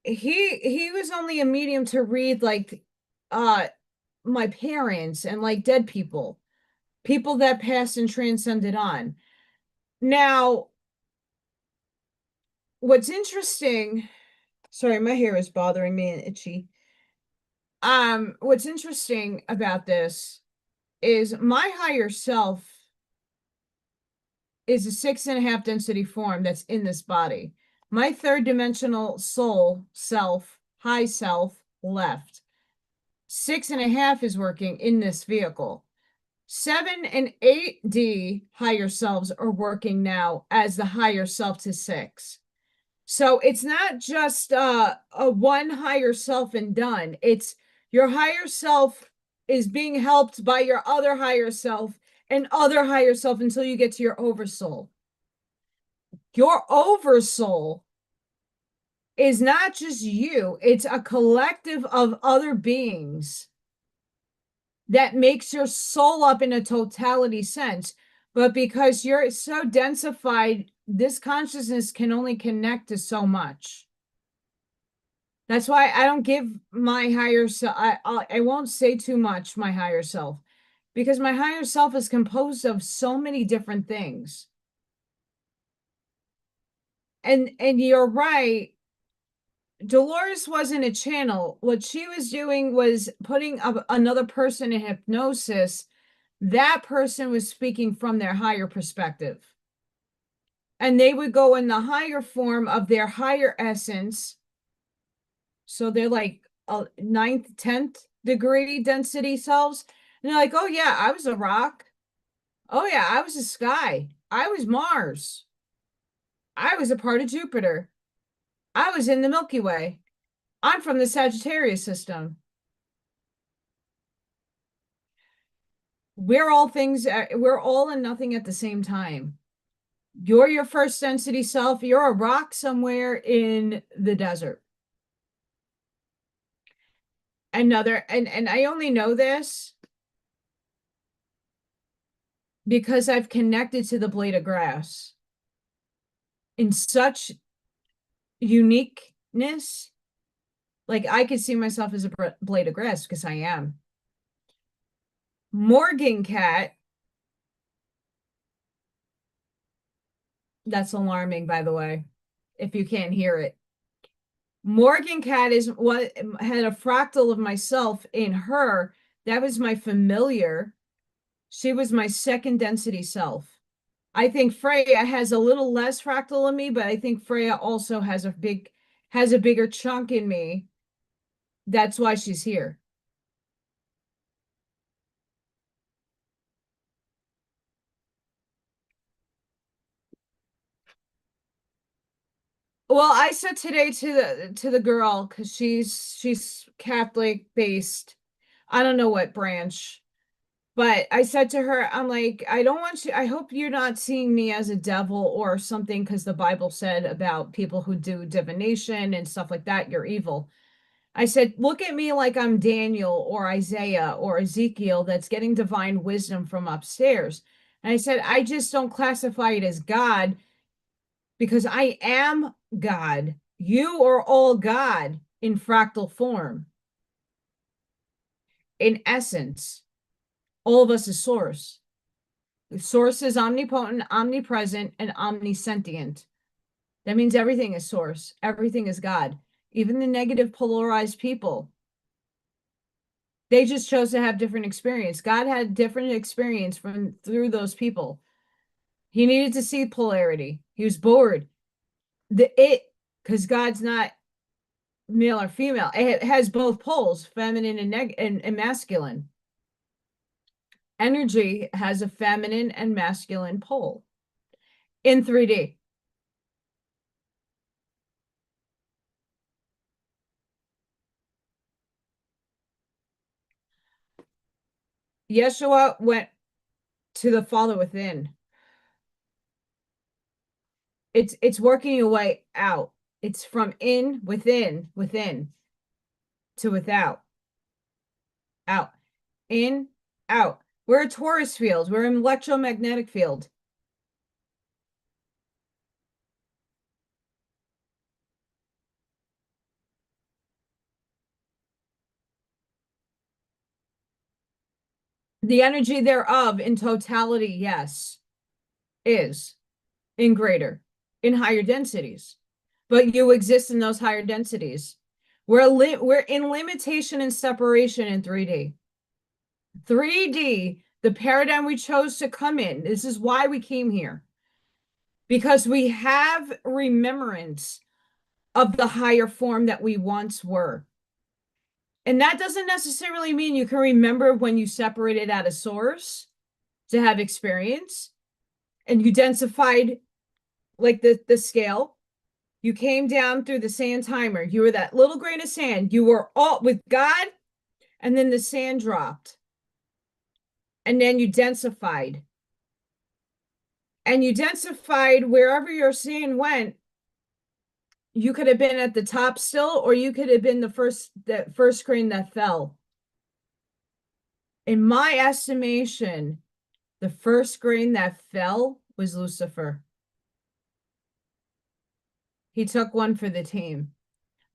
he was only a medium to read like my parents and like dead people that passed and transcended on. Now, what's interesting, sorry, my hair is bothering me and itchy. What's interesting about this is my higher self is a 6.5 density form that's in this body. My third dimensional soul self, high self left. 6.5 is working in this vehicle. 7 and 8D higher selves are working now as the higher self to 6. So it's not just a one higher self and done. It's your higher self is being helped by your other higher self and other higher self until you get to your oversoul. Your oversoul is not just you, it's a collective of other beings that makes your soul up in a totality sense. But because you're so densified, this consciousness can only connect to so much. That's why I don't give my higher self, I won't say too much, my higher self, because my higher self is composed of so many different things. And you're right. Dolores wasn't a channel. What she was doing was putting another person in hypnosis. That person was speaking from their higher perspective. And they would go in the higher form of their higher essence. So they're like a 9th, 10th degree density selves. And they're like, oh yeah, I was a rock. Oh yeah, I was a sky. I was Mars. I was a part of Jupiter. I was in the Milky Way. I'm from the Sagittarius system. We're all things, we're all and nothing at the same time. You're your first density self. You're a rock somewhere in the desert. Another, and I only know this because I've connected to the blade of grass in such uniqueness. Like I could see myself as a blade of grass because I am. Morgan cat. That's alarming, by the way, if you can't hear it. Morgan cat is what had a fractal of myself in her. That was my familiar. She was my second density self. I think Freya has a little less fractal in me, but I think Freya also has a bigger chunk in me. That's why she's here. Well, I said today to the girl, because she's Catholic based. I don't know what branch. But I said to her, I'm like, I don't want you, I hope you're not seeing me as a devil or something, because the Bible said about people who do divination and stuff like that, you're evil. I said, look at me like I'm Daniel or Isaiah or Ezekiel that's getting divine wisdom from upstairs. And I said, I just don't classify it as God because I am God. You are all God in fractal form. In essence, all of us is source. The source is omnipotent, omnipresent, and omnisentient. That means everything is source. Everything is God. Even the negative polarized people. They just chose to have different experience. God had different experience through those people. He needed to see polarity. He was bored. Because God's not male or female. It has both poles, feminine and masculine. Energy has a feminine and masculine pole in 3D. Yeshua went to the Father within. It's working your way out. It's from within to without, out, in, out. We're a torus field. We're an electromagnetic field. The energy thereof in totality, yes, is in greater, in higher densities. But you exist in those higher densities. We're in limitation and separation in 3D. 3D, the paradigm we chose to come in. This is why we came here. Because we have remembrance of the higher form that we once were. And that doesn't necessarily mean you can remember when you separated at a source to have experience and you densified like the scale. You came down through the sand timer. You were that little grain of sand. You were all with God, and then the sand dropped. And then you densified. And you densified wherever your sand went. You could have been at the top still, or you could have been the first grain that fell. In my estimation, the first grain that fell was Lucifer. He took one for the team.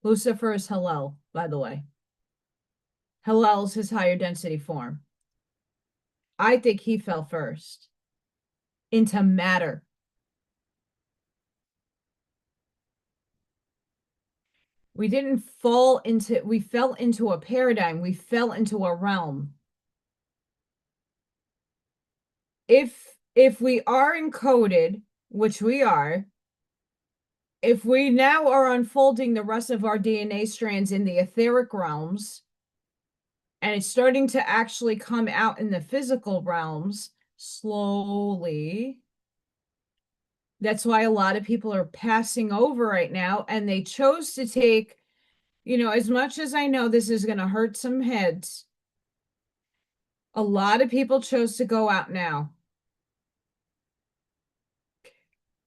Lucifer is Hillel, by the way. Hillel's his higher density form. I think he fell first into matter. We didn't fall into, we fell into a paradigm. We fell into a realm. If we are encoded, which we are, if we now are unfolding the rest of our DNA strands in the etheric realms, and it's starting to actually come out in the physical realms slowly. That's why a lot of people are passing over right now, and they chose to take, as much as I know this is going to hurt some heads, a lot of people chose to go out now.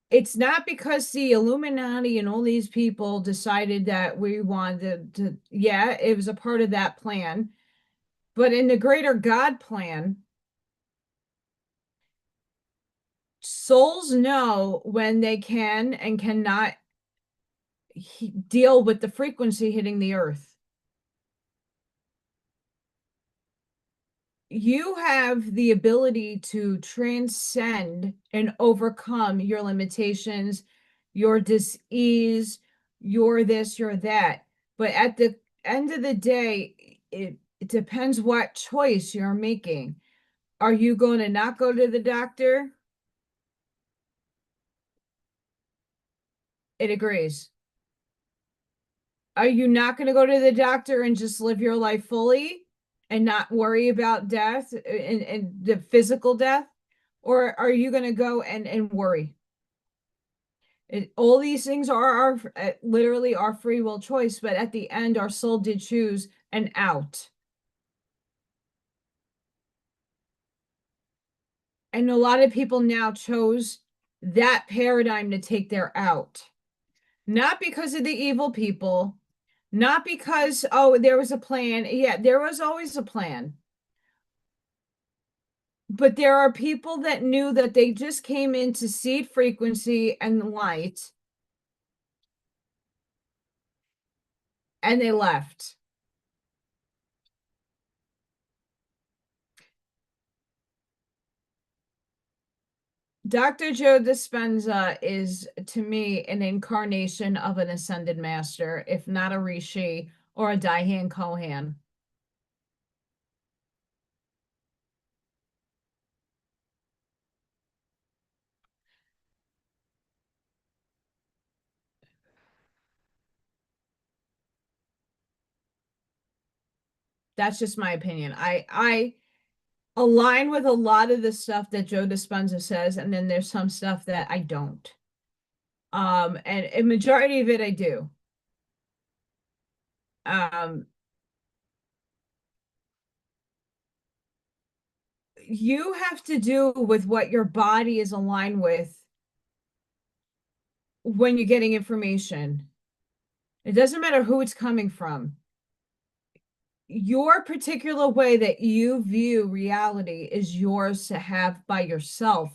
It's not because the Illuminati and all these people decided that we wanted to, yeah, it was a part of that plan. But in the greater God plan, souls know when they can and cannot deal with the frequency hitting the earth. You have the ability to transcend and overcome your limitations, your dis-ease, your this, your that. But at the end of the day, it depends what choice you're making. Are you going to not go to the doctor? It agrees. Are you not going to go to the doctor and just live your life fully and not worry about death and the physical death? Or are you going to go and worry? All these things are literally our free will choice, but at the end, our soul did choose an out. And a lot of people now chose that paradigm to take their out. Not because of the evil people, not because, oh, there was a plan. Yeah, there was always a plan. But there are people that knew that they just came in to seed frequency and light, and they left. Dr. Joe Dispenza is, to me, an incarnation of an ascended master, if not a Rishi or a Daihan Kohan. That's just my opinion. I align with a lot of the stuff that Joe Dispenza says, and then there's some stuff that I don't. And a majority of it I do. You have to do with what your body is aligned with when you're getting information. It doesn't matter who it's coming from. Your particular way that you view reality is yours to have by yourself.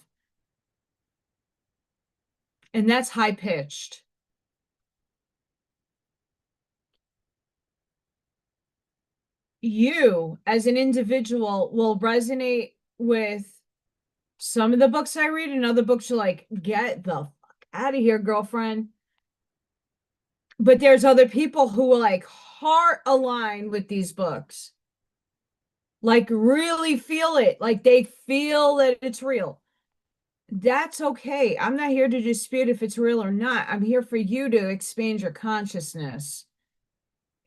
And that's high pitched. You, as an individual, will resonate with some of the books I read, and other books you're like, get the fuck out of here, girlfriend. But there's other people who will like heart align with these books. Like really feel it. Like they feel that it's real. That's okay. I'm not here to dispute if it's real or not. I'm here for you to expand your consciousness.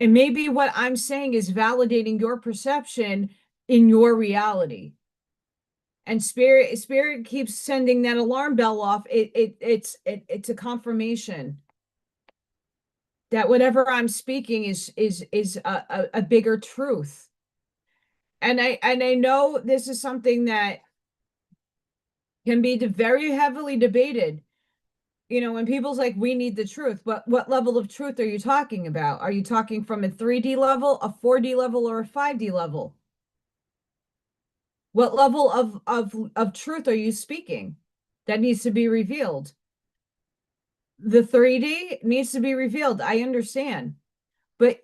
And maybe what I'm saying is validating your perception in your reality. And spirit keeps sending that alarm bell off. It's a confirmation that whatever I'm speaking is a bigger truth. And I know this is something that can be very heavily debated. You know, when people's like, we need the truth, but what level of truth are you talking about? Are you talking from a 3D level, a 4D level, or a 5D level? What level of truth are you speaking that needs to be revealed? The 3D needs to be revealed. I understand. But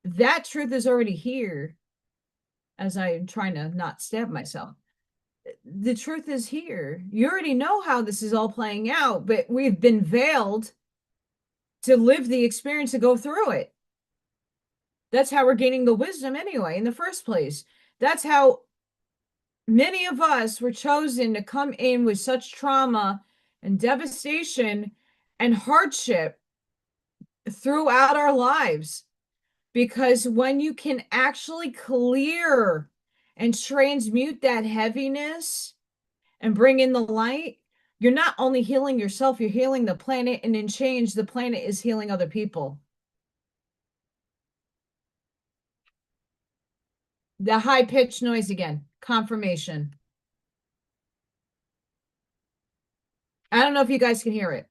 that truth is already here, as I'm trying to not stab myself. The truth is here. You already know how this is all playing out, but we've been veiled to live the experience to go through it. That's how we're gaining the wisdom anyway, in the first place. That's how many of us were chosen to come in with such trauma and devastation and hardship throughout our lives. Because when you can actually clear and transmute that heaviness and bring in the light, you're not only healing yourself, you're healing the planet, and in change, the planet is healing other people. The high-pitched noise again, confirmation. I don't know if you guys can hear it.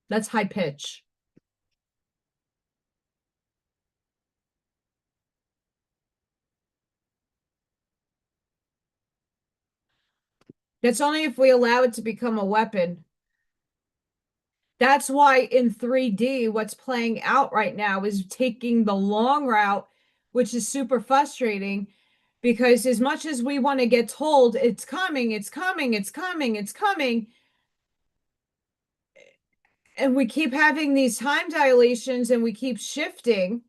That's high pitch. That's only if we allow it to become a weapon. That's why in 3D, what's playing out right now is taking the long route, which is super frustrating because as much as we want to get told it's coming, it's coming, it's coming, it's coming, and we keep having these time dilations and we keep shifting,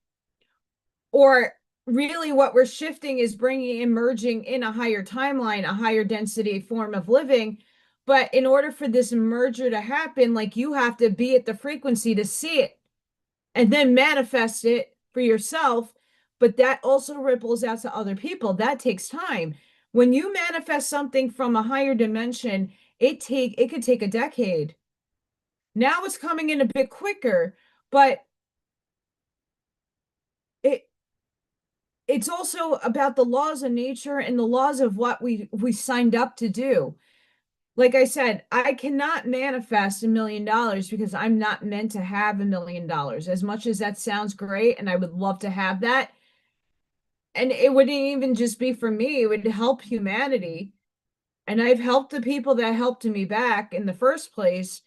or really what we're shifting is bringing emerging in a higher timeline, a higher density form of living. But in order for this merger to happen, like you have to be at the frequency to see it and then manifest it for yourself. But that also ripples out to other people. That takes time. When you manifest something from a higher dimension, it could take a decade. Now it's coming in a bit quicker, but it it's also about the laws of nature and the laws of what we signed up to do. Like I said, I cannot manifest $1 million because I'm not meant to have $1 million. As much as that sounds great, and I would love to have that, and it wouldn't even just be for me, it would help humanity. And I've helped the people that helped me back in the first place.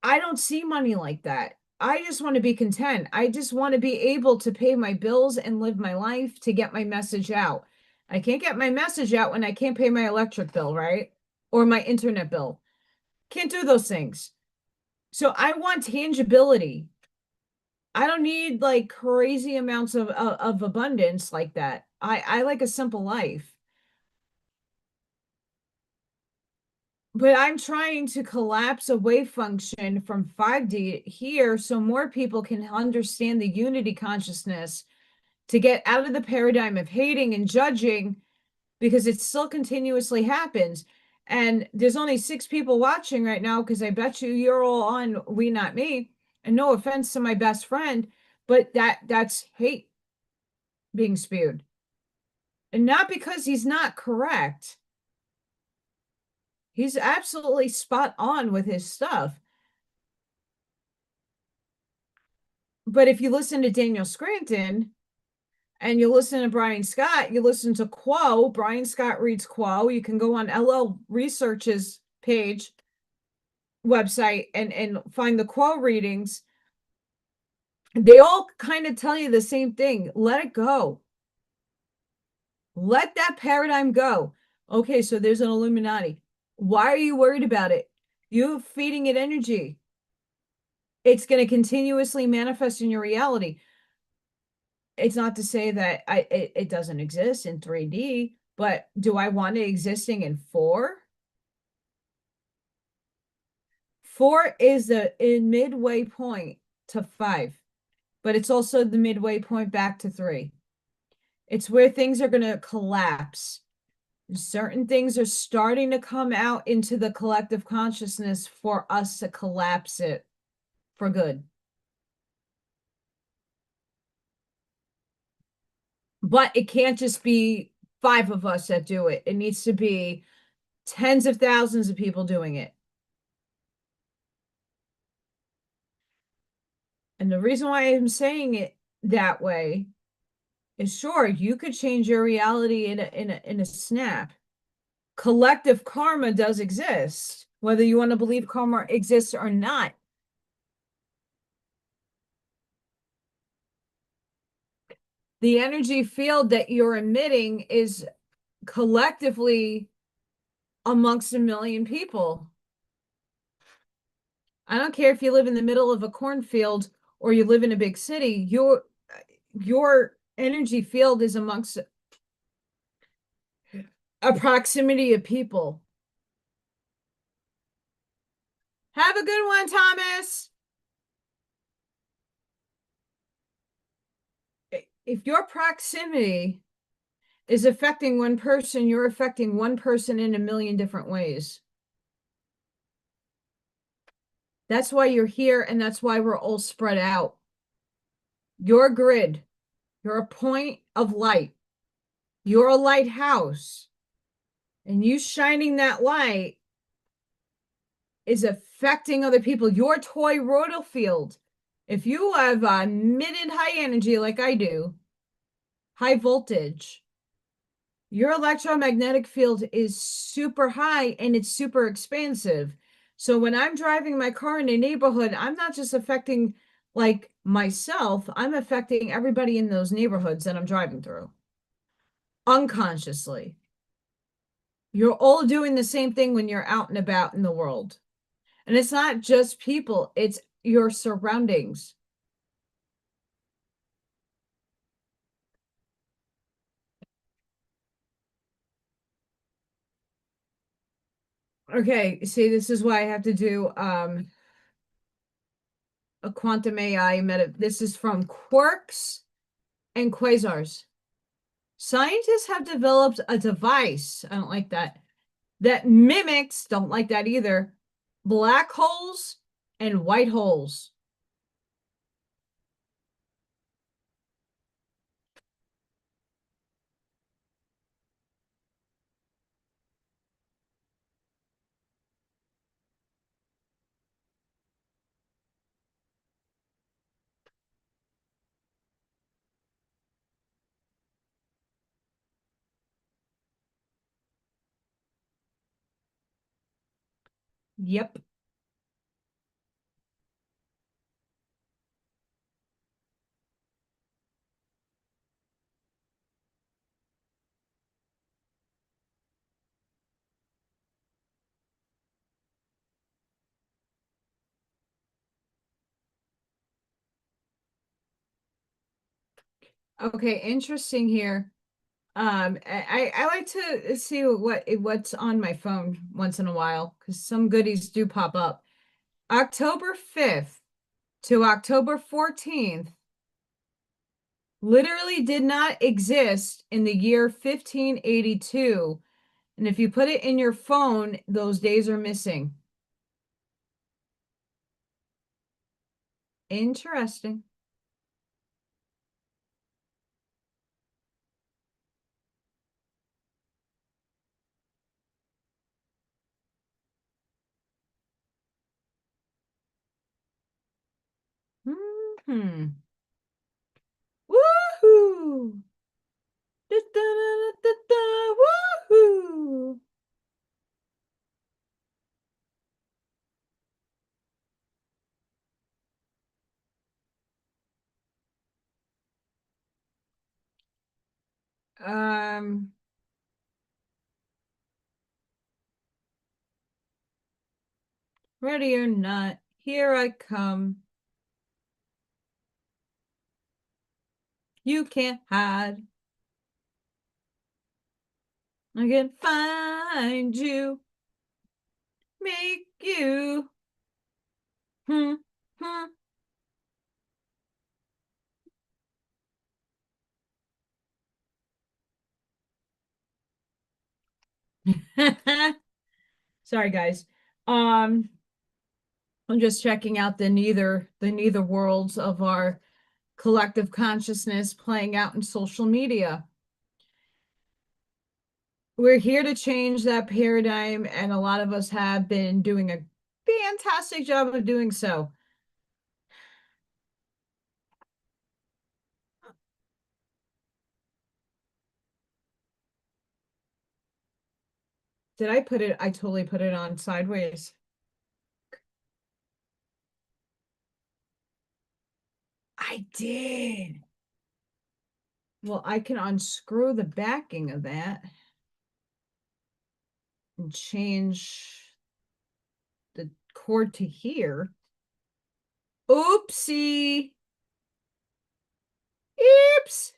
I don't see money like that. I just want to be content. I just want to be able to pay my bills and live my life to get my message out. I can't get my message out when I can't pay my electric bill, right? Or my internet bill. Can't do those things. So I want tangibility. I don't need like crazy amounts of abundance like that. I like a simple life. But I'm trying to collapse a wave function from 5D here so more people can understand the unity consciousness to get out of the paradigm of hating and judging because it still continuously happens. And there's only 6 people watching right now because I bet you're all on WeNotMe. And no offense to my best friend, but that's hate being spewed. And not because he's not correct. He's absolutely spot on with his stuff. But if you listen to Daniel Scranton and you listen to Brian Scott, you listen to Quo, Brian Scott reads Quo. You can go on LL Research's page, website, and find the Quo readings. They all kind of tell you the same thing. Let it go. Let that paradigm go. Okay, so there's an Illuminati. Why are you worried about it? You're feeding it energy. It's going to continuously manifest in your reality. It's not to say that it doesn't exist in 3D. But do I want it existing in 4? 4 is the in midway point to 5, but it's also the midway point back to 3. It's where things are going to collapse. Certain things are starting to come out into the collective consciousness for us to collapse it for good. But it can't just be 5 of us that do it. It needs to be tens of thousands of people doing it. And the reason why I'm saying it that way is, sure, you could change your reality in a snap. Collective karma does exist, whether you want to believe karma exists or not. The energy field that you're emitting is collectively amongst a million people. I don't care if you live in the middle of a cornfield or you live in a big city, your energy field is amongst a proximity of people. Have a good one, Thomas. If your proximity is affecting one person, you're affecting one person in a million different ways. That's why you're here, and that's why we're all spread out. Your grid, you're a point of light. You're a lighthouse. And you shining that light is affecting other people. Your toroidal field, if you have a mid and high energy like I do, high voltage, your electromagnetic field is super high and it's super expansive. So when I'm driving my car in a neighborhood, I'm not just affecting like myself, I'm affecting everybody in those neighborhoods that I'm driving through unconsciously. You're all doing the same thing when you're out and about in the world. And it's not just people, it's your surroundings. Okay, see, this is why I have to do a quantum AI meta. This is from quarks and quasars. Scientists have developed a device, I don't like that, that mimics, don't like that either, black holes and white holes. Yep. Okay, interesting here. I like to see what's on my phone once in a while because some goodies do pop up. October 5th to October 14th literally did not exist in the year 1582. And if you put it in your phone, those days are missing. Interesting. Hmm. Woohoo! Da, da, da, da, da, woohoo! Um, Ready or not, here I come. You can't hide. I can find you, make you. Hmm, hmm. Sorry, guys. Um, I'm just checking out the neither worlds of our collective consciousness playing out in social media. We're here to change that paradigm, and a lot of us have been doing a fantastic job of doing so. Did I put it? I totally put it on sideways. I did. Well, I can unscrew the backing of that and change the cord to here. Oopsie. Oops.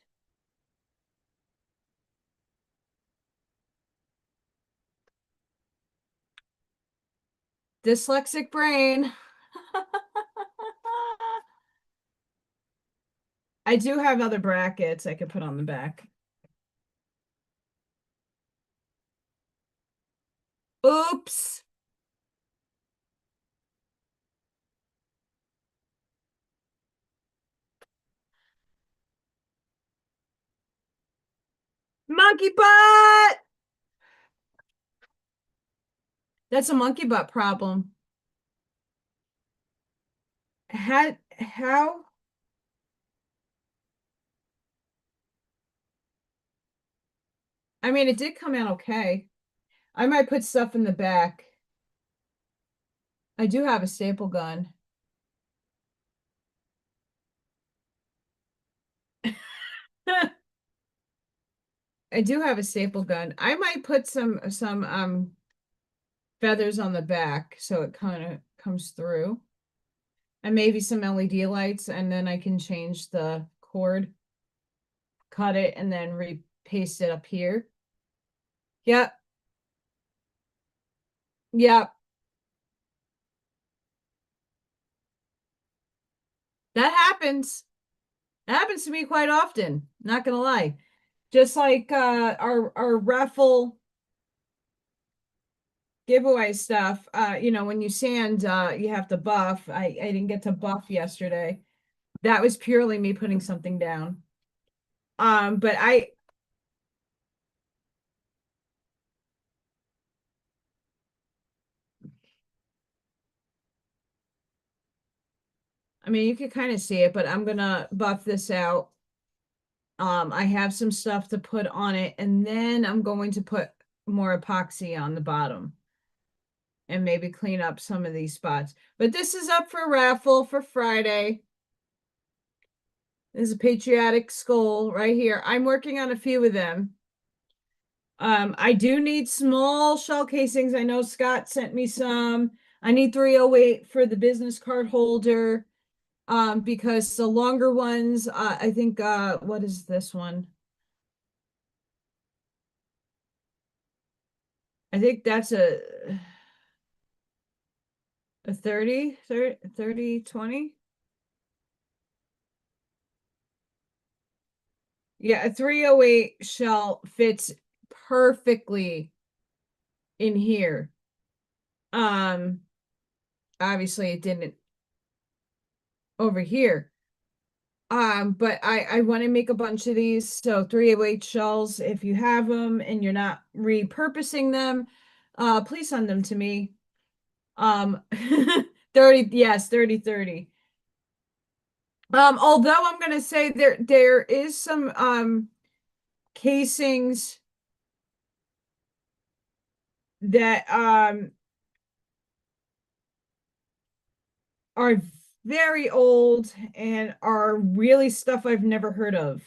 Dyslexic brain. I do have other brackets I could put on the back. Oops. Monkey butt. That's a monkey butt problem. How? I mean, it did come out okay. I might put stuff in the back. I do have a staple gun. I do have a staple gun. I might put some feathers on the back so it kind of comes through. And maybe some LED lights, and then I can change the cord, cut it, and then repaste it up here. Yep. Yep. That happens. That happens to me quite often, not gonna lie. Just like our raffle giveaway stuff. When you sand, you have to buff. I didn't get to buff yesterday. That was purely me putting something down. But I mean, you could kind of see it, but I'm gonna buff this out. I have some stuff to put on it, and then I'm going to put more epoxy on the bottom and maybe clean up some of these spots. But this is up for raffle for Friday. There's a patriotic skull right here. I'm working on a few of them. I do need small shell casings. I know Scott sent me some. I need 308 for the business card holder. Because the longer ones, I think what is this one? I think that's a 30, 20. Yeah, a 308 shell fits perfectly in here. Um, Obviously it didn't over here. But I want to make a bunch of these. So 308 shells, if you have them and you're not repurposing them, please send them to me. 30, yes, 30, 30. Although I'm gonna say there is some casings that are very old and are really stuff I've never heard of.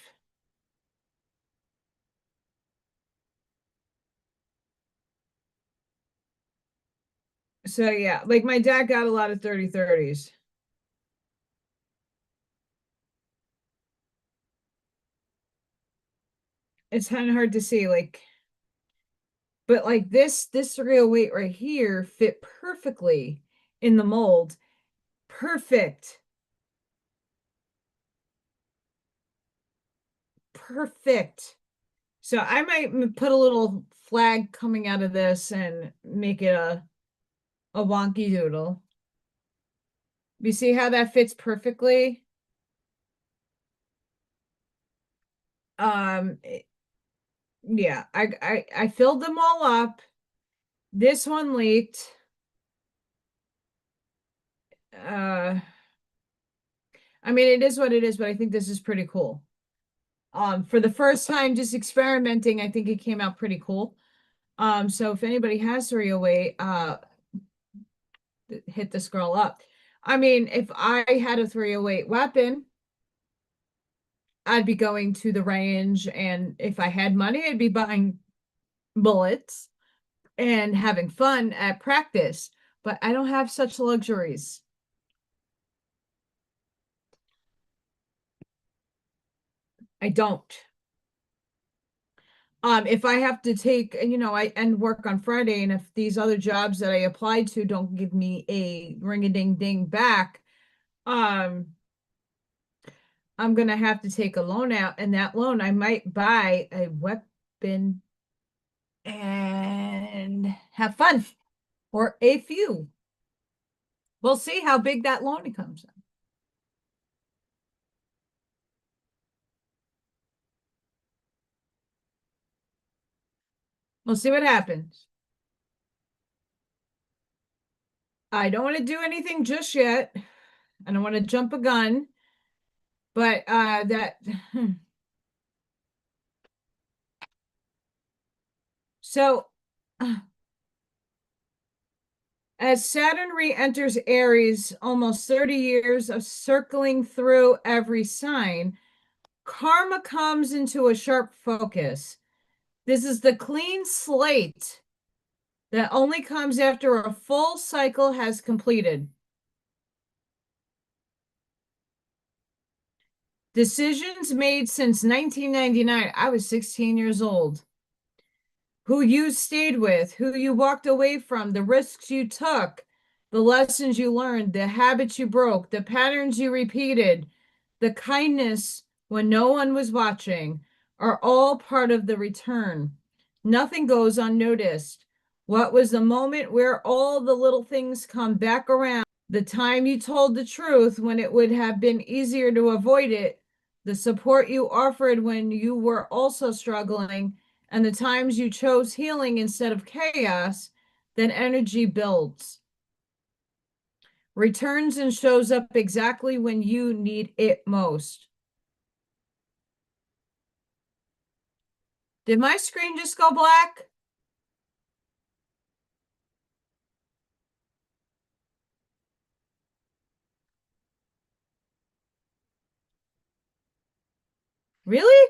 So yeah, like my dad got a lot of 30-30s. It's kind of hard to see, like But like this 308 right here fit perfectly in the mold. Perfect. Perfect. So I might put a little flag coming out of this and make it a wonky doodle. You see how that fits perfectly? Um, yeah, I filled them all up. This one leaked. Uh, I mean, it is what it is, but I think this is pretty cool. For the first time, just experimenting, I think it came out pretty cool. So if anybody has 308, hit the scroll up. I mean, if I had a 308 weapon, I'd be going to the range, and if I had money, I'd be buying bullets and having fun at practice. But I don't have such luxuries. I don't. If I have to take, I and work on Friday, and if these other jobs that I applied to don't give me a ring-a-ding-ding back, um, I'm gonna have to take a loan out, and that loan I might buy a weapon and have fun, or a few. We'll see how big that loan comes in. We'll see what happens. I don't want to do anything just yet. I don't want to jump a gun, but that so as Saturn re-enters Aries, almost 30 years of circling through every sign, karma comes into a sharp focus. This is the clean slate that only comes after a full cycle has completed. Decisions made since 1999. I was 16 years old. Who you stayed with, who you walked away from, the risks you took, the lessons you learned, the habits you broke, the patterns you repeated, the kindness when no one was watching are all part of the return. Nothing goes unnoticed. What was the moment where all the little things come back around? The time you told the truth when it would have been easier to avoid it, the support you offered when you were also struggling, and the times you chose healing instead of chaos, then energy builds, returns, and shows up exactly when you need it most. Did my screen just go black? Really?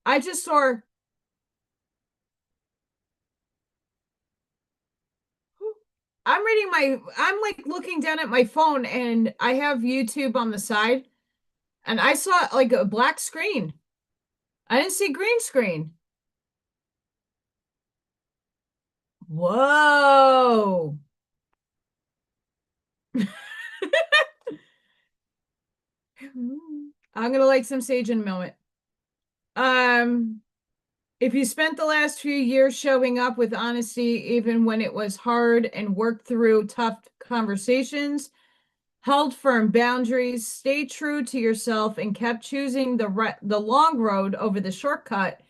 I just saw. I'm like looking down at my phone, and I have YouTube on the side, and I saw like a black screen. I didn't see green screen. Whoa. I'm gonna light some sage in a moment. Um, if you spent the last few years showing up with honesty, even when it was hard, and worked through tough conversations, held firm boundaries, stayed true to yourself, and kept choosing the long road over the shortcut,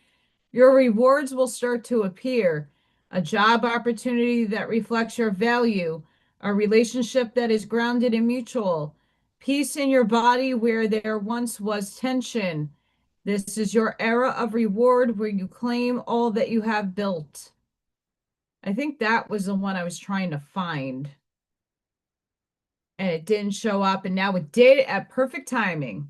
your rewards will start to appear. A job opportunity that reflects your value, a relationship that is grounded and mutual, peace in your body where there once was tension. This is your era of reward where you claim all that you have built. I think that was the one I was trying to find, and it didn't show up, and now it did at perfect timing.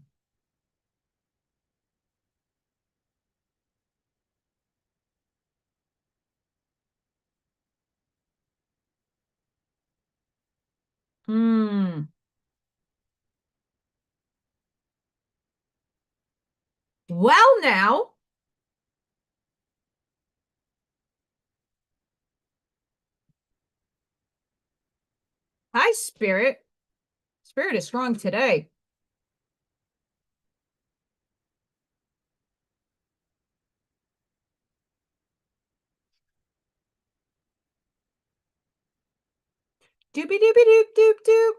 Hmm. Well, now, Hi, Spirit. Spirit is strong today. Doopy doopy doop doop doop.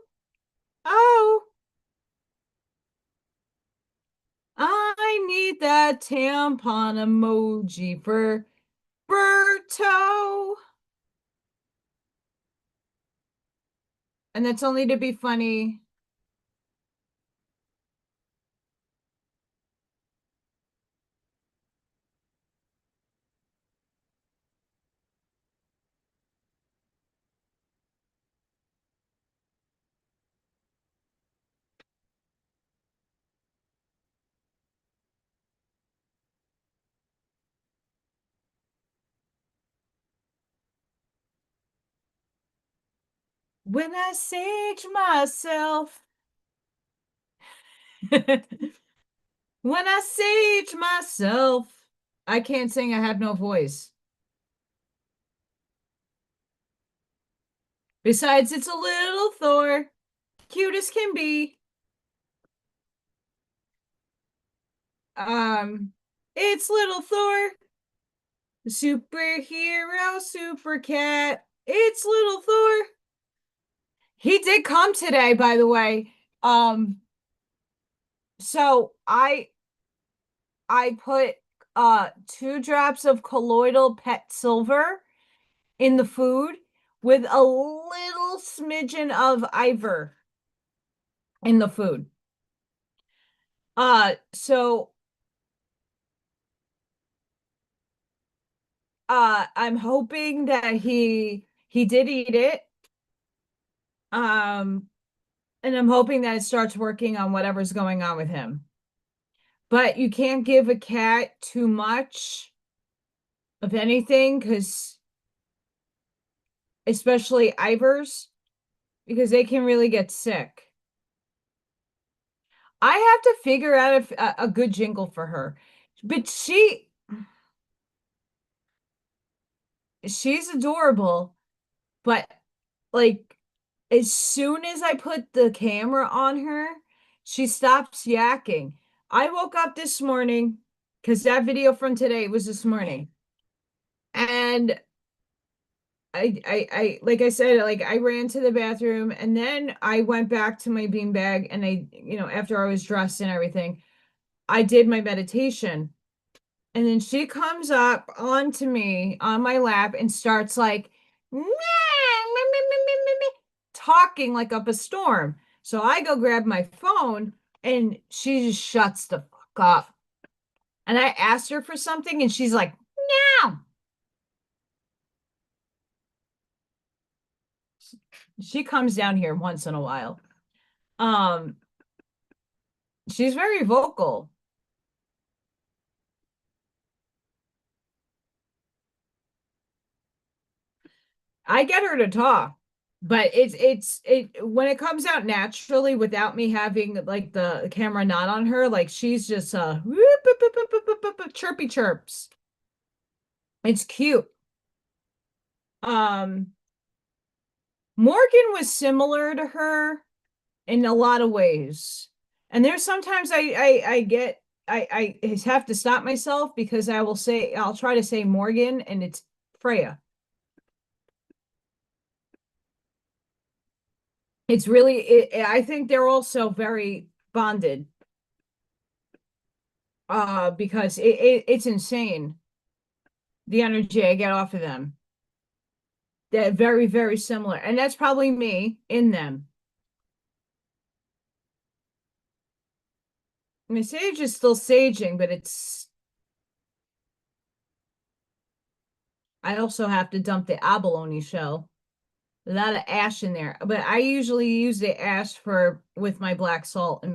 Oh, I need that tampon emoji for Berto. And that's only to be funny. When I sage myself. When I sage myself. I can't sing, I have no voice. Besides, it's a little Thor. Cute as can be. It's little Thor. Superhero, super cat. It's little Thor. He did come today, by the way. So I put 2 drops of colloidal pet silver in the food with a little smidgen of Ivor in the food. So I'm hoping that he did eat it. Um, and I'm hoping that it starts working on whatever's going on with him. But you can't give a cat too much of anything, because especially Ivors, because they can really get sick. I have to figure out if a good jingle for her. But she's adorable, but like as soon as I put the camera on her, she stops yakking. I woke up this morning because that video from today was this morning. And I like I said, like I ran to the bathroom and then I went back to my beanbag and after I was dressed and everything, I did my meditation. And then she comes up onto me on my lap and starts like "Meow, meow, meow, meow, meow, meow, meow," talking like up a storm. So I go grab my phone and she just shuts the fuck up. And I asked her for something and she's like, "Meow." She comes down here once in a while. Um, she's very vocal. I get her to talk, but it when it comes out naturally without me having like the camera not on her, like she's just whoop, boop, boop, boop, boop, boop, boop, chirpy chirps. It's cute. Um, Morgan was similar to her in a lot of ways. And there's sometimes I have to stop myself because I'll try to say Morgan and it's Freya. It's really I think they're also very bonded because it's insane the energy I get off of them. They're very, very similar. And that's probably me in them. I mean, Sage is still saging, but I also have to dump the abalone shell. A lot of ash in there. But I usually use the ash with my black salt and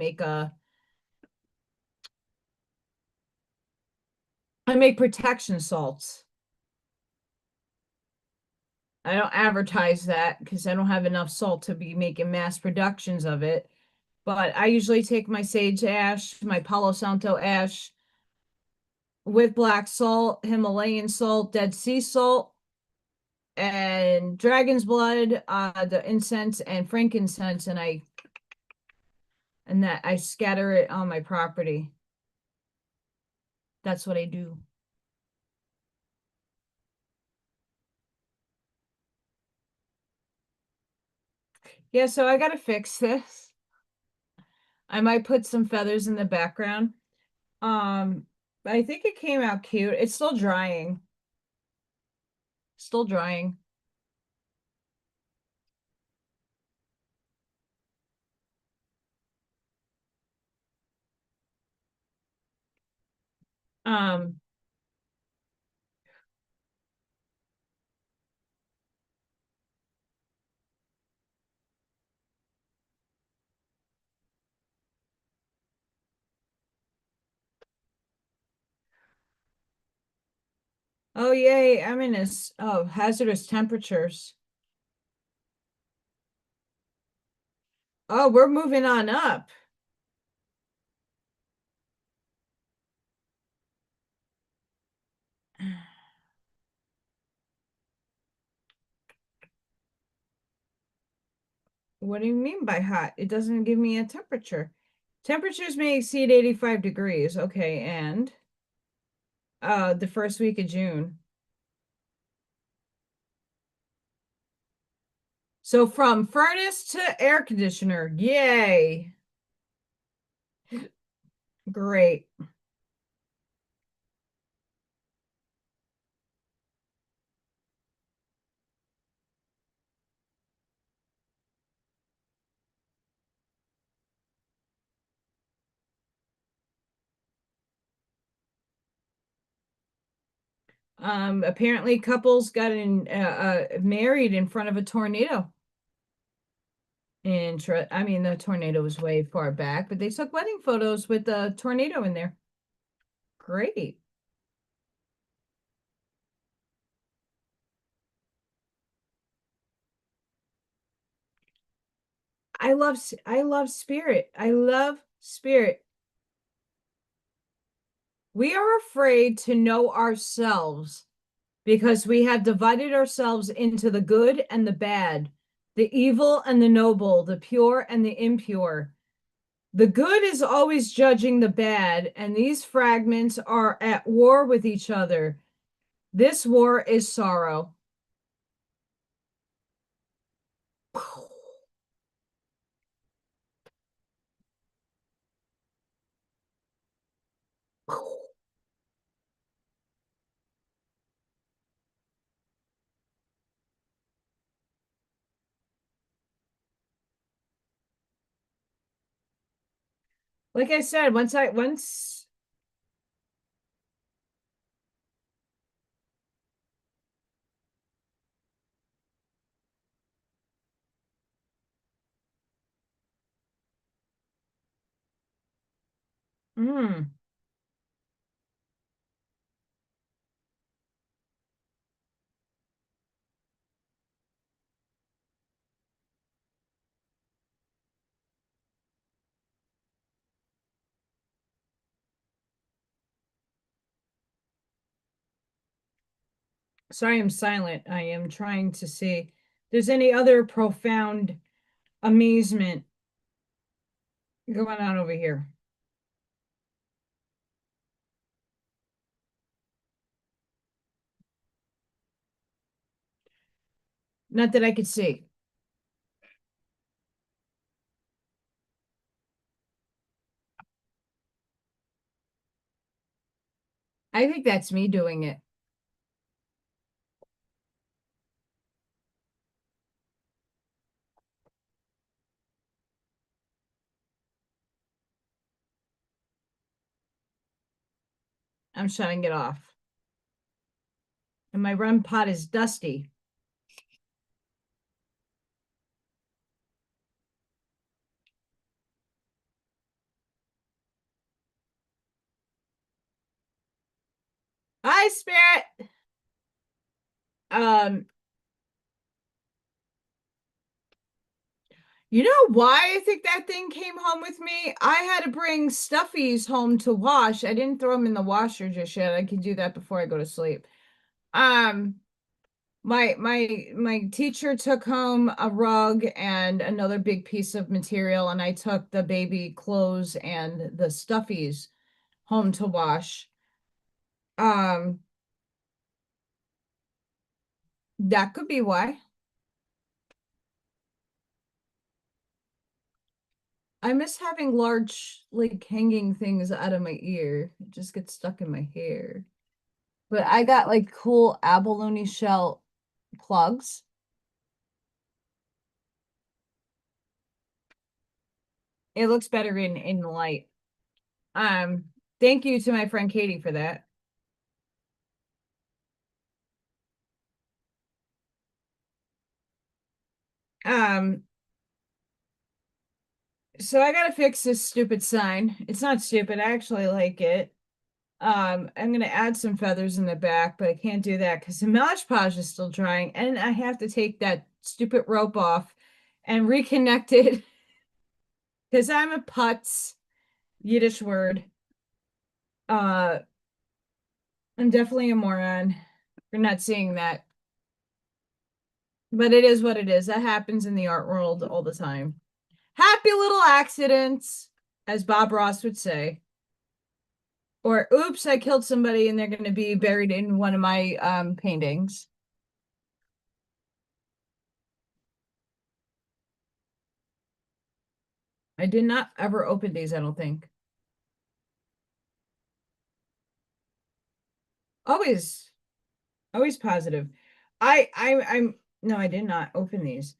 I make protection salts. I don't advertise that because I don't have enough salt to be making mass productions of it. But I usually take my sage ash, my Palo Santo ash with black salt, Himalayan salt, Dead Sea salt, and dragon's blood, the incense and frankincense, and I scatter it on my property. That's what I do. Yeah, so I gotta fix this. I might put some feathers in the background. I think it came out cute. It's still drying. Still drying. Um, oh yay, I'm in this hazardous temperatures. Oh, we're moving on up. What do you mean by hot? It doesn't give me a temperature. Temperatures may exceed 85 degrees. Okay, and the first week of June. So from furnace to air conditioner. Yay. Great. Apparently couples got married in front of a tornado. And I mean, the tornado was way far back, but they took wedding photos with the tornado in there. Great. I love spirit. I love spirit. We are afraid to know ourselves because we have divided ourselves into the good and the bad, the evil and the noble, the pure and the impure. The good is always judging the bad, and these fragments are at war with each other. This war is sorrow. Like I said, once mm, sorry, I'm silent. I am trying to see if there's any other profound amazement going on over here. Not that I could see. I think that's me doing it. I'm shutting it off. And my run pot is dusty. Hi, Spirit. Um, you know why I think that thing came home with me? I had to bring stuffies home to wash. I didn't throw them in the washer just yet. I can do that before I go to sleep. Um, My teacher took home a rug and another big piece of material, and I took the baby clothes and the stuffies home to wash. Um, that could be why. I miss having large, like hanging things out of my ear. It just gets stuck in my hair. But I got like cool abalone shell plugs. It looks better in the light. Um, thank you to my friend Katie for that. Um, so I gotta fix this stupid sign. It's not stupid, I actually like it. I'm gonna add some feathers in the back, but I can't do that because the Mod Podge is still drying, and I have to take that stupid rope off and reconnect it because I'm a putz, Yiddish word. Uh, I'm definitely a moron for not seeing that. But it is what it is. That happens in the art world all the time. Happy little accidents, as Bob Ross would say. Or oops, I killed somebody and they're going to be buried in one of my paintings. I did not ever open these, I don't think. Always, always positive. I'm no, I did not open these.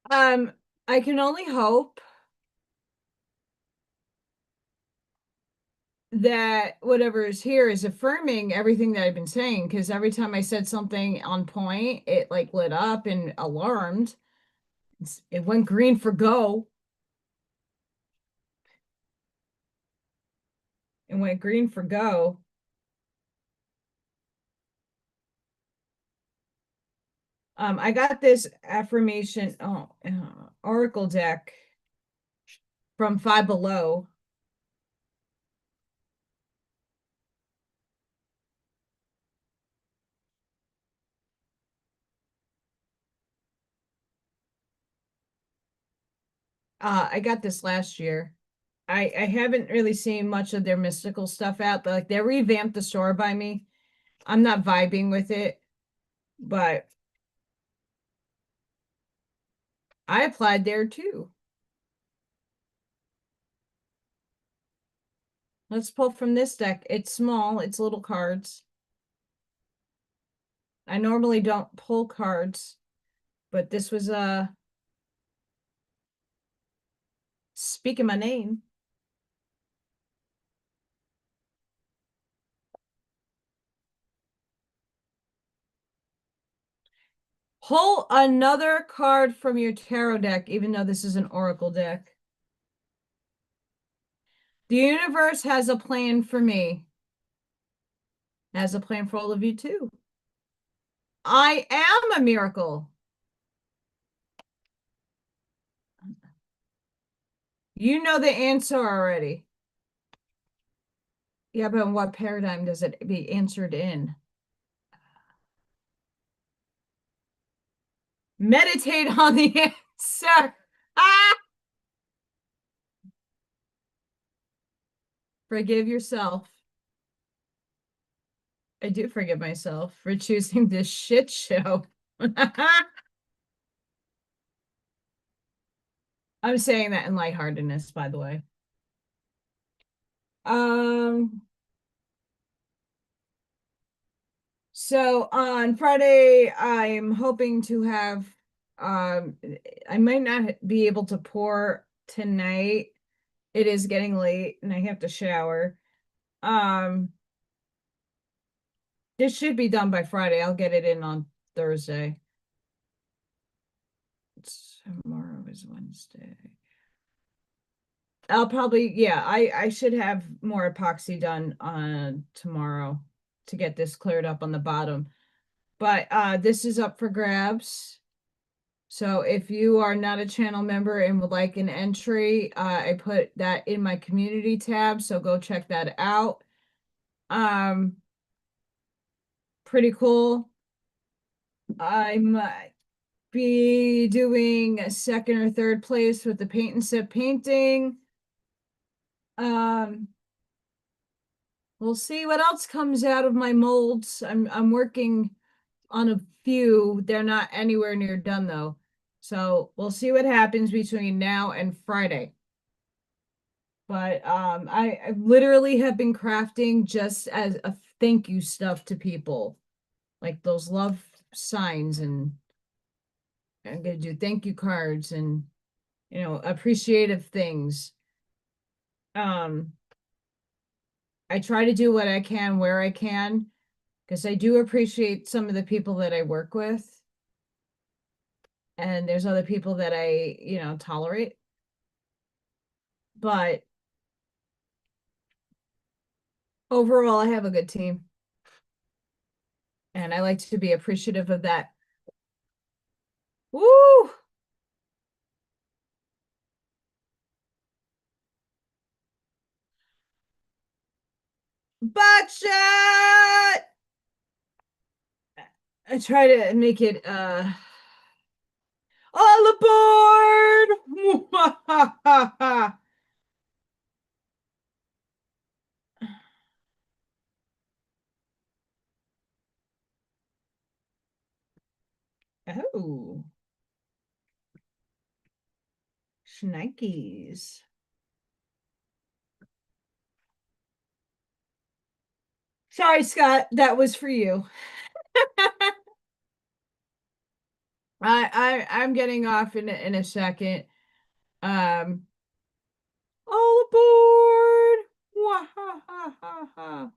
Um, I can only hope that whatever is here is affirming everything that I've been saying, because every time I said something on point, it like lit up and alarmed. It went green for go. It went green for go. I got this affirmation, oracle deck from Five Below. I got this last year. I haven't really seen much of their mystical stuff out. Like they revamped the store by me. I'm not vibing with it, but I applied there too. Let's pull from this deck. It's small, it's little cards. I normally don't pull cards, but this was speaking my name. Pull another card from your tarot deck, even though this is an oracle deck. The universe has a plan for me. Has a plan for all of you too. I am a miracle. You know the answer already. Yeah, but in what paradigm does it be answered in? Meditate on the answer. Ah! Forgive yourself. I do forgive myself for choosing this shit show. I'm saying that in lightheartedness, by the way. Um, so on Friday, I'm hoping to have um I might not be able to pour tonight. It is getting late and I have to shower. Um, this should be done by Friday. I'll get it in on Thursday. Tomorrow is Wednesday. I'll probably, yeah, I should have more epoxy done on tomorrow to get this cleared up on the bottom. But this is up for grabs. So if you are not a channel member and would like an entry, I put that in my community tab, so go check that out. Um, Pretty cool. I'm be doing a second or third place with the paint and sip painting. Um, we'll see what else comes out of my molds. I'm working on a few. They're not anywhere near done though. So we'll see what happens between now and Friday. But I literally have been crafting just as a thank you stuff to people, like those love signs, and I'm gonna do thank you cards and appreciative things. Um, I try to do what I can where I can because I do appreciate some of the people that I work with, and there's other people that I tolerate. But overall, I have a good team, and I like to be appreciative of that. Woo! Buckshot! I try to make it all aboard! Oh, shnikes. Sorry, Scott, that was for you. I'm getting off in a second. Um, all aboard! Wahahaha.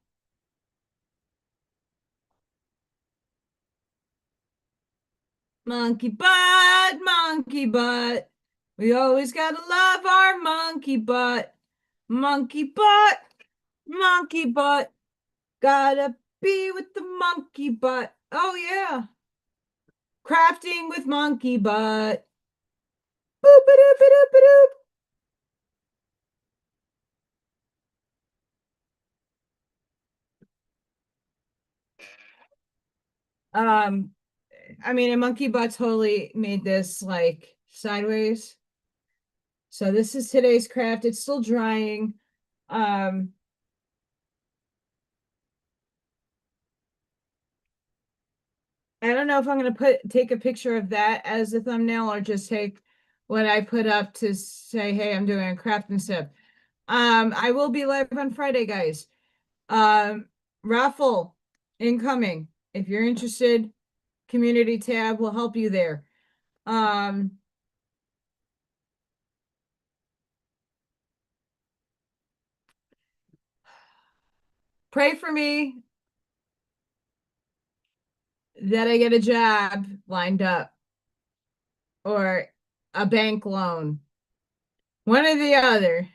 Monkey butt, monkey butt. We always gotta love our monkey butt. Monkey butt, monkey butt. Gotta be with the monkey butt. Oh yeah. Crafting with monkey butt. Boop a doop a doop a doop. Um, I mean, a monkey butt totally made this like sideways. So this is today's craft. It's still drying. Um, I don't know if I'm gonna take a picture of that as a thumbnail or just take what I put up to say, hey, I'm doing a craft and sip. I will be live on Friday, guys. Um, Raffle incoming. If you're interested, community tab will help you there. Um, Pray for me that I get a job lined up or a bank loan, one or the other.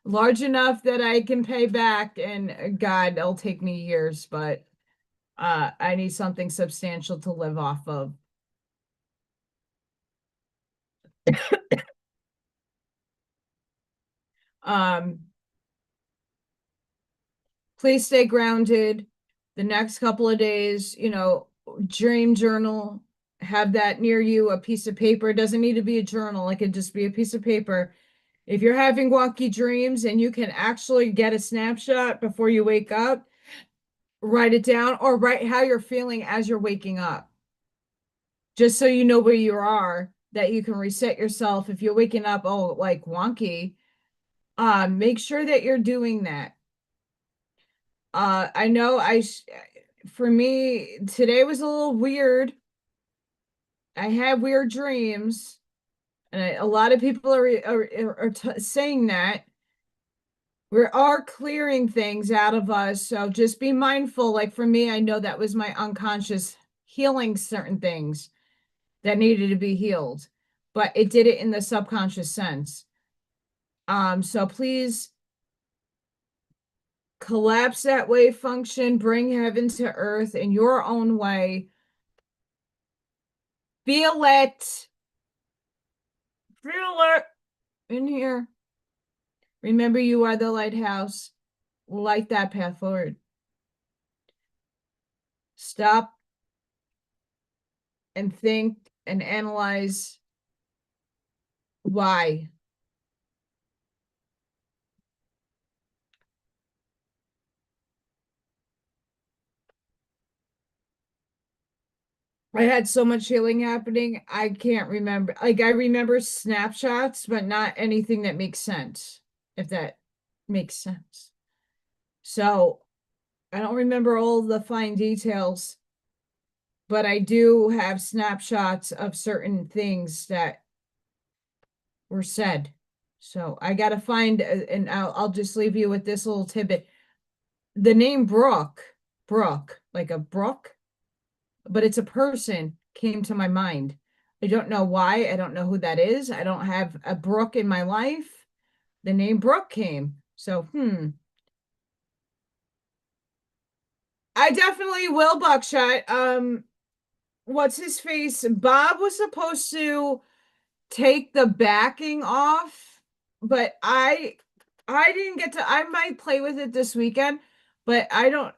Large enough that I can pay back, and God, it'll take me years, but I need something substantial to live off of. Um, please stay grounded the next couple of days, dream journal, have that near you, a piece of paper. It doesn't need to be a journal, it could just be a piece of paper. If you're having wonky dreams and you can actually get a snapshot before you wake up, write it down or write how you're feeling as you're waking up. Just so you know where you are, that you can reset yourself if you're waking up, oh, like wonky. Make sure that you're doing that. I know for me, today was a little weird. I had weird dreams, and a lot of people are saying that we are clearing things out of us. So just be mindful. Like for me, I know that was my unconscious healing certain things that needed to be healed, but it did it in the subconscious sense. So please collapse that wave function, bring heaven to earth in your own way. Feel it. Feel it in here. Remember, you are the lighthouse. Light that path forward. Stop and think and analyze why. I had so much healing happening. I can't remember. Like, I remember snapshots, but not anything that makes sense, if that makes sense. So I don't remember all the fine details, but I do have snapshots of certain things that were said. So I got to find, and I'll just leave you with this little tidbit. The name Brooke, like a brook, but it's a person, came to my mind. I don't know why. I don't know who that is. I don't have a Brooke in my life. The name Brooke came. So, I definitely will, Buckshot. What's his face? Bob was supposed to take the backing off, but I didn't get to. I might play with it this weekend, but I don't.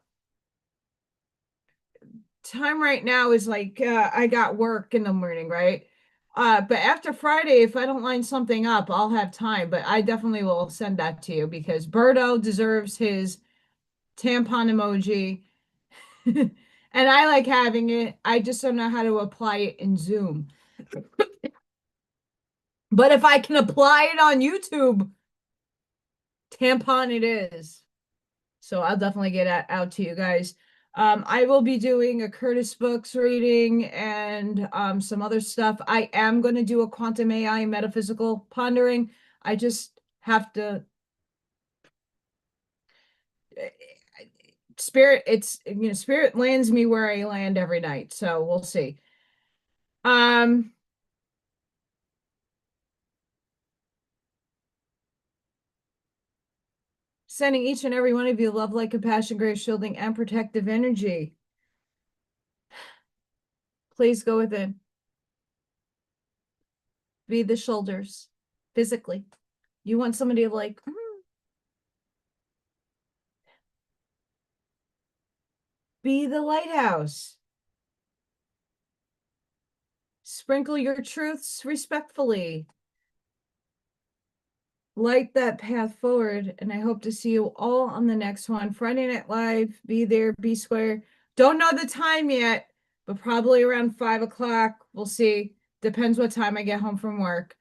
Time right now is like I got work in the morning, right? But after Friday, if I don't line something up, I'll have time. But I definitely will send that to you because Birdo deserves his tampon emoji. And I like having it. I just don't know how to apply it in Zoom. But if I can apply it on YouTube, tampon it is. So I'll definitely get out to you guys. I will be doing a Curtis Books reading and some other stuff. I am going to do a quantum AI metaphysical pondering. I just have to spirit. Spirit lands me where I land every night. So we'll see. Sending each and every one of you love, light, compassion, grace, shielding, and protective energy. Please go within. Be the shoulders physically. You want somebody to like, be the lighthouse. Sprinkle your truths respectfully. Light that path forward, and I hope to see you all on the next one. Friday Night Live, be there, be square. Don't know the time yet, but probably around 5 o'clock. We'll see. Depends what time I get home from work.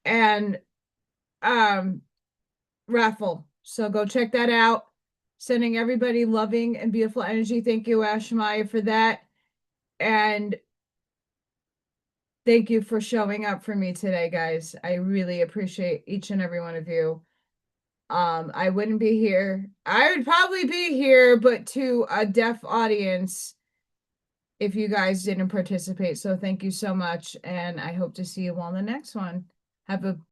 And raffle. So go check that out. Sending everybody loving and beautiful energy. Thank you, Ashmaya, for that. And thank you for showing up for me today, guys. I really appreciate each and every one of you. I wouldn't be here. I would probably be here, but to a deaf audience if you guys didn't participate. So thank you so much. And I hope to see you all in the next one. Have a